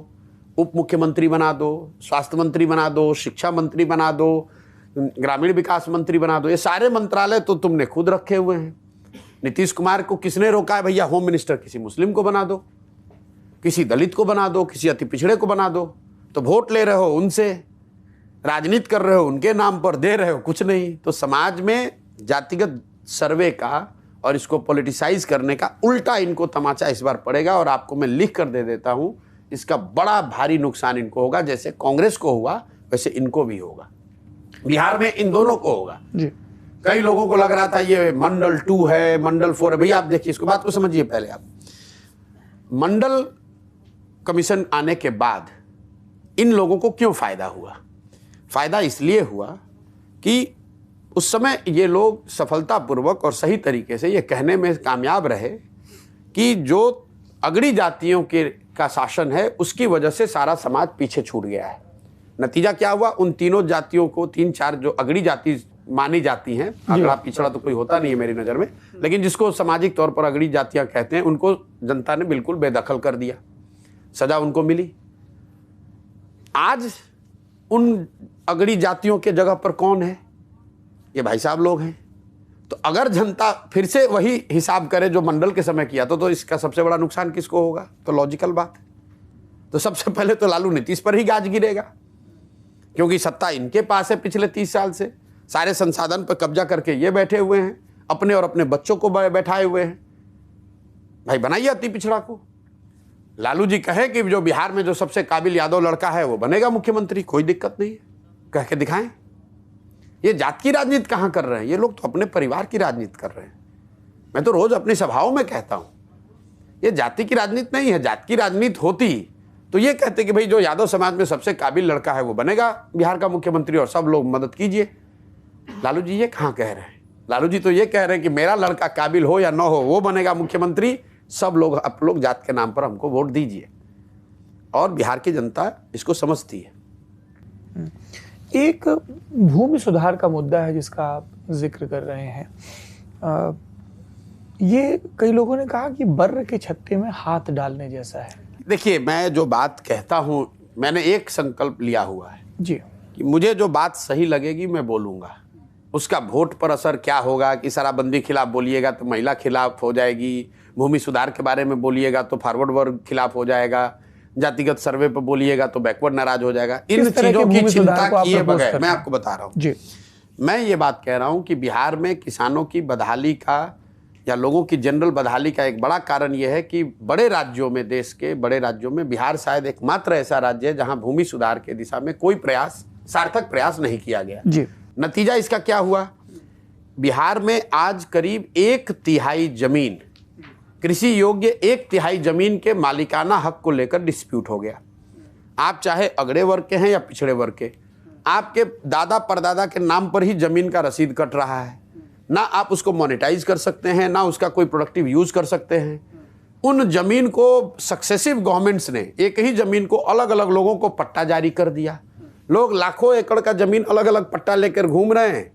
उप मुख्यमंत्री बना दो, स्वास्थ्य मंत्री बना दो, शिक्षा मंत्री बना दो, ग्रामीण विकास मंत्री बना दो? ये सारे मंत्रालय तो तुमने खुद रखे हुए हैं। नीतीश कुमार को किसने रोका है, भैया होम मिनिस्टर किसी मुस्लिम को बना दो, किसी दलित को बना दो, किसी अति पिछड़े को बना दो। तो वोट ले रहे हो उनसे, राजनीति कर रहे हो उनके नाम पर, दे रहे हो कुछ नहीं। तो समाज में जातिगत सर्वे का और इसको पॉलिटिसाइज करने का उल्टा इनको तमाचा इस बार पड़ेगा। और आपको मैं लिख कर दे देता हूं, इसका बड़ा भारी नुकसान इनको होगा। जैसे कांग्रेस को हुआ वैसे इनको भी होगा। बिहार में इन दोनों को होगा जी। कई लोगों को लग रहा था ये मंडल 2 है, मंडल 4 है। भैया आप देखिए, इसको बात को समझिए। पहले आप, मंडल कमीशन आने के बाद इन लोगों को क्यों फायदा हुआ? फायदा इसलिए हुआ कि उस समय ये लोग सफलतापूर्वक और सही तरीके से ये कहने में कामयाब रहे कि जो अगड़ी जातियों का शासन है उसकी वजह से सारा समाज पीछे छूट गया है। नतीजा क्या हुआ? उन तीनों जातियों को, 3-4 जो अगड़ी जाति मानी जाती हैं, अगड़ा पिछड़ा तो कोई होता नहीं है मेरी नज़र में, लेकिन जिसको सामाजिक तौर पर अगड़ी जातियां कहते हैं, उनको जनता ने बिल्कुल बेदखल कर दिया, सजा उनको मिली। आज उन अगड़ी जातियों के जगह पर कौन है? ये भाई साहब लोग हैं। तो अगर जनता फिर से वही हिसाब करे जो मंडल के समय किया तो इसका सबसे बड़ा नुकसान किसको होगा? तो लॉजिकल बात है, तो सबसे पहले तो लालू नीतीश पर ही गाज गिरेगा, क्योंकि सत्ता इनके पास है पिछले 30 साल से। सारे संसाधन पर कब्जा करके ये बैठे हुए हैं, अपने और अपने बच्चों को बैठाए हुए हैं। भाई बनाइए अति पिछड़ा को। लालू जी कहे कि जो बिहार में जो सबसे काबिल यादव लड़का है वो बनेगा मुख्यमंत्री, कोई दिक्कत नहीं है, कह के दिखाएं। ये जात की राजनीति कहां कर रहे हैं ये लोग? तो अपने परिवार की राजनीति कर रहे हैं। मैं तो रोज अपनी सभाओं में कहता हूं, ये जाति की राजनीति नहीं है। जात की राजनीति होती तो ये कहते कि भाई जो यादव समाज में सबसे काबिल लड़का है वो बनेगा बिहार का मुख्यमंत्री और सब लोग मदद कीजिए। लालू जी ये कहां कह रहे हैं? लालू जी तो ये कह रहे हैं कि मेरा लड़का काबिल हो या ना हो वो बनेगा मुख्यमंत्री, सब लोग आप लोग जात के नाम पर हमको वोट दीजिए। और बिहार की जनता इसको समझती है। एक भूमि सुधार का मुद्दा है जिसका आप जिक्र कर रहे हैं। ये कई लोगों ने कहा कि बर्र के छत्ते में हाथ डालने जैसा है। देखिए, मैं जो बात कहता हूं, मैंने एक संकल्प लिया हुआ है जी, कि मुझे जो बात सही लगेगी मैं बोलूँगा। उसका वोट पर असर क्या होगा कि शराबबंदी खिलाफ बोलिएगा तो महिला खिलाफ हो जाएगी, भूमि सुधार के बारे में बोलिएगा तो फॉरवर्ड वर्ग खिलाफ हो जाएगा, जातिगत सर्वे पर बोलिएगा तो बैकवर्ड नाराज हो जाएगा। इन किस तरह के चीज़ों की भूमि सुधार चिंता को आप किए propose बगैर कर मैं रहे हैं? आपको बता रहा हूँ, जी, मैं ये बात कह रहा हूँ कि बिहार में किसानों की बदहाली का या लोगों की जनरल बदहाली का एक बड़ा कारण यह है कि बड़े राज्यों में, देश के बड़े राज्यों में बिहार शायद एकमात्र ऐसा राज्य है जहां भूमि सुधार के दिशा में कोई प्रयास, सार्थक प्रयास नहीं किया गया। जी, नतीजा इसका क्या हुआ? बिहार में आज करीब 1/3 जमीन, कृषि योग्य 1/3 जमीन के मालिकाना हक को लेकर डिस्प्यूट हो गया। आप चाहे अगड़े वर्ग के हैं या पिछड़े वर्ग के, आपके दादा परदादा के नाम पर ही जमीन का रसीद कट रहा है। ना आप उसको मोनेटाइज कर सकते हैं, ना उसका कोई प्रोडक्टिव यूज कर सकते हैं। उन जमीन को सक्सेसिव गवर्नमेंट्स ने, एक ही जमीन को अलग अलग लोगों को पट्टा जारी कर दिया। लोग लाखों एकड़ का जमीन अलग अलग पट्टा लेकर घूम रहे हैं,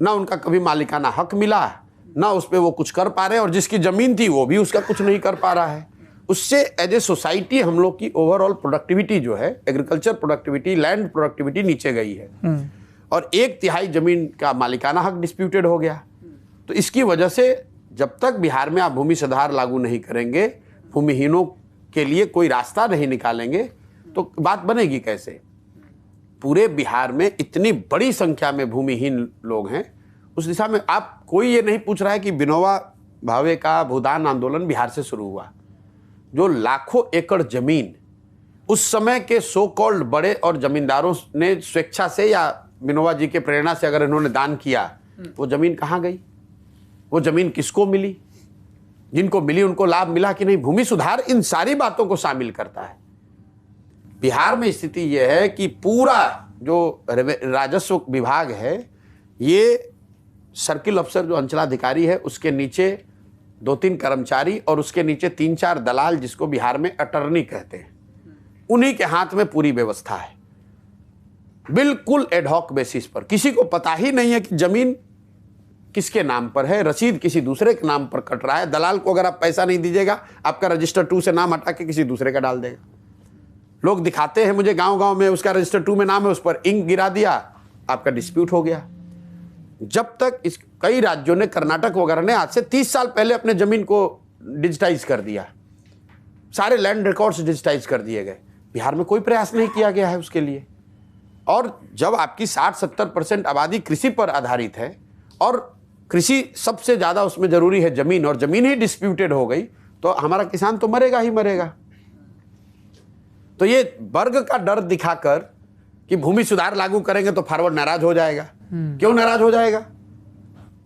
ना उनका कभी मालिकाना हक मिला, ना उस पर वो कुछ कर पा रहे हैं, और जिसकी जमीन थी वो भी उसका कुछ नहीं कर पा रहा है। उससे एज ए सोसाइटी हम लोग की ओवरऑल प्रोडक्टिविटी जो है, एग्रीकल्चर प्रोडक्टिविटी, लैंड प्रोडक्टिविटी नीचे गई है, और 1/3 जमीन का मालिकाना हक डिस्प्यूटेड हो गया। तो इसकी वजह से जब तक बिहार में आप भूमि सुधार लागू नहीं करेंगे, भूमिहीनों के लिए कोई रास्ता नहीं निकालेंगे, तो बात बनेगी कैसे? पूरे बिहार में इतनी बड़ी संख्या में भूमिहीन लोग हैं, उस दिशा में आप, कोई ये नहीं पूछ रहा है कि विनोबा भावे का भूदान आंदोलन बिहार से शुरू हुआ। जो लाखों एकड़ जमीन उस समय के सो कॉल्ड बड़े और जमींदारों ने स्वेच्छा से या विनोबा जी के प्रेरणा से अगर इन्होंने दान किया, वो जमीन कहाँ गई? वो जमीन किसको मिली? जिनको मिली उनको लाभ मिला कि नहीं? भूमि सुधार इन सारी बातों को शामिल करता है। बिहार में स्थिति यह है कि पूरा जो राजस्व विभाग है, ये सर्किल अफसर जो अंचलाधिकारी है, उसके नीचे 2-3 कर्मचारी और उसके नीचे 3-4 दलाल, जिसको बिहार में अटर्नी कहते हैं, उन्हीं के हाथ में पूरी व्यवस्था है। बिल्कुल एडहॉक बेसिस पर, किसी को पता ही नहीं है कि जमीन किसके नाम पर है, रसीद किसी दूसरे के नाम पर कट रहा है। दलाल को अगर आप पैसा नहीं दीजिएगा, आपका रजिस्टर 2 से नाम हटा के किसी दूसरे का डाल देगा। लोग दिखाते हैं मुझे गांव-गांव में उसका रजिस्टर 2 में नाम है, उस पर इंक गिरा दिया, आपका डिस्प्यूट हो गया। जब तक इस कई राज्यों ने, कर्नाटक वगैरह ने आज से 30 साल पहले अपने जमीन को डिजिटाइज कर दिया, सारे लैंड रिकॉर्ड्स डिजिटाइज कर दिए गए। बिहार में कोई प्रयास नहीं किया गया है उसके लिए। और जब आपकी 60-70% आबादी कृषि पर आधारित है और कृषि सबसे ज़्यादा उसमें ज़रूरी है जमीन, और जमीन ही डिस्प्यूटेड हो गई, तो हमारा किसान तो मरेगा ही मरेगा। तो ये वर्ग का डर दिखाकर कि भूमि सुधार लागू करेंगे तो फॉरवर्ड नाराज हो जाएगा। क्यों नाराज हो जाएगा?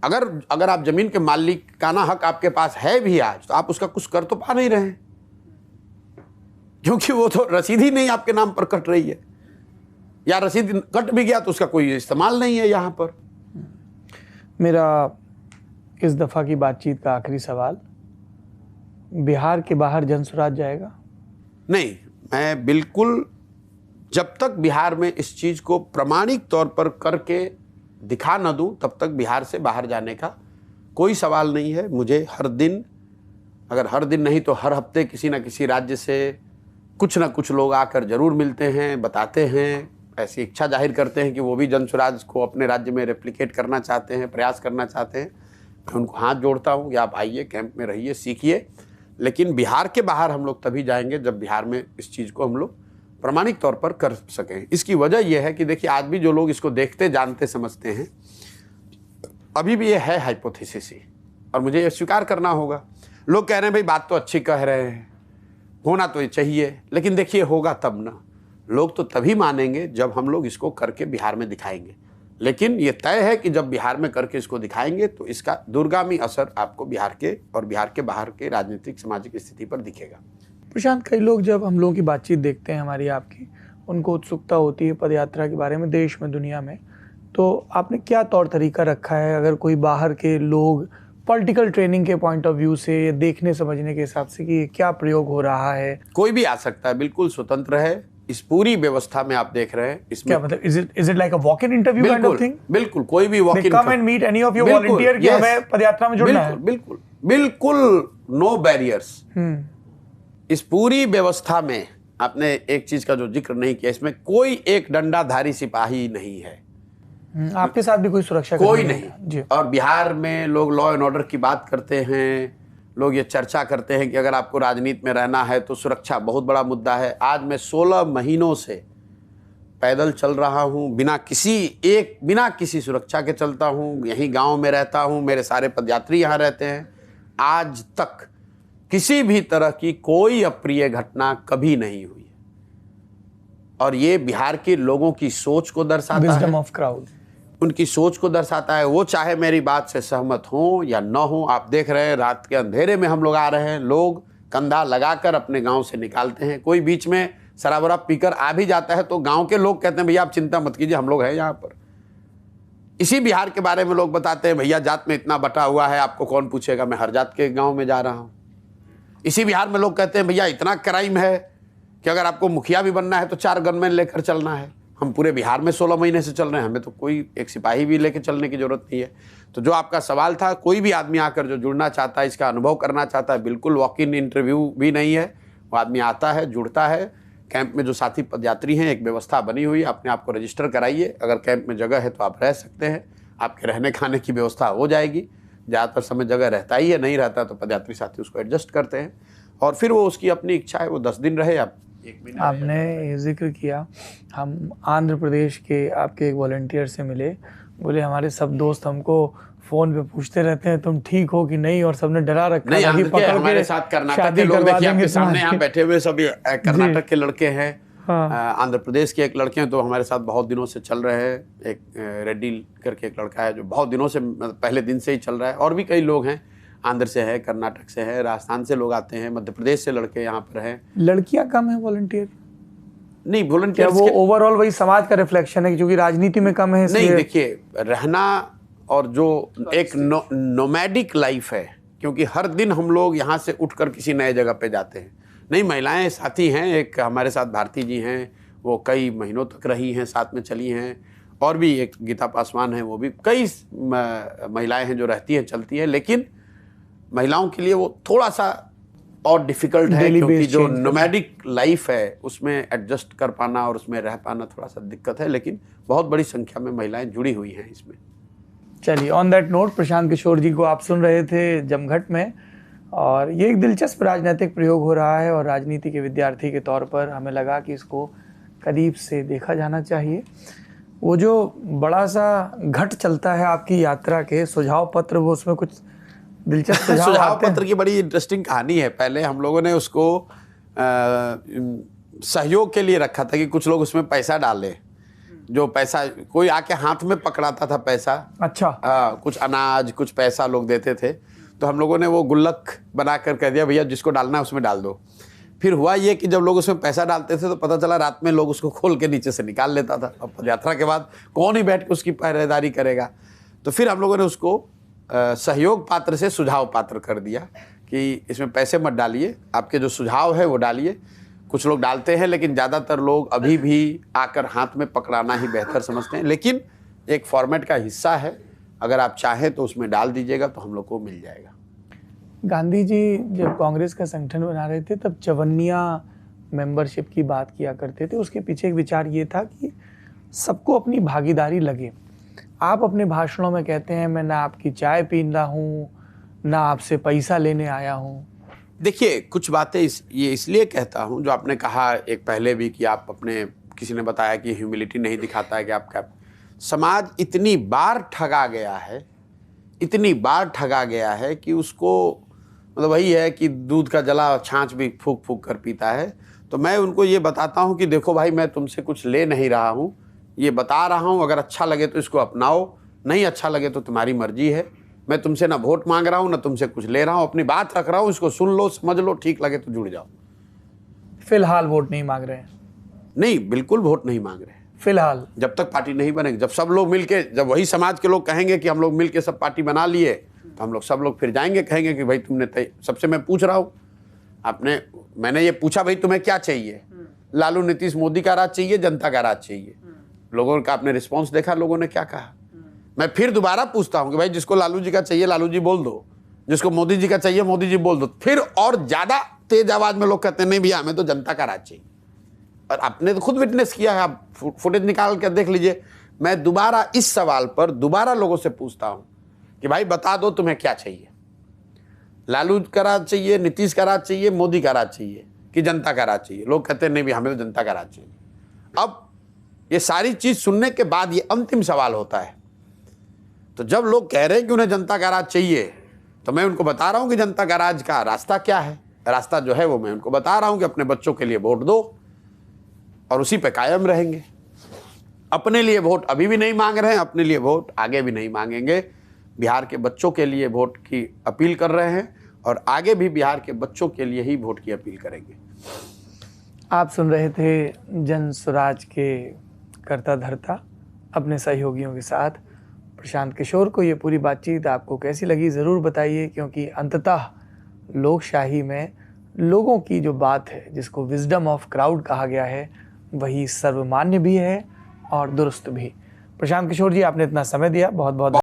अगर आप जमीन के मालिकाना हक आपके पास है भी आज, तो आप उसका कुछ कर तो पा नहीं रहे हैं, क्योंकि वो तो रसीद ही नहीं आपके नाम पर कट रही है, या रसीद कट भी गया तो उसका कोई इस्तेमाल नहीं है यहाँ पर। मेरा इस दफ़ा की बातचीत का आखिरी सवाल, बिहार के बाहर जनसुराज जाएगा? नहीं, मैं बिल्कुल, जब तक बिहार में इस चीज़ को प्रामाणिक तौर पर करके दिखा न दूं, तब तक बिहार से बाहर जाने का कोई सवाल नहीं है। मुझे हर दिन, अगर हर दिन नहीं तो हर हफ्ते किसी न किसी राज्य से कुछ ना कुछ लोग आकर जरूर मिलते हैं, बताते हैं, ऐसी इच्छा जाहिर करते हैं कि वो भी जनसुराज को अपने राज्य में रेप्लिकेट करना चाहते हैं, प्रयास करना चाहते हैं। मैं उनको हाथ जोड़ता हूँ कि आप आइए, कैंप में रहिए, सीखिए। लेकिन बिहार के बाहर हम लोग तभी जाएंगे जब बिहार में इस चीज़ को हम लोग प्रामाणिक तौर पर कर सकें। इसकी वजह यह है कि देखिए, आज भी जो लोग इसको देखते, जानते, समझते हैं, अभी भी ये है हाइपोथेसिस ही, और मुझे ये स्वीकार करना होगा। लोग कह रहे हैं भाई बात तो अच्छी कह रहे हैं, होना तो ये चाहिए, लेकिन देखिए होगा तब ना। लोग तो तभी मानेंगे जब हम लोग इसको करके बिहार में दिखाएंगे। लेकिन ये तय है कि जब बिहार में करके इसको दिखाएंगे तो इसका दूरगामी असर आपको बिहार के और बिहार के बाहर के राजनीतिक सामाजिक स्थिति पर दिखेगा। प्रशांत, कई लोग जब हम लोगों की बातचीत देखते हैं हमारी आपकी, उनको उत्सुकता होती है पदयात्रा के बारे में, देश में, दुनिया में, तो आपने क्या तौर तरीका रखा है अगर कोई बाहर के लोग पॉलिटिकल ट्रेनिंग के पॉइंट ऑफ व्यू से, देखने समझने के हिसाब से कि क्या प्रयोग हो रहा है? कोई भी आ सकता है, बिल्कुल स्वतंत्र है। इस पूरी व्यवस्था में आप देख रहे हैं, इसमें क्या मतलब, is it like a walk in interview kind of thing? बिल्कुल, कोई भी walk in, come and meet any of your volunteer कि हमें पदयात्रा में जुड़ना है। बिल्कुल, नो बैरियर्स। इस पूरी व्यवस्था में आपने एक चीज का जो जिक्र नहीं किया, इसमें कोई एक डंडाधारी सिपाही नहीं है, आपके साथ भी कोई सुरक्षा कोई कर्मी नहीं जी। और बिहार में लोग लॉ एंड ऑर्डर की बात करते हैं, लोग ये चर्चा करते हैं कि अगर आपको राजनीति में रहना है तो सुरक्षा बहुत बड़ा मुद्दा है। आज मैं 16 महीनों से पैदल चल रहा हूँ, बिना किसी सुरक्षा के चलता हूँ, यहीं गांव में रहता हूँ, मेरे सारे पदयात्री यहाँ रहते हैं। आज तक किसी भी तरह की कोई अप्रिय घटना कभी नहीं हुई है और ये बिहार के लोगों की सोच को दर्शाता है, विजडम ऑफ क्राउड, उनकी सोच को दर्शाता है। वो चाहे मेरी बात से सहमत हो या न हो, आप देख रहे हैं रात के अंधेरे में हम लोग आ रहे हैं, लोग कंधा लगाकर अपने गांव से निकालते हैं। कोई बीच में शराब वराब पीकर आ भी जाता है तो गांव के लोग कहते हैं भैया आप चिंता मत कीजिए, हम लोग हैं यहाँ पर। इसी बिहार के बारे में लोग बताते हैं भैया जात में इतना बटा हुआ है, आपको कौन पूछेगा, मैं हर जात के गाँव में जा रहा हूँ। इसी बिहार में लोग कहते हैं भैया इतना क्राइम है कि अगर आपको मुखिया भी बनना है तो 4 गनमैन लेकर चलना है। हम पूरे बिहार में 16 महीने से चल रहे हैं, हमें तो कोई एक सिपाही भी लेकर चलने की जरूरत नहीं है। तो जो आपका सवाल था, कोई भी आदमी आकर जो जुड़ना चाहता है, इसका अनुभव करना चाहता है, बिल्कुल वॉक इन इंटरव्यू भी नहीं है। वो आदमी आता है, जुड़ता है। कैंप में जो साथी पदयात्री हैं, एक व्यवस्था बनी हुई है, अपने आप को रजिस्टर कराइए। अगर कैंप में जगह है तो आप रह सकते हैं, आपके रहने खाने की व्यवस्था हो जाएगी। ज़्यादातर समय जगह रहता ही है, नहीं रहता तो पदयात्री साथी उसको एडजस्ट करते हैं और फिर वो उसकी अपनी इच्छा है, वो 10 दिन रहे या 1 महीना। आपने जिक्र किया, हम आंध्र प्रदेश के आपके एक वॉलंटियर से मिले, बोले हमारे सब दोस्त हमको फोन पे पूछते रहते हैं तुम ठीक हो कि नहीं, और सबने डरा रखा नहीं, है कि आंध्र के हमारे साथ कर्नाटक के लोग देखिए आपके सामने यहाँ बैठे हुए सभी कर्नाटक के लड़के हैं। हाँ। आंध्र प्रदेश के एक लड़के हैं तो हमारे साथ बहुत दिनों से चल रहे हैं। एक रेड्डी करके एक लड़का है जो बहुत दिनों से, पहले दिन से ही चल रहा है। और भी कई लोग हैं, आंध्र से है, कर्नाटक से है, राजस्थान से लोग आते हैं, मध्य प्रदेश से लड़के यहाँ पर हैं। लड़कियां कम है वॉलंटियर? नहीं, वॉलंटियर वो ओवरऑल वही समाज का रिफ्लेक्शन है क्योंकि राजनीति में कम है? नहीं, देखिए रहना और जो एक नोमैडिक लाइफ है, क्योंकि हर दिन हम लोग यहाँ से उठकर किसी नए जगह पे जाते हैं। नहीं, महिलाएं साथी हैं, एक हमारे साथ भारती जी हैं, वो कई महीनों तक रही हैं, साथ में चली हैं। और भी एक गीता पासवान है, वो भी कई महिलाएं हैं जो रहती हैं, चलती हैं। लेकिन महिलाओं के लिए वो थोड़ा सा और डिफिकल्ट है क्योंकि जो नोमैडिक लाइफ है उसमें एडजस्ट कर पाना और उसमें रह पाना थोड़ा सा दिक्कत है। लेकिन बहुत बड़ी संख्या में महिलाएं जुड़ी हुई हैं इसमें। चलिए, on that note, Prashant Kishor जी को आप सुन रहे थे जमघट में, और ये एक दिलचस्प राजनीतिक प्रयोग हो रहा है और राजनीति के विद्यार्थी के तौर पर हमें लगा कि इसको करीब से देखा जाना चाहिए। वो जो बड़ा सा घट चलता है आपकी यात्रा के सुझाव पत्र, वो उसमें कुछ दिलचस्प सुझाव पत्र की बड़ी इंटरेस्टिंग कहानी है। पहले हम लोगों ने उसको सहयोग के लिए रखा था कि कुछ लोग उसमें पैसा डालें। जो पैसा कोई आके हाथ में पकड़ाता था पैसा, अच्छा, कुछ अनाज कुछ पैसा लोग देते थे, तो हम लोगों ने वो गुल्लक बना कर कह दिया भैया जिसको डालना है उसमें डाल दो। फिर हुआ ये कि जब लोग उसमें पैसा डालते थे तो पता चला रात में लोग उसको खोल के नीचे से निकाल लेता था। अब यात्रा के बाद कौन ही बैठ के उसकी पहरेदारी करेगा, तो फिर हम लोगों ने उसको सहयोग पात्र से सुझाव पात्र कर दिया कि इसमें पैसे मत डालिए, आपके जो सुझाव है वो डालिए। कुछ लोग डालते हैं लेकिन ज़्यादातर लोग अभी भी आकर हाथ में पकड़ाना ही बेहतर समझते हैं। लेकिन एक फॉर्मेट का हिस्सा है, अगर आप चाहें तो उसमें डाल दीजिएगा तो हम लोग को मिल जाएगा। गांधी जी जब कांग्रेस का संगठन बना रहे थे तब चवन्निया मेंबरशिप की बात किया करते थे। उसके पीछे एक विचार ये था कि सबको अपनी भागीदारी लगे। आप अपने भाषणों में कहते हैं मैं ना आपकी चाय पीन रहा हूँ ना आपसे पैसा लेने आया हूँ। देखिए, कुछ बातें ये इसलिए कहता हूँ, जो आपने कहा एक पहले भी कि आप अपने, किसी ने बताया कि ह्यूमिलिटी नहीं दिखाता है कि आपका समाज इतनी बार ठगा गया है, इतनी बार ठगा गया है कि उसको मतलब वही है कि दूध का जला छाछ भी फूक फूक कर पीता है। तो मैं उनको ये बताता हूँ कि देखो भाई, मैं तुमसे कुछ ले नहीं रहा हूँ, ये बता रहा हूँ, अगर अच्छा लगे तो इसको अपनाओ, नहीं अच्छा लगे तो तुम्हारी मर्जी है। मैं तुमसे ना वोट मांग रहा हूँ ना तुमसे कुछ ले रहा हूँ, अपनी बात रख रहा हूँ, इसको सुन लो, समझ लो, ठीक लगे तो जुड़ जाओ। फिलहाल वोट नहीं मांग रहे हैं? नहीं, बिल्कुल वोट नहीं मांग रहे फिलहाल, जब तक पार्टी नहीं बनेगी। जब सब लोग मिलके, जब वही समाज के लोग कहेंगे कि हम लोग मिलके सब पार्टी बना लिए, तो हम लोग सब लोग फिर जाएंगे, कहेंगे कि भाई तुमने सबसे मैं पूछ रहा हूँ, मैंने ये पूछा भाई तुम्हें क्या चाहिए, लालू नीतीश मोदी का राज चाहिए, जनता का राज चाहिए। लोगों का आपने रिस्पॉन्स देखा, लोगों ने क्या कहा। मैं फिर दोबारा पूछता हूँ कि भाई जिसको लालू जी का चाहिए लालू जी बोल दो, जिसको मोदी जी का चाहिए मोदी जी बोल दो। फिर और ज्यादा तेज आवाज में लोग कहते हैं नहीं भैया हमें तो जनता का राज चाहिए। और आपने तो खुद विटनेस किया है, आप फुटेज निकाल कर देख लीजिए। मैं दोबारा इस सवाल पर दोबारा लोगों से पूछता हूं कि भाई बता दो तुम्हें क्या चाहिए, लालू का राज चाहिए, नीतीश का राज चाहिए, मोदी का राज चाहिए कि जनता का राज चाहिए? लोग कहते हैं नहीं भी हमें तो जनता का राज चाहिए। अब ये सारी चीज सुनने के बाद ये अंतिम सवाल होता है। तो जब लोग कह रहे हैं कि उन्हें जनता का राज चाहिए, तो मैं उनको बता रहा हूं कि जनता का राज का रास्ता क्या है। रास्ता जो है वो मैं उनको बता रहा हूं कि अपने बच्चों के लिए वोट दो और उसी पे कायम रहेंगे। अपने लिए वोट अभी भी नहीं मांग रहे हैं, अपने लिए वोट आगे भी नहीं मांगेंगे। बिहार के बच्चों के लिए वोट की अपील कर रहे हैं और आगे भी बिहार के बच्चों के लिए ही वोट की अपील करेंगे। आप सुन रहे थे जन स्वराज के कर्ता धर्ता अपने सहयोगियों के साथ प्रशांत किशोर को। ये पूरी बातचीत आपको कैसी लगी ज़रूर बताइए, क्योंकि अंततः लोकशाही में लोगों की जो बात है, जिसको विजडम ऑफ क्राउड कहा गया है, वही सर्वमान्य भी है और दुरुस्त भी। प्रशांत किशोर जी, आपने इतना समय दिया, बहुत बहुत